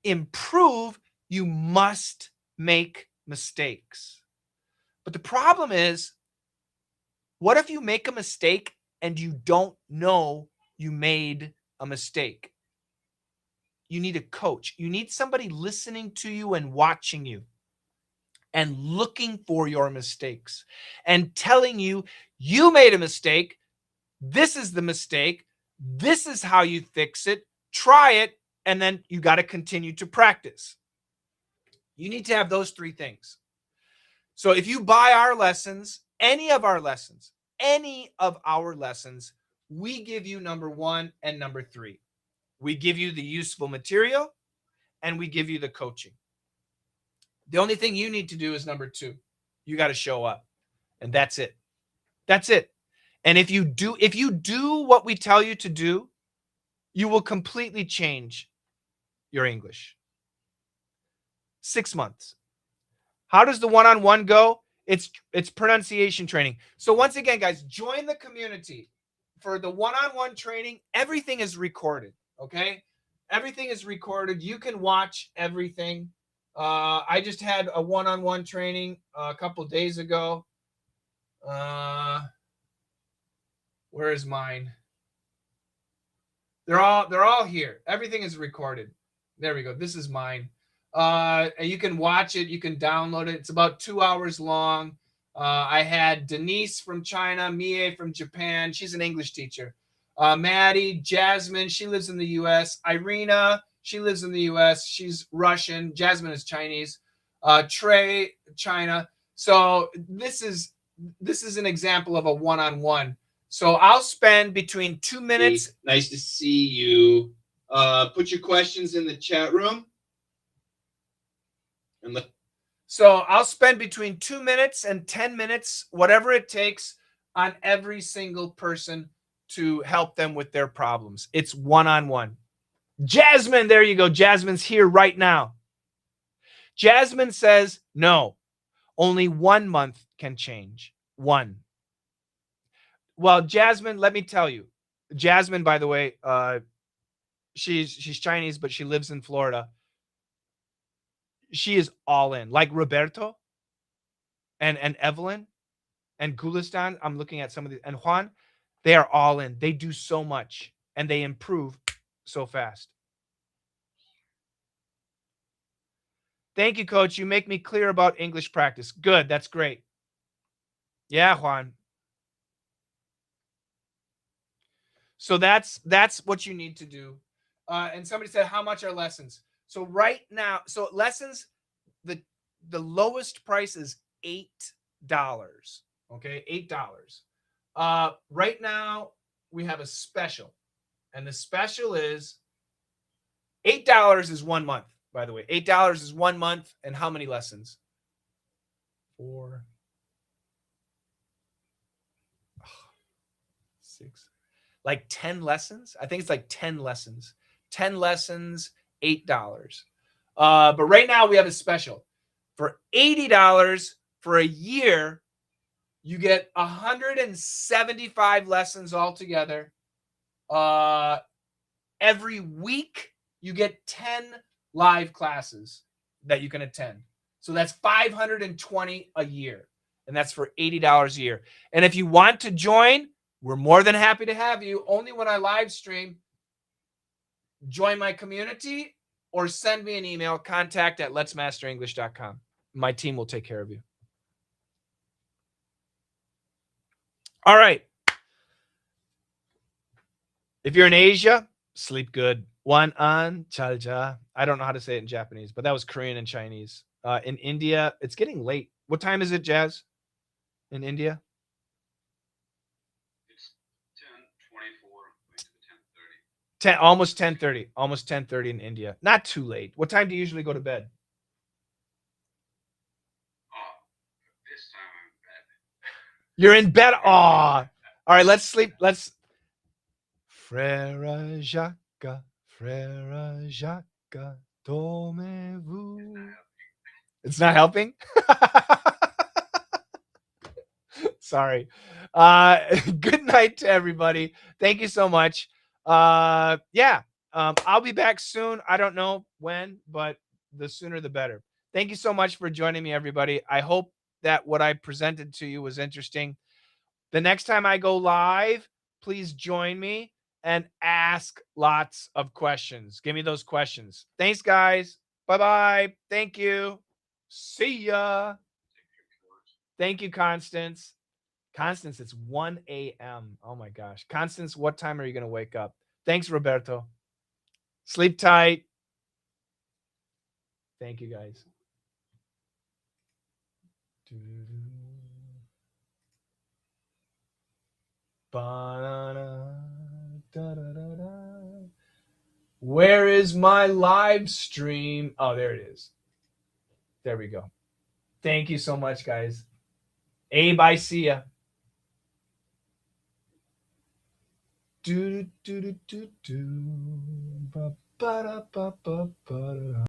Speaker 1: improve, you must make mistakes. But the problem is, what if you make a mistake and you don't know you made a mistake? You need a coach. You need somebody listening to you and watching you and looking for your mistakes and telling you, you made a mistake. This is the mistake. This is how you fix it. Try it. And then you got to continue to practice. You need to have those 3 things. So if you buy our lessons, any of our lessons, we give you number 1 and number 3. We give you the useful material and we give you the coaching. The only thing you need to do is number 2. You got to show up. And that's it. That's it. And if you do what we tell you to do, you will completely change your English. 6 months. How does the one-on-one go? It's pronunciation training. So once again, guys, join the community. For the one-on-one training, everything is recorded, okay? Everything is recorded. You can watch everything. I just had a one-on-one training a couple days ago. Where is mine? They're all here. Everything is recorded. There we go. This is mine. And you can watch it. You can download it. It's about 2 hours long. I had Denise from China, Mie from Japan. She's an English teacher. Maddie, Jasmine, she lives in the U.S. Irina, she lives in the U.S. She's Russian. Jasmine is Chinese. Trey, China. So this is an example of a one-on-one. So I'll spend between 2 minutes. Nice to see you. Put your questions in the chat room. So I'll spend between 2 minutes and 10 minutes, whatever it takes, on every single person to help them with their problems. It's one-on-one. Jasmine, there you go. Jasmine's here right now. Jasmine says, no, only 1 month can change. One. Well, Jasmine, let me tell you. Jasmine, by the way, she's Chinese, but she lives in Florida. She is all in. Like Roberto and Evelyn and Gulistan. I'm looking at some of these. And Juan, they are all in. They do so much and they improve so fast. Thank you, Coach. You make me clear about English practice. Good. That's great. Yeah, Juan. So that's what you need to do. And somebody said, how much are lessons? So right now, so lessons, the lowest price is $8. Okay, $8. Right now we have a special, and the special is $8 is 1 month. By the way, $8 is 1 month, and how many lessons? 4, 6, like 10 lessons. I think it's like 10 lessons. 10 lessons, $8. But right now we have a special. For $80 for a year, you get 175 lessons altogether. Every week, you get 10 live classes that you can attend. So that's 520 a year. And that's for $80 a year. And if you want to join, we're more than happy to have you. Only when I live stream. Join my community or send me an email, contact@letsmasterenglish.com. My team will take care of you. All right. If you're in Asia, sleep good. Wan an chalja. I don't know how to say it in Japanese, but that was Korean and Chinese. In India, it's getting late. What time is it, Jazz? In India?
Speaker 2: It's 10:24,
Speaker 1: Almost 10:30. Almost 10:30 in India. Not too late. What time do you usually go to bed?
Speaker 2: This time I'm in bed.
Speaker 1: You're in bed? Aw. All right, let's sleep. Let's. Frère Jacques, dormez-vous. It's not helping? Sorry. Good night to everybody. Thank you so much. I'll be back soon. I don't know when, but the sooner the better. Thank you so much for joining me, everybody. I hope that what I presented to you was interesting. The next time I go live, please join me and ask lots of questions. Give me those questions. Thanks, guys. Bye-bye. Thank you. See ya. Thank you, Constance. Constance, it's 1 a.m. Oh, my gosh. Constance, what time are you going to wake up? Thanks, Roberto. Sleep tight. Thank you, guys. Where is my live stream? Oh, there it is. There we go. Thank you so much, guys. Abe, I see ya. Do do do do do. Ba ba da ba ba ba da.